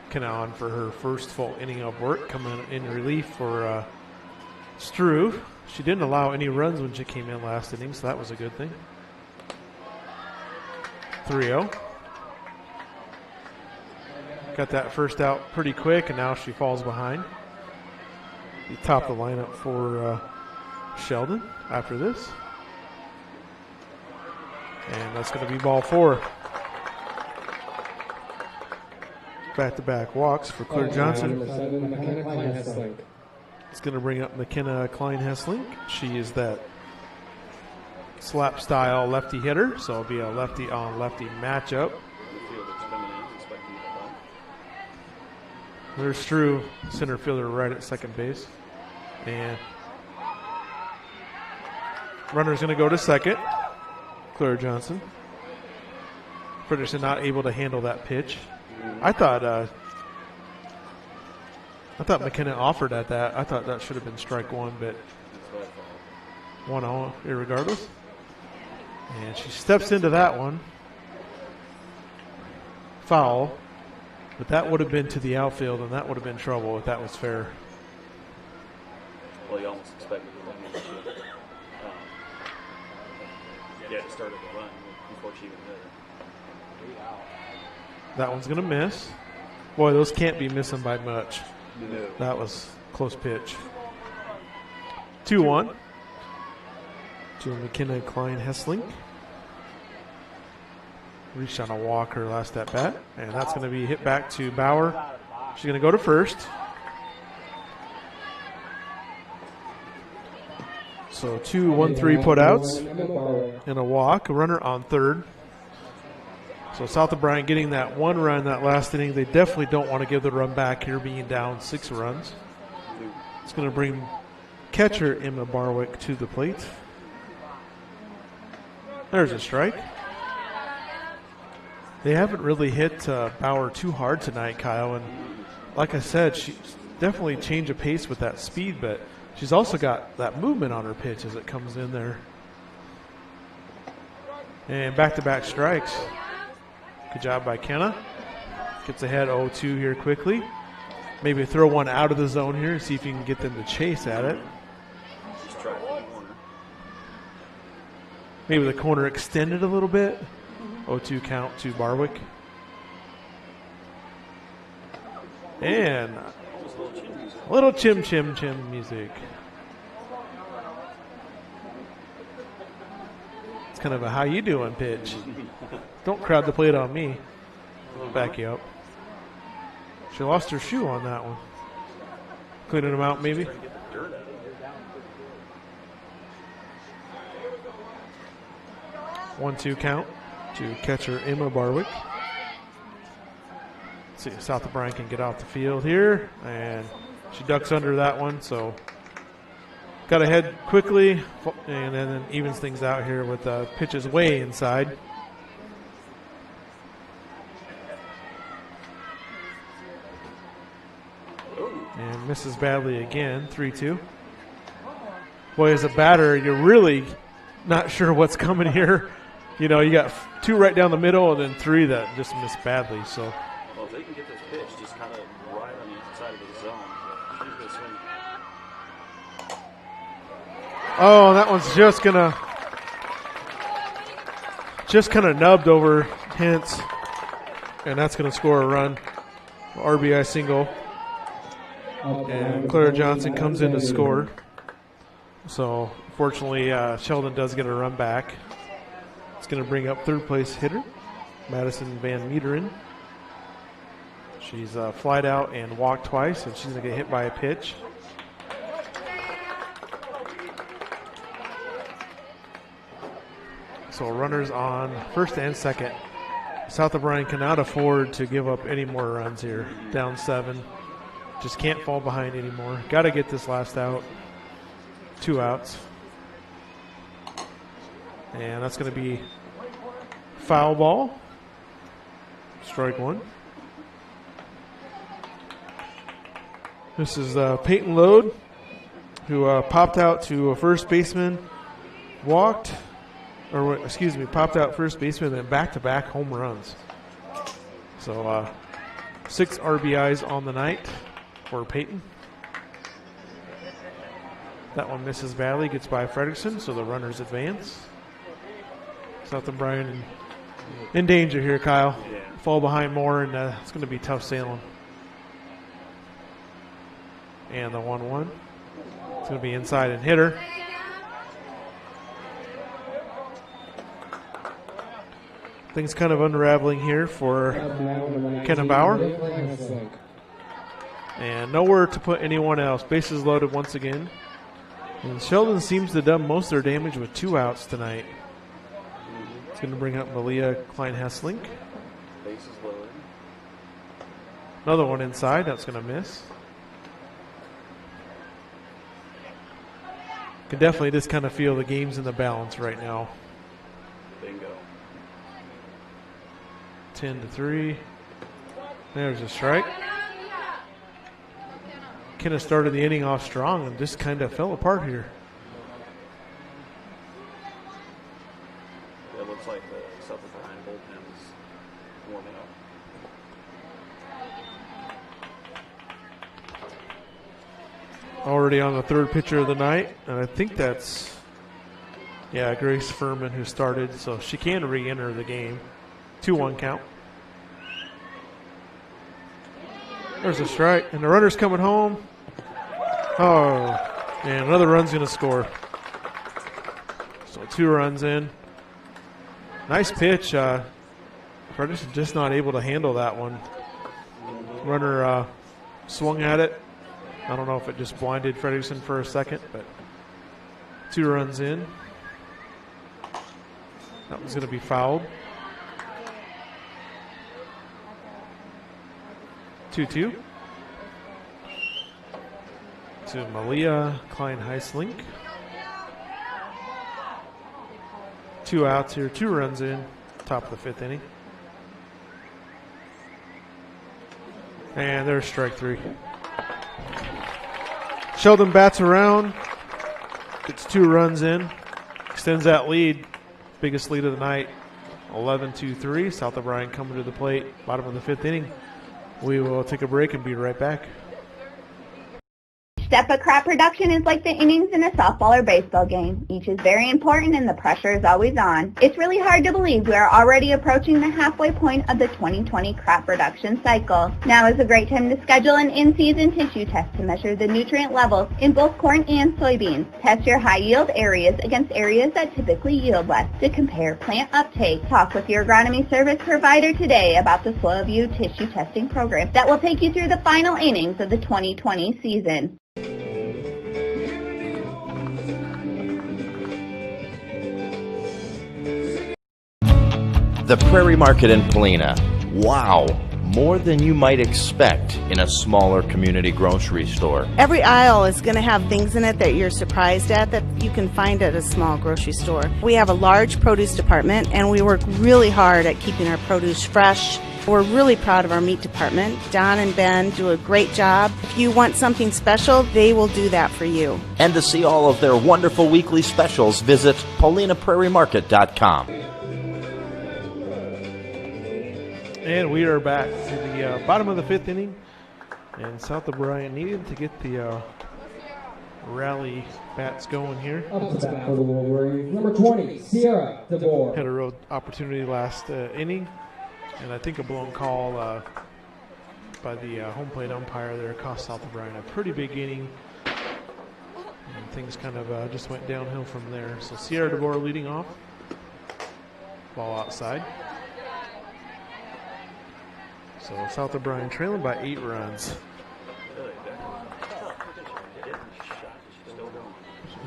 Kenna on for her first full inning of work, coming in relief for Struve. She didn't allow any runs when she came in last inning, so that was a good thing. 3-0. Got that first out pretty quick, and now she falls behind. The top of the lineup for Sheldon after this. And that's going to be ball 4. Back-to-back walks for Claire Johnson. Number 7, McKenna Klein-Hesslink. It's going to bring up McKenna Klein-Hesslink. She is that slap-style lefty hitter, so it'll be a lefty-on-lefty matchup. There's Struve, center fielder right at second base. And runner's going to go to second. Claire Johnson. Frederiksen not able to handle that pitch. I thought McKenna offered at that. I thought that should have been strike 1, but 1-0 irregardless. And she steps into that one. Foul. But that would have been to the outfield, and that would have been trouble if that was fair. Well, you almost expected the run to start the run before she even did it. That one's going to miss. Boy, those can't be missing by much. No. That was close pitch. 2-1 to McKenna Klein-Hesslink. Reached on a walk her last at bat, and that's going to be hit back to Bauer. She's going to go to first. So 2 1-3 putouts and a walk, a runner on third. So South O'Brien getting that 1 run that last inning. They definitely don't want to give the run back here, being down 6 runs. It's going to bring catcher Emma Barwick to the plate. There's a strike. They haven't really hit Bauer too hard tonight, Kyle. And like I said, she's definitely changed of pace with that speed, but she's also got that movement on her pitch as it comes in there. And back-to-back strikes. Good job by Kenna. Gets ahead 0-2 here quickly. Maybe throw one out of the zone here and see if you can get them to chase at it. Just try the corner. Maybe the corner extended a little bit. 0-2 count to Barwick. And a little chim chim chim music. It's kind of a how you doing pitch. Don't crowd the plate on me. I'll back you up. She lost her shoe on that one. Cleaning them out maybe. 1-2 count to catcher Emma Barwick. Let's see if South O'Brien can get off the field here. And she ducks under that one, so got ahead quickly, and then evens things out here with pitches way inside. And misses badly again, 3-2. Boy, as a batter, you're really not sure what's coming here. You know, you got 2 right down the middle and then 3 that just missed badly. So, well, if they can get this pitch just kind of right on the inside of the zone, she's going to swing. oh, that one's just kind of nubbed over Hintz, and that's going to score a run. RBI single And Clara Johnson comes in to score. So, fortunately, Sheldon does get a run back. It's going to bring up third place hitter, Madison Van Meteren. She's flied out and walked twice, and she's going to get hit by a pitch. So runners on first and second. South O'Brien cannot afford to give up any more runs here. Down 7. Just can't fall behind anymore. Got to get this last out. 2 outs. And that's going to be foul ball. Strike 1. This is Peyton Lode, who popped out to a first baseman, popped out first baseman, and then back-to-back home runs. So 6 RBIs on the night for Peyton. That one misses badly, gets by Fredrickson, so the runners advance. South O'Brien in danger here, Kyle. Yeah. Fall behind more, and it's going to be tough sailing. And the 1-1. It's going to be inside and hitter. Things kind of unraveling here for Kenna Bauer. And nowhere to put anyone else. Bases loaded once again. And Sheldon seems to have done most of their damage with 2 outs tonight. It's going to bring up Malia Klein-Hesslink. Bases loaded. Another one inside. That's going to miss. Can definitely just kind of feel the game's in the balance right now. Bingo. 10-3. There's a strike. Kenna started the inning off strong and just kind of fell apart here. It looks like the South O'Brien bullpen is warming up. Already on the third pitcher of the night, and I think that's, Grace Furman who started, so she can re-enter the game. 2-1 count. There's a strike, and the runner's coming home. Oh, and another run's going to score. So 2 runs in. Nice pitch. Fredrickson just not able to handle that one. Runner swung at it. I don't know if it just blinded Fredrickson for a second, but 2 runs in. That one's going to be fouled. 2-2 to Malia Klein-Hesslink. 2 outs here, 2 runs in, top of the 5th inning. And there's strike 3. Sheldon bats around, gets 2 runs in, extends that lead, biggest lead of the night, 11-2-3. South O'Brien coming to the plate, bottom of the 5th inning. We will take a break and be right back. Step of crop production is like the innings in a softball or baseball game. Each is very important and the pressure is always on. It's really hard to believe we are already approaching the halfway point of the 2020 crop production cycle. Now is a great time to schedule an in-season tissue test to measure the nutrient levels in both corn and soybeans. Test your high yield areas against areas that typically yield less to compare plant uptake. Talk with your agronomy service provider today about the Soil View tissue testing program that will take you through the final innings of the 2020 season. The Prairie Market in Polina. Wow, more than you might expect in a smaller community grocery store. Every aisle is going to have things in it that you're surprised at that you can find at a small grocery store. We have a large produce department, and we work really hard at keeping our produce fresh. We're really proud of our meat department. Don and Ben do a great job. If you want something special, they will do that for you. And to see all of their wonderful weekly specials, visit PaulinaPrairieMarket.com. And we are back to the bottom of the 5th inning. And South O'Brien needed to get the rally bats going here. Up to bat for the Wolverines, number 20, Sierra DeBoer. Had a real opportunity last inning. And I think a blown call by the home plate umpire there. Cost South O'Brien a pretty big inning. And things kind of just went downhill from there. So Sierra DeBoer leading off. Ball outside. So South O'Brien trailing by 8 runs.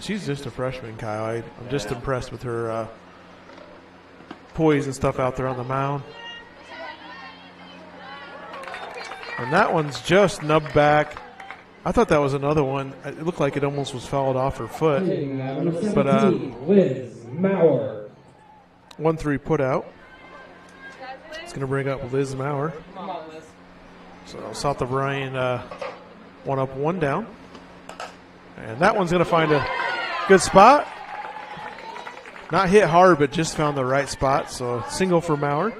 She's just a freshman, Kyle. I'm just impressed with her poise and stuff out there on the mound. And that one's just nubbed back. I thought that was another one. It looked like it almost was fouled off her foot. But Liz Maurer. 1-3 put out. It's going to bring up Liz Maurer. So South O'Brien 1 up, 1 down. And that one's going to find a good spot. Not hit hard, but just found the right spot. So single for Maurer.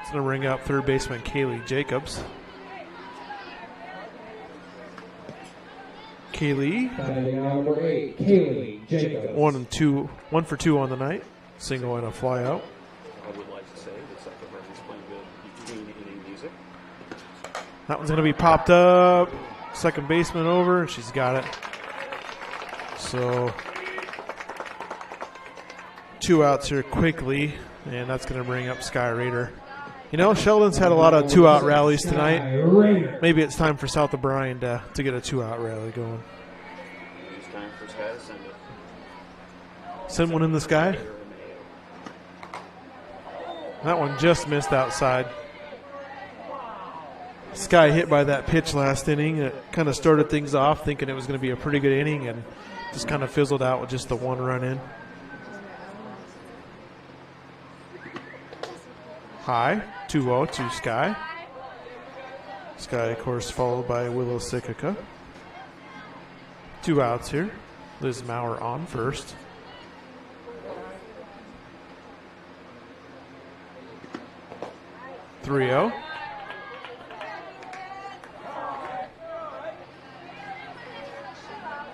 It's going to ring up third baseman Kaylee Jacobs. Kaylee. Number 8, Kaylee Jacobs. 1 for 2 on the night. Single and a fly out. I would like to say that South O'Brien's playing good between inning music. That one's going to be popped up. Second baseman over, and she's got it. So 2 outs here quickly, and that's going to bring up Sky Raider. You know, Sheldon's had a lot of 2-out rallies tonight. Maybe it's time for South O'Brien to get a 2-out rally going. It's time for Sky to send it. Send one in the sky. That one just missed outside. Sky hit by that pitch last inning. It kind of started things off thinking it was going to be a pretty good inning and just kind of fizzled out with just the 1 run in. High, 2-0 to Sky. Sky, of course, followed by Willow Sikika. 2 outs here. Liz Maurer on first. (3-0).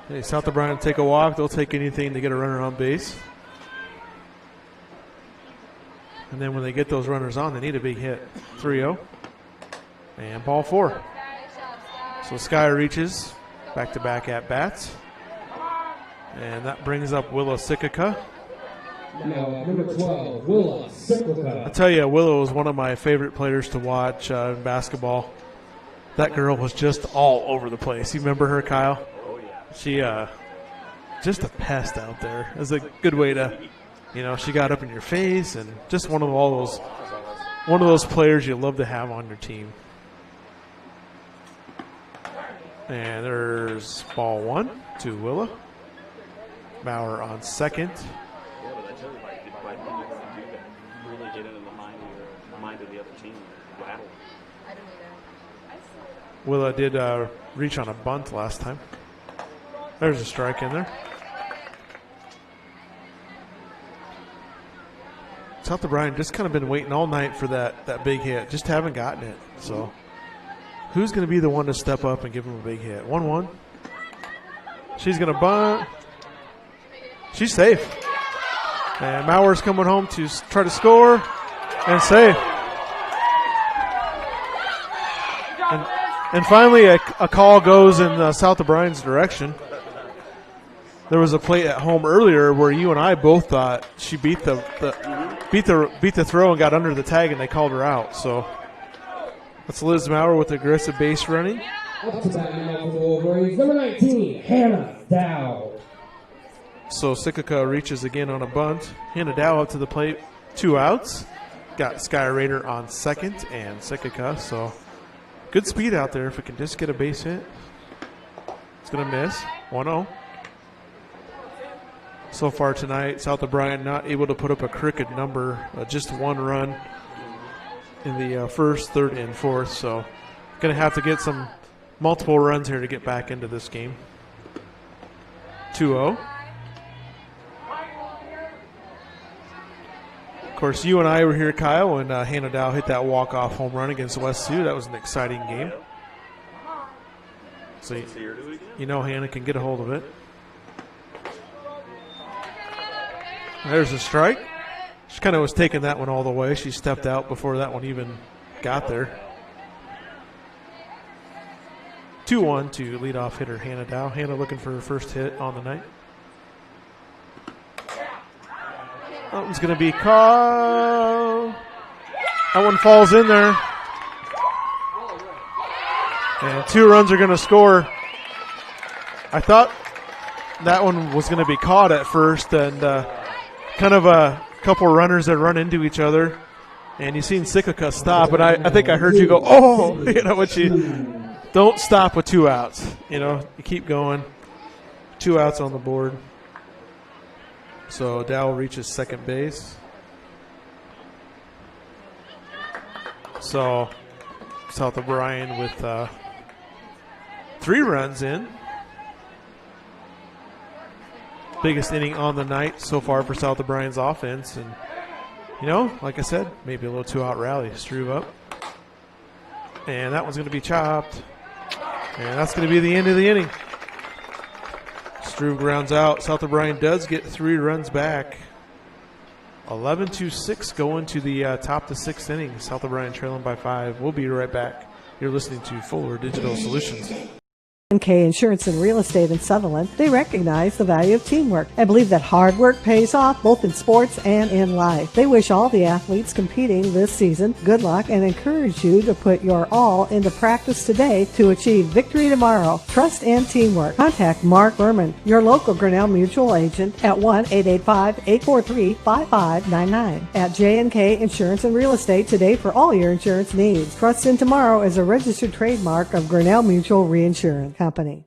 Hey, South O'Brien take a walk. They'll take anything to get a runner on base. And then when they get those runners on, they need a big hit. 3-0. And ball 4. So Sky reaches back-to-back at-bats. And that brings up Willow Sikika. Now, number 12, Willow Sikika. I tell you, Willow is one of my favorite players to watch in basketball. That girl was just all over the place. You remember her, Kyle? She just a pest out there. It was a good way to, she got up in your face, and just one of those players you love to have on your team. And there's ball 1 to Willow. Maurer on second. Yeah, but I tell you, by being able to do that, really get into the mind of the other team, rattle. Willow did reach on a bunt last time. There's a strike in there. South O'Brien just kind of been waiting all night for that big hit. Just haven't gotten it. So who's going to be the one to step up and give him a big hit? 1-1. She's going to bunt. She's safe. And Maurer's coming home to try to score and save. And finally a call goes in South O'Brien's direction. There was a play at home earlier where you and I both thought she beat the throw and got under the tag, and they called her out. So that's Liz Maurer with aggressive base running. Up to bat now for the Wolverines, number 19, Hannah Dow. So Sikika reaches again on a bunt. Hannah Dow up to the plate, 2 outs. Got Sky Raider on second and Sikika. So good speed out there if we can just get a base hit. It's going to miss. 1-0. So far tonight, South O'Brien not able to put up a crooked number, just 1 run in the first, third, and fourth. So going to have to get some multiple runs here to get back into this game. 2-0. Of course, you and I were here, Kyle, when Hannah Dow hit that walk-off home run against West Sioux. That was an exciting game. So you know Hannah can get a hold of it. There's a strike. She kind of was taking that one all the way. She stepped out before that one even got there. 2-1 to leadoff hitter Hannah Dow. Hannah looking for her first hit on the night. That one's going to be caught. That one falls in there. And 2 runs are going to score. I thought that one was going to be caught at first, and kind of a couple runners that run into each other. And you seen Sikika stop, and I think I heard you go, oh, you know what you don't stop with 2 outs. You know, you keep going. 2 outs on the board. So Dow reaches second base. So South O'Brien with 3 runs in. Biggest inning on the night so far for South O'Brien's offense. And, you know, like I said, maybe a little 2-out rally. Struve up. And that one's going to be chopped. And that's going to be the end of the inning. Struve grounds out. South O'Brien does get 3 runs back. 11-6 going to the top of the 6th inning. South O'Brien trailing by 5. We'll be right back. You're listening to Fuller Digital Solutions. K Insurance and Real Estate in Sutherland, they recognize the value of teamwork and believe that hard work pays off both in sports and in life. They wish all the athletes competing this season good luck and encourage you to put your all into practice today to achieve victory tomorrow. Trust and teamwork. Contact Mark Berman, your local Grinnell Mutual agent at 1-885-843-5599 at J&K Insurance and Real Estate today for all your insurance needs. Trust in Tomorrow is a registered trademark of Grinnell Mutual Reinsurance Company.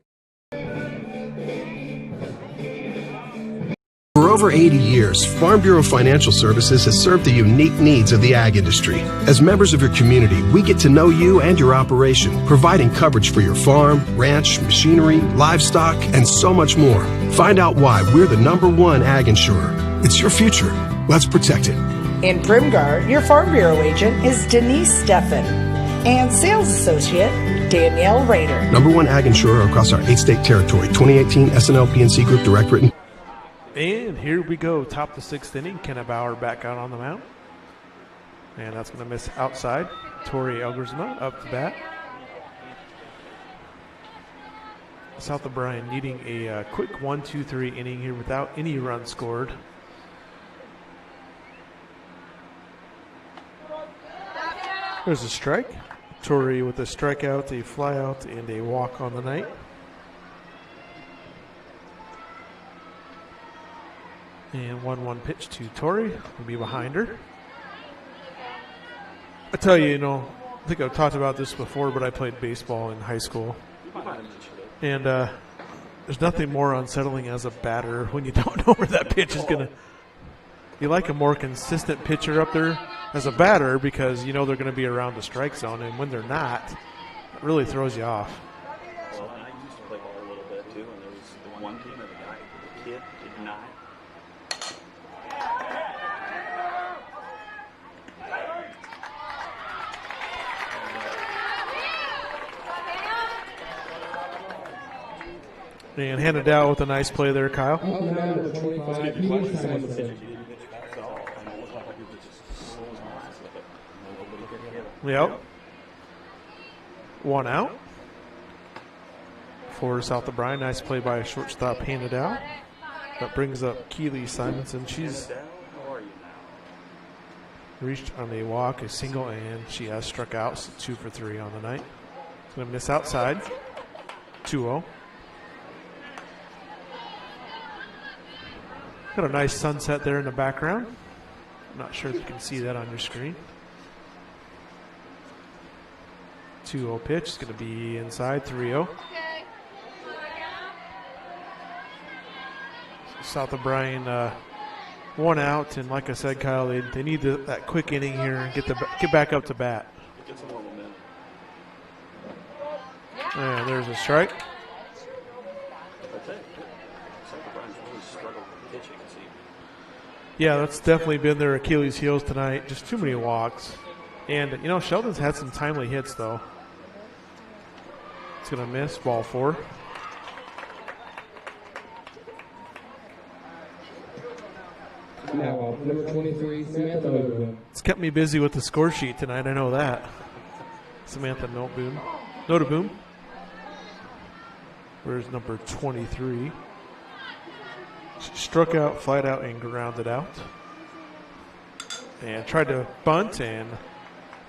For over 80 years, Farm Bureau Financial Services has served the unique needs of the ag industry. As members of your community, we get to know you and your operation, providing coverage for your farm, ranch, machinery, livestock, and so much more. Find out why we're the #1 ag insurer. It's your future. Let's protect it. In Primgar, your Farm Bureau agent is Denise Steffen and sales associate Danielle Rader. #1 ag insurer across our 8-state territory. 2018 SNL PNC Group Direct Written. And here we go. Top of the 6th inning. Kenna Bauer back out on the mound. And that's going to miss outside. Tori Elgersma up to bat. South O'Brien needing a quick 1-2-3 inning here without any runs scored. There's a strike. Tori with a strikeout, a flyout, and a walk on the night. And 1-1 pitch to Tori. Will be behind her. I tell you, I think I've talked about this before, but I played baseball in high school. And there's nothing more unsettling as a batter when you don't know where that pitch is going to. You like a more consistent pitcher up there as a batter because you know they're going to be around the strike zone, and when they're not, it really throws you off. Well, I used to play ball a little bit too, and there was the one team that the kid did not. And Hannah Dow with a nice play there, Kyle. Yep. 1 out for South O'Brien. Nice play by shortstop Hannah Dow. That brings up Keely Simonson. She's reached on a walk, a single, and she has struck out. So 2 for 3 on the night. She's going to miss outside. 2-0. Got a nice sunset there in the background. I'm not sure if you can see that on your screen. 2-0 pitch. It's going to be inside. 3-0. South O'Brien 1 out, and like I said, Kyle, they need that quick inning here and get back up to bat. And there's a strike. Yeah, that's definitely been their Achilles heels tonight. Just too many walks. And, Sheldon's had some timely hits, though. It's going to miss. Ball 4. Now, number 23, Samantha Noteboom. It's kept me busy with the score sheet tonight, I know that. Samantha Noteboom. Where's number 23? Struck out, flied out, and grounded out. And tried to bunt, and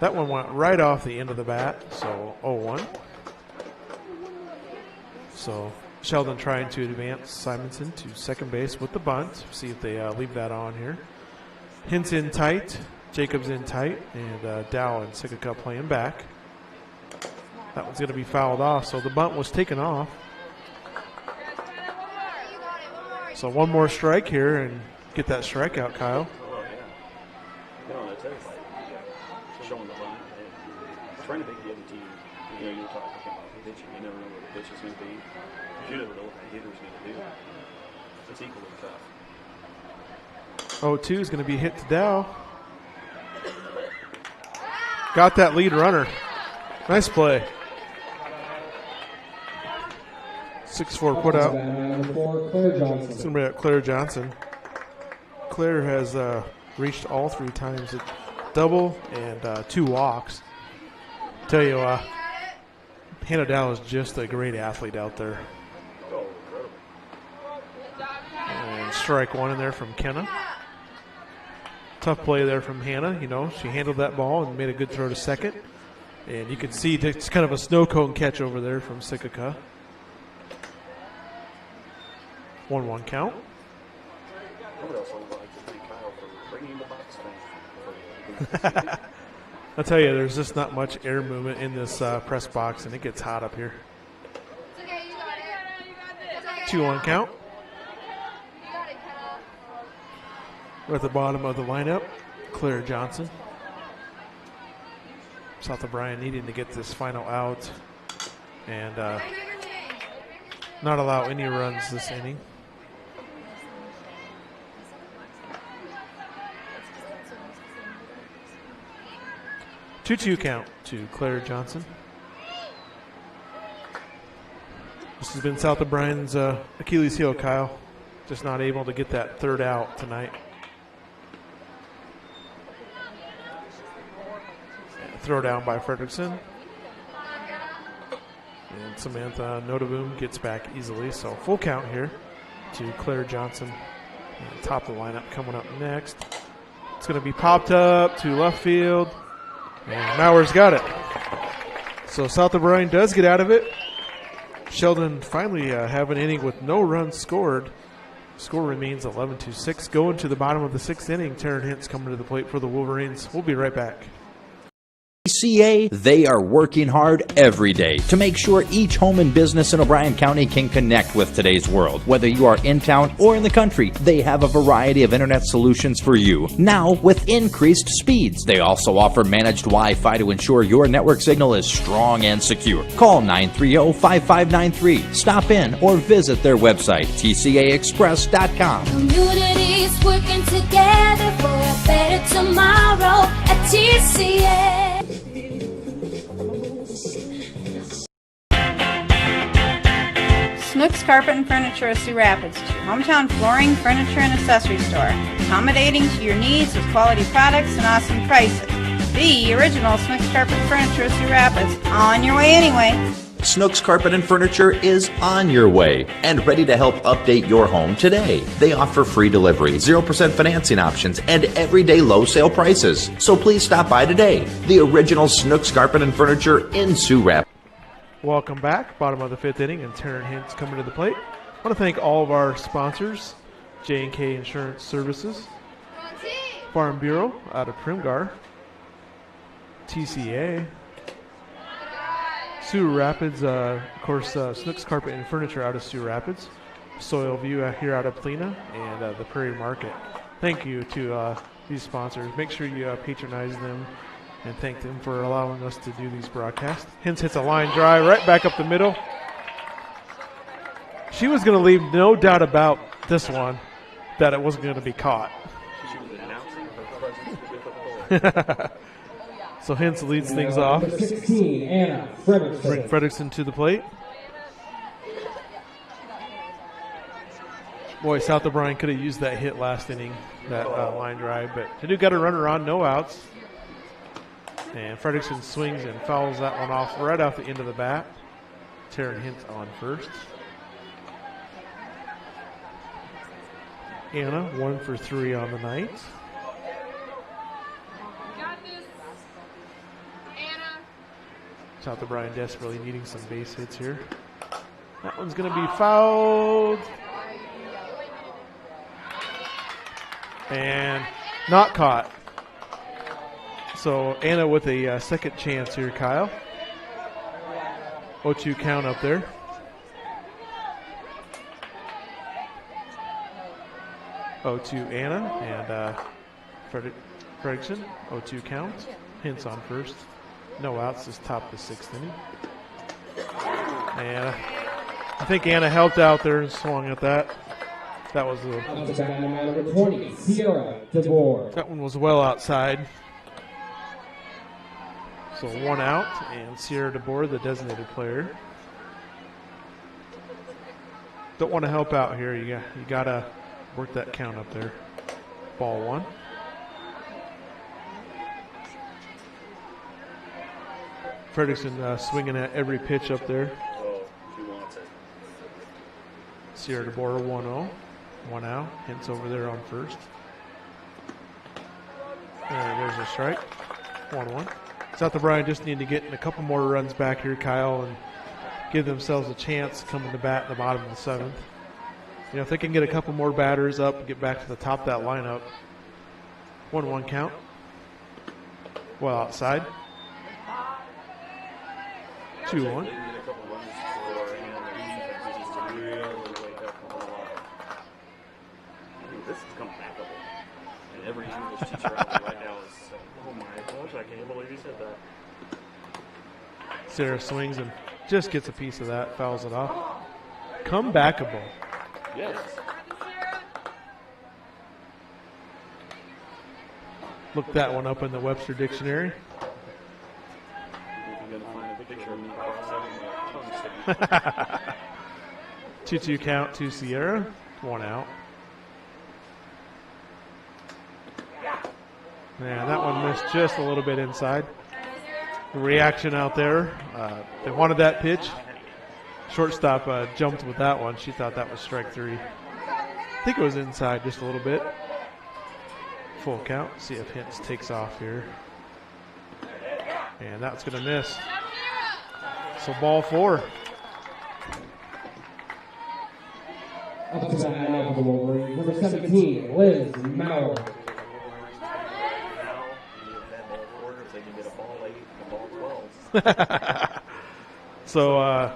that one went right off the end of the bat, so 0-1. So Sheldon trying to advance Simonson to second base with the bunt. See if they leave that on here. Hintz in tight, Jacobs in tight, and Dow and Sikika playing back. That one's going to be fouled off, so the bunt was taken off. So one more strike here and get that strikeout, Kyle. Oh, yeah. No, that's everybody. Showing the line. Trying to make the other team, you know, you were talking about pitching. You never know what the pitch is going to be. You never know what the hitter's going to do. It's equally tough. 0-2 is going to be hit to Dow. Got that lead runner. Nice play. 6-4 put out. It's going to be at Claire Johnson. Claire has reached all 3 times at double and 2 walks. Tell you, Hannah Dow is just a great athlete out there. And strike one in there from Kenna. Tough play there from Hannah. You know, she handled that ball and made a good throw to second. And you can see it's kind of a snow cone catch over there from Sikika. 1-1 count. I would also like to thank Kyle for bringing the box back. I'll tell you, there's just not much air movement in this press box, and it gets hot up here. 2-1 count. We're at the bottom of the lineup. Claire Johnson. South O'Brien needing to get this final out and not allow any runs this inning. 2-2 count to Claire Johnson. This has been South O'Brien's Achilles heel, Kyle. Just not able to get that third out tonight. And throw down by Fredrickson. And Samantha Noteboom gets back easily. So full count here to Claire Johnson. And top of the lineup coming up next. It's going to be popped up to left field. And Mauer's got it. So South O'Brien does get out of it. Sheldon finally have an inning with no runs scored. Score remains 11-6. Going to the bottom of the 6th inning. Taryn Hintz coming to the plate for the Wolverines. We'll be right back. TCA, they are working hard every day to make sure each home and business in O'Brien County can connect with today's world. Whether you are in town or in the country, they have a variety of internet solutions for you, now with increased speeds. They also offer managed Wi-Fi to ensure your network signal is strong and secure. Call 930-5593, stop in, or visit their website, tcaexpress.com. Communities working together for a better tomorrow at TCA. Snooks Carpet and Furniture of Sioux Rapids, your hometown flooring, furniture, and accessory store. Accommodating to your needs with quality products and awesome prices. The original Snooks Carpet and Furniture of Sioux Rapids. On your way anyway. Snooks Carpet and Furniture is on your way and ready to help update your home today. They offer free delivery, 0% financing options, and everyday low sale prices. So please stop by today. The original Snooks Carpet and Furniture in Sioux Rapids. Welcome back. Bottom of the 5th inning, and Taryn Hintz coming to the plate. I want to thank all of our sponsors, J&K Insurance Services, Farm Bureau out of Primgar, TCA, Sioux Rapids, of course, Snooks Carpet and Furniture out of Sioux Rapids, Soil View here out of Plena, and the Prairie Market. Thank you to these sponsors. Make sure you patronize them and thank them for allowing us to do these broadcasts. Hintz hits a line drive right back up the middle. She was going to leave no doubt about this one that it wasn't going to be caught. So Hintz leads things off. 16, Anna Fredrickson. Bring Fredrickson to the plate. Boy, South O'Brien could have used that hit last inning, that line drive, but they do got a runner on, no outs. And Fredrickson swings and fouls that one off right off the end of the bat. Taryn Hintz on first. Anna, 1 for 3 on the night. South O'Brien desperately needing some base hits here. That one's going to be fouled. And not caught. So Anna with a second chance here, Kyle. 0-2 count up there. Oh, to Anna and Fredrickson. 0-2 count. Hintz on first. No outs. This top the 6th inning. And I think Anna helped out there and swung at that. That was number 20, Sierra DeBoer. That one was well outside. So 1 out, and Sierra DeBoer, the designated player. Don't want to help out here. You got to work that count up there. Ball 1. Fredrickson swinging at every pitch up there. Sierra DeBoer 1-0. 1 out. Hintz over there on first. There's a strike. 1-1. South O'Brien just need to get in a couple more runs back here, Kyle, and give themselves a chance coming to bat in the bottom of the 7th. If they can get a couple more batters up and get back to the top of that lineup. 1-1 count. Well outside. 2-1. This is compatible. And every English teacher out there right now is saying, oh my gosh, I can't believe you said that. Sarah swings and just gets a piece of that, fouls it off. Comebackable. Yes. Look that one up in the Webster Dictionary. I'm going to find a picture of me crossing 2-2 count to Sierra. 1 out. Yeah, that one missed just a little bit inside. The reaction out there. They wanted that pitch. Shortstop jumped with that one. She thought that was strike 3. I think it was inside just a little bit. Full count. See if Hintz takes off here. And that's going to miss. So ball 4. Up to the bat for the Wolverines, number 17, Liz Maurer. So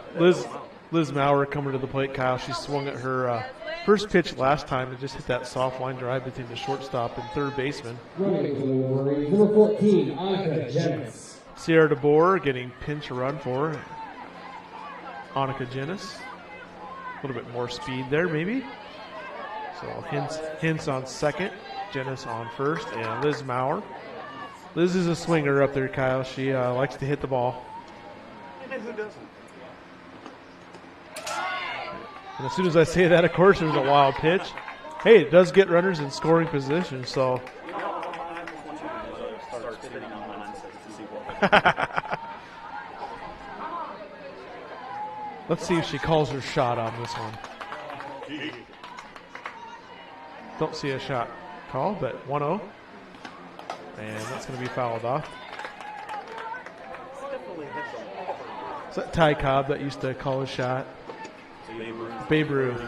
Liz Maurer coming to the plate, Kyle. She swung at her first pitch last time and just hit that soft line drive between the shortstop and third baseman. Running for the Wolverines, number 14, Annika Jenis. Sierra DeBoer getting pinch run for Annika Jenis. A little bit more speed there, maybe. So Hintz on second, Jenis on first, and Liz Maurer. Liz is a swinger up there, Kyle. She likes to hit the ball. And who doesn't? And as soon as I say that, of course, there's a wild pitch. Hey, it does get runners in scoring position, so. Let's see if she calls her shot on this one. Don't see a shot call, but 1-0. And that's going to be fouled off. Is that Ty Cobb that used to call a shot? Babe Ruth.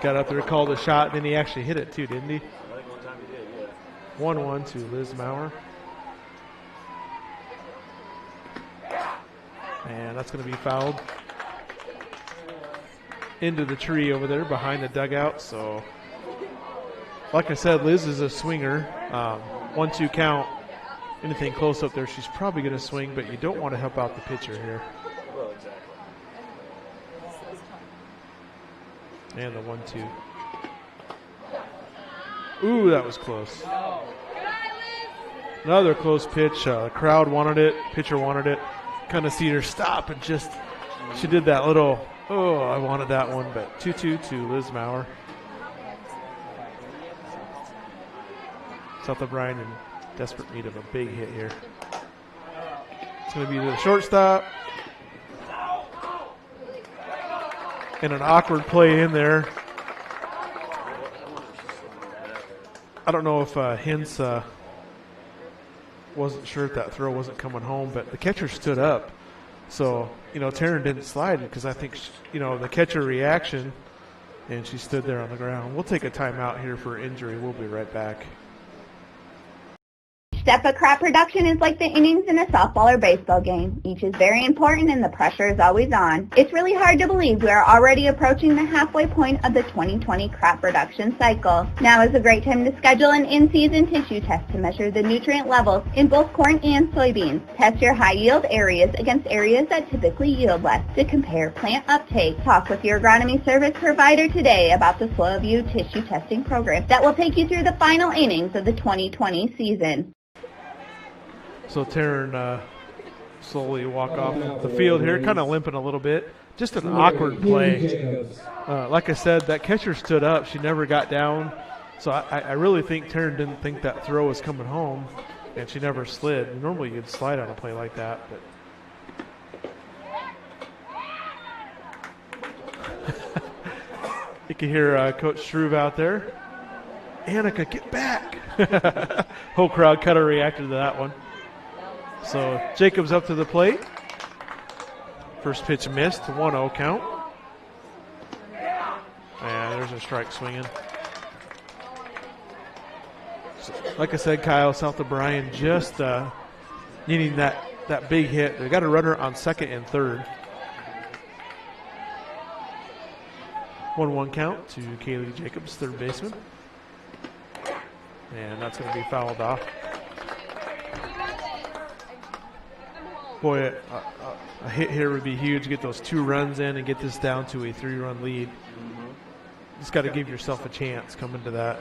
Got up there, called a shot, and then he actually hit it too, didn't he? 1-1 to Liz Maurer. And that's going to be fouled into the tree over there behind the dugout. So, like I said, Liz is a swinger. 1-2 count. Anything close up there, she's probably going to swing, but you don't want to help out the pitcher here. Well, exactly. And the 1-2. Ooh, that was close. Another close pitch. The crowd wanted it. Pitcher wanted it. Kind of see her stop and just, she did that little Oh, I wanted that one, but 2-2 to Liz Maurer. South O'Brien in desperate need of a big hit here. It's going to be the shortstop. And an awkward play in there. I don't know if Hintz wasn't sure if that throw wasn't coming home, but the catcher stood up. So, Taryn didn't slide because I think, the catcher reaction, and she stood there on the ground. We'll take a timeout here for injury. We'll be right back. Step-up crop production is like the innings in a softball or baseball game. Each is very important and the pressure is always on. It's really hard to believe we are already approaching the halfway point of the 2020 crop production cycle. Now is a great time to schedule an in-season tissue test to measure the nutrient levels in both corn and soybeans. Test your high-yield areas against areas that typically yield less to compare plant uptake. Talk with your agronomy service provider today about the SoilView tissue testing program that will take you through the final innings of the 2020 season. So Taryn slowly walk off the field here, kind of limping a little bit. Just an awkward play. Like I said, that catcher stood up. She never got down. So I really think Taryn didn't think that throw was coming home, and she never slid. Normally you'd slide on a play like that, but you can hear Coach Struve out there. Annika, get back. Whole crowd kind of reacted to that one. So Jacobs up to the plate. First pitch missed, 1-0 count. And there's a strike swinging. So, like I said, Kyle, South O'Brien just needing that big hit. They got a runner on second and third. 1-1 count to Kaylee Jacobs, third baseman. And that's going to be fouled off. Boy, a hit here would be huge. Get those 2 runs in and get this down to a 3-run lead. Just got to give yourself a chance coming to that.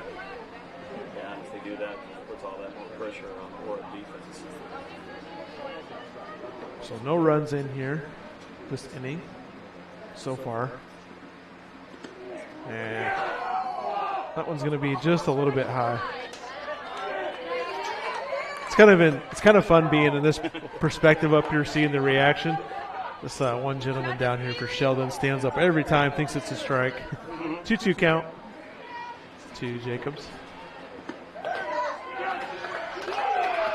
Yeah, if they do that, it puts all that more pressure on the Warren defense. So no runs in here this inning so far. And that one's going to be just a little bit high. It's kind of fun being in this perspective up here, seeing the reaction. This one gentleman down here for Sheldon stands up every time, thinks it's a strike. 2-2 count to Jacobs.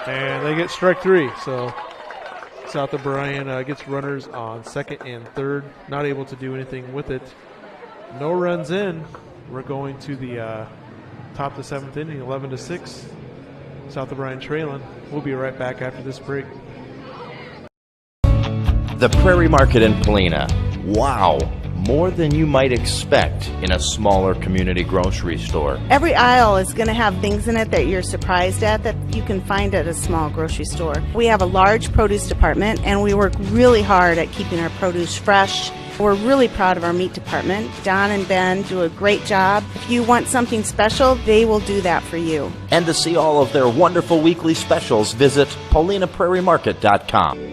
And they get strike 3. So South O'Brien gets runners on second and third. Not able to do anything with it. No runs in. We're going to the top of the 7th inning, 11-6. South O'Brien trailing. We'll be right back after this break. The Prairie Market in Polina. Wow, more than you might expect in a smaller community grocery store. Every aisle is going to have things in it that you're surprised at that you can find at a small grocery store. We have a large produce department, and we work really hard at keeping our produce fresh. We're really proud of our meat department. Don and Ben do a great job. If you want something special, they will do that for you. And to see all of their wonderful weekly specials, visit PaulinaPrairieMarket.com.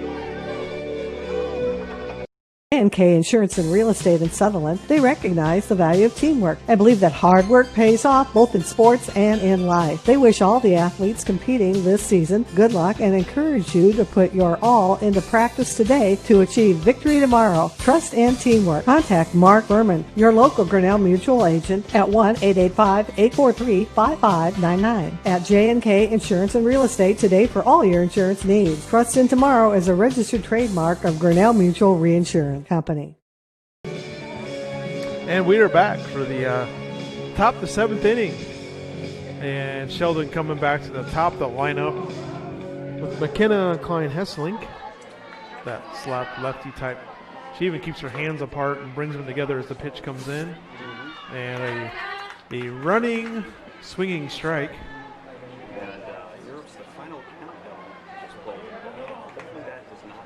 K Insurance and Real Estate in Sutherland, they recognize the value of teamwork and believe that hard work pays off both in sports and in life. They wish all the athletes competing this season good luck and encourage you to put your all into practice today to achieve victory tomorrow. Trust and teamwork. Contact Mark Berman, your local Grinnell Mutual agent at 1-885-843-5599 at J&K Insurance and Real Estate today for all your insurance needs. Trust in Tomorrow is a registered trademark of Grinnell Mutual Reinsurance Company. And we are back for the top of the 7th inning. And Sheldon coming back to the top of the lineup with McKenna Klein-Hesselink. That slap lefty type. She even keeps her hands apart and brings them together as the pitch comes in. And a running, swinging strike. And Europe's the final countdown is played. Hopefully that does not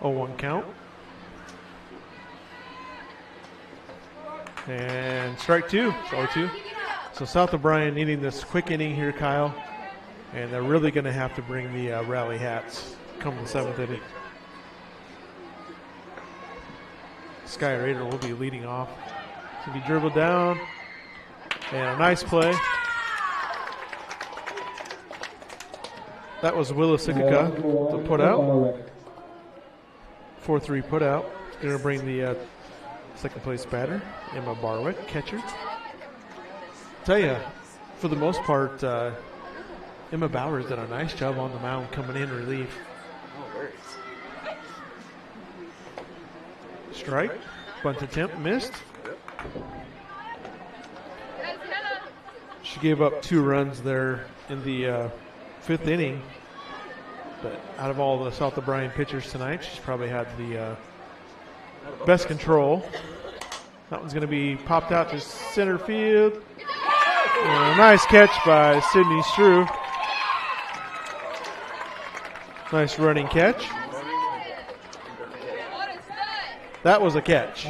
win. 0-1 count. And strike 2. It's 0-2. So South O'Brien needing this quick inning here, Kyle. And they're really going to have to bring the rally hats come the 7th inning. Sky Raider will be leading off. To be dribbled down. And a nice play. That was Willa Sikika to put out. 4-3 put out. Going to bring the second place batter, Emma Barwick, catcher. Tell you, for the most part, Emma Bowers did a nice job on the mound coming in relief. Strike, bunt attempt, missed. She gave up 2 runs there in the 5th inning. But out of all the South O'Brien pitchers tonight, she's probably had the best control. That one's going to be popped out to center field. And a nice catch by Sydney Struve. Nice running catch. That was a catch.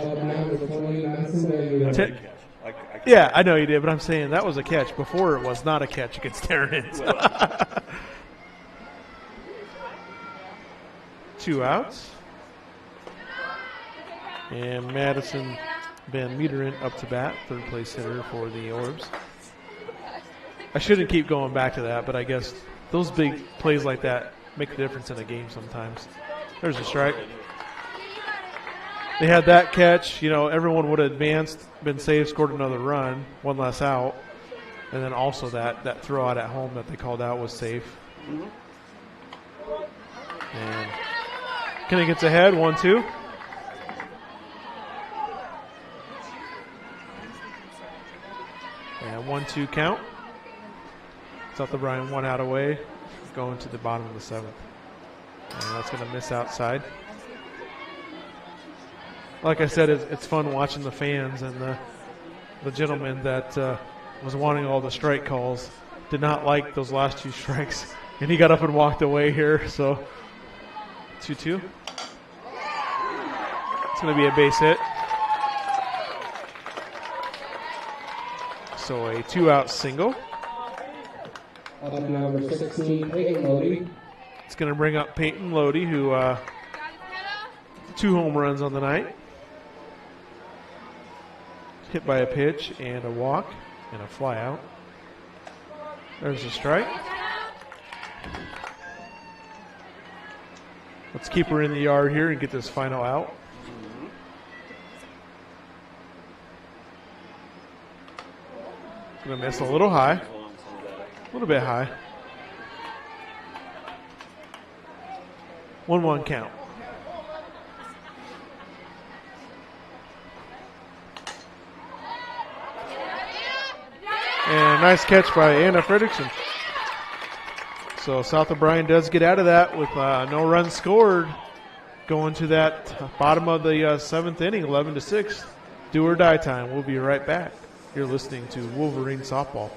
Yeah, I know you did, but I'm saying that was a catch. Before it was not a catch against Terrence. 2 outs. And Madison Van Meeteren up to bat, 3rd place hitter for the Orbs. I shouldn't keep going back to that, but I guess those big plays like that make a difference in a game sometimes. There's a strike. They had that catch. You know, everyone would have advanced, been saved, scored another run, 1 less out. And then also that throw out at home that they called out was safe. And Kenny gets ahead, 1-2. And 1-2 count. South O'Brien 1 out away, going to the bottom of the 7th. And that's going to miss outside. Like I said, it's fun watching the fans, and the gentleman that was wanting all the strike calls did not like those last 2 strikes, and he got up and walked away here. So 2-2. It's going to be a base hit. So a 2-out single. Up number 16, Peyton Lodi. It's going to bring up Peyton Lodi, who 2 home runs on the night. Hit by a pitch and a walk and a fly out. There's a strike. Let's keep her in the yard here and get this final out. Gonna miss a little high. A little bit high. 1-1 count. And nice catch by Anna Fredrickson. So South O'Brien does get out of that with no runs scored, going to that bottom of the 7th inning, 11-6. Do or die time. We'll be right back. You're listening to Wolverine Softball.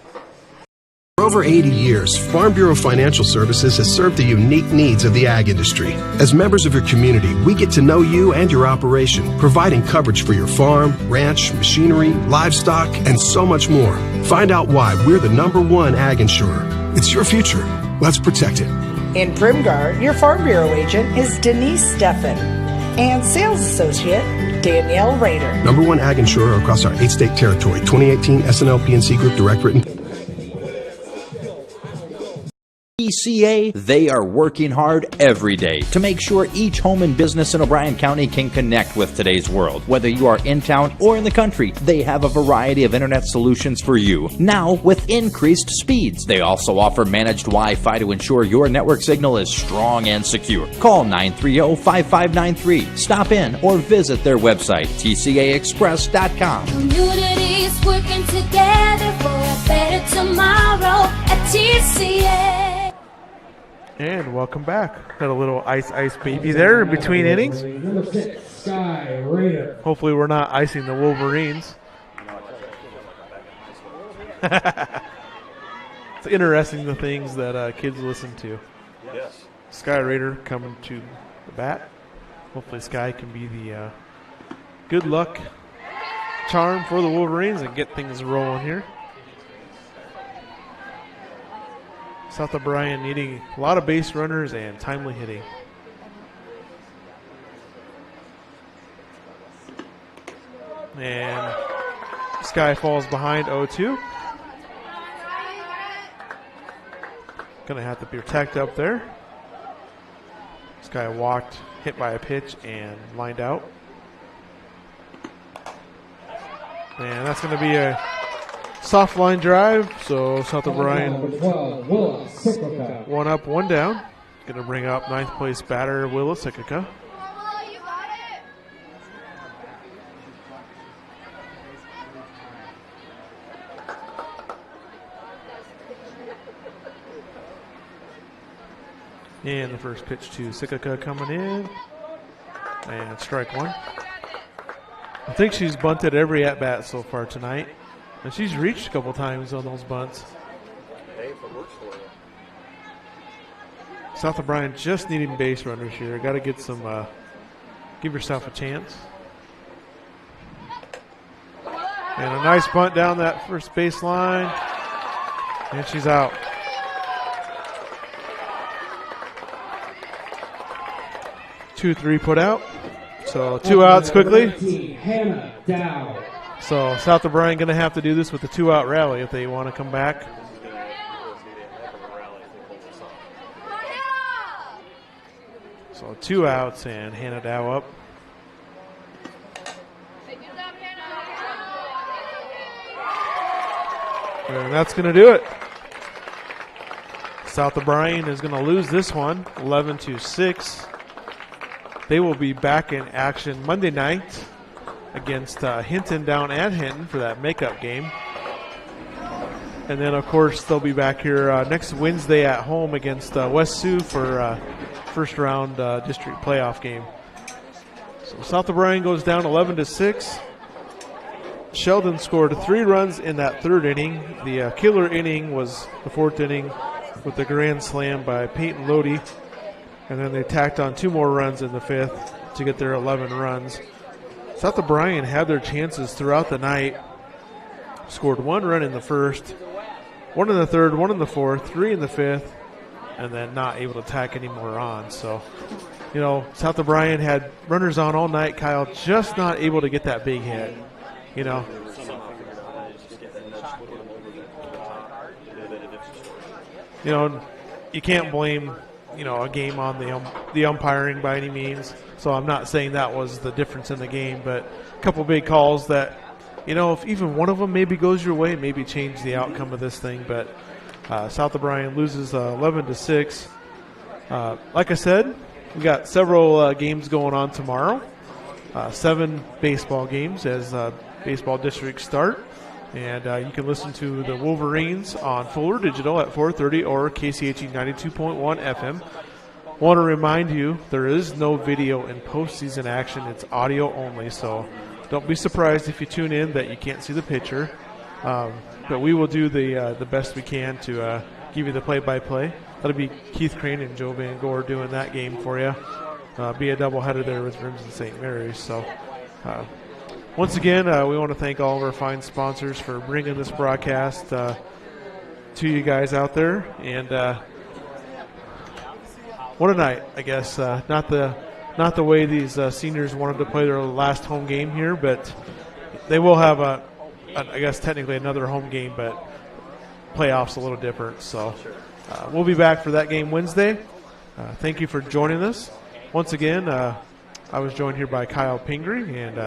For over 80 years, Farm Bureau Financial Services has served the unique needs of the ag industry. As members of your community, we get to know you and your operation, providing coverage for your farm, ranch, machinery, livestock, and so much more. Find out why we're the #1 ag insurer. It's your future. Let's protect it. In Primgar, your Farm Bureau agent is Denise Steffen and sales associate Danielle Rader. #1 ag insurer across our 8-state territory. 2018 SNL PNC Group Direct Written. TCA, they are working hard every day to make sure each home and business in O'Brien County can connect with today's world. Whether you are in town or in the country, they have a variety of internet solutions for you, now with increased speeds. They also offer managed Wi-Fi to ensure your network signal is strong and secure. Call 930-5593. Stop in or visit their website, tcaexpress.com. Communities working together for a better tomorrow at TCA. And welcome back. Got a little ice baby there in between innings. Number 6, Sky Raider. Hopefully we're not icing the Wolverines. It's interesting the things that kids listen to. Yes. Sky Raider coming to the bat. Hopefully Sky can be the good luck charm for the Wolverines and get things rolling here. South O'Brien needing a lot of base runners and timely hitting. And Sky falls behind 0-2. Gonna have to protect up there. Sky walked, hit by a pitch, and lined out. And that's gonna be a soft line drive, so South O'Brien 1 up, 1 down. Gonna bring up 9th place batter Willa Sikika. And the first pitch to Sikika coming in. And strike 1. I think she's bunted every at-bat so far tonight. And she's reached a couple times on those bunts. Hey, if it works for you. South O'Brien just needing base runners here. Got to get some, give yourself a chance. And a nice bunt down that first baseline. And she's out. 2-3 put out. So 2 outs quickly. So South O'Brien going to have to do this with a 2-out rally if they want to come back. So 2 outs and Hannah Dow up. And that's going to do it. South O'Brien is going to lose this one 11-6. They will be back in action Monday night against Hinton down at Hinton for that makeup game. And then, of course, they'll be back here next Wednesday at home against West Sioux for first round district playoff game. So South O'Brien goes down 11-6. Sheldon scored 3 runs in that 3rd inning. The killer inning was the 4th inning with the grand slam by Peyton Lodi. And then they tacked on 2 more runs in the 5th to get their 11 runs. South O'Brien had their chances throughout the night. Scored 1 run in the 1st, 1 in the 3rd, 1 in the 4th, 3 in the 5th, and then not able to tack any more on. So, you know, South O'Brien had runners on all night, Kyle, just not able to get that big hit. You know. You know, you can't blame, you know, a game on the umpiring by any means. So I'm not saying that was the difference in the game, but a couple big calls that, you know, if even one of them maybe goes your way, maybe change the outcome of this thing. But South O'Brien loses 11-6. Like I said, we got several games going on tomorrow. 7 baseball games as baseball districts start. And you can listen to the Wolverines on Fuller Digital at 4:30 or KCHE 92.1 FM. Want to remind you, there is no video in postseason action. It's audio only, so don't be surprised if you tune in that you can't see the pitcher. But we will do the best we can to give you the play-by-play. That'll be Keith Crane and Joe Van Gore doing that game for you. Be a doubleheader there with Rims and St. Mary's. So once again, we want to thank all of our fine sponsors for bringing this broadcast to you guys out there. And what a night, I guess. Not the way these seniors wanted to play their last home game here, but they will have I guess technically another home game, but playoffs a little different. So we'll be back for that game Wednesday. Thank you for joining us. Once again, I was joined here by Kyle Pingree, and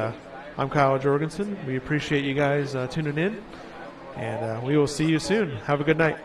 I'm Kyle Jorgensen. We appreciate you guys tuning in, and we will see you soon. Have a good night.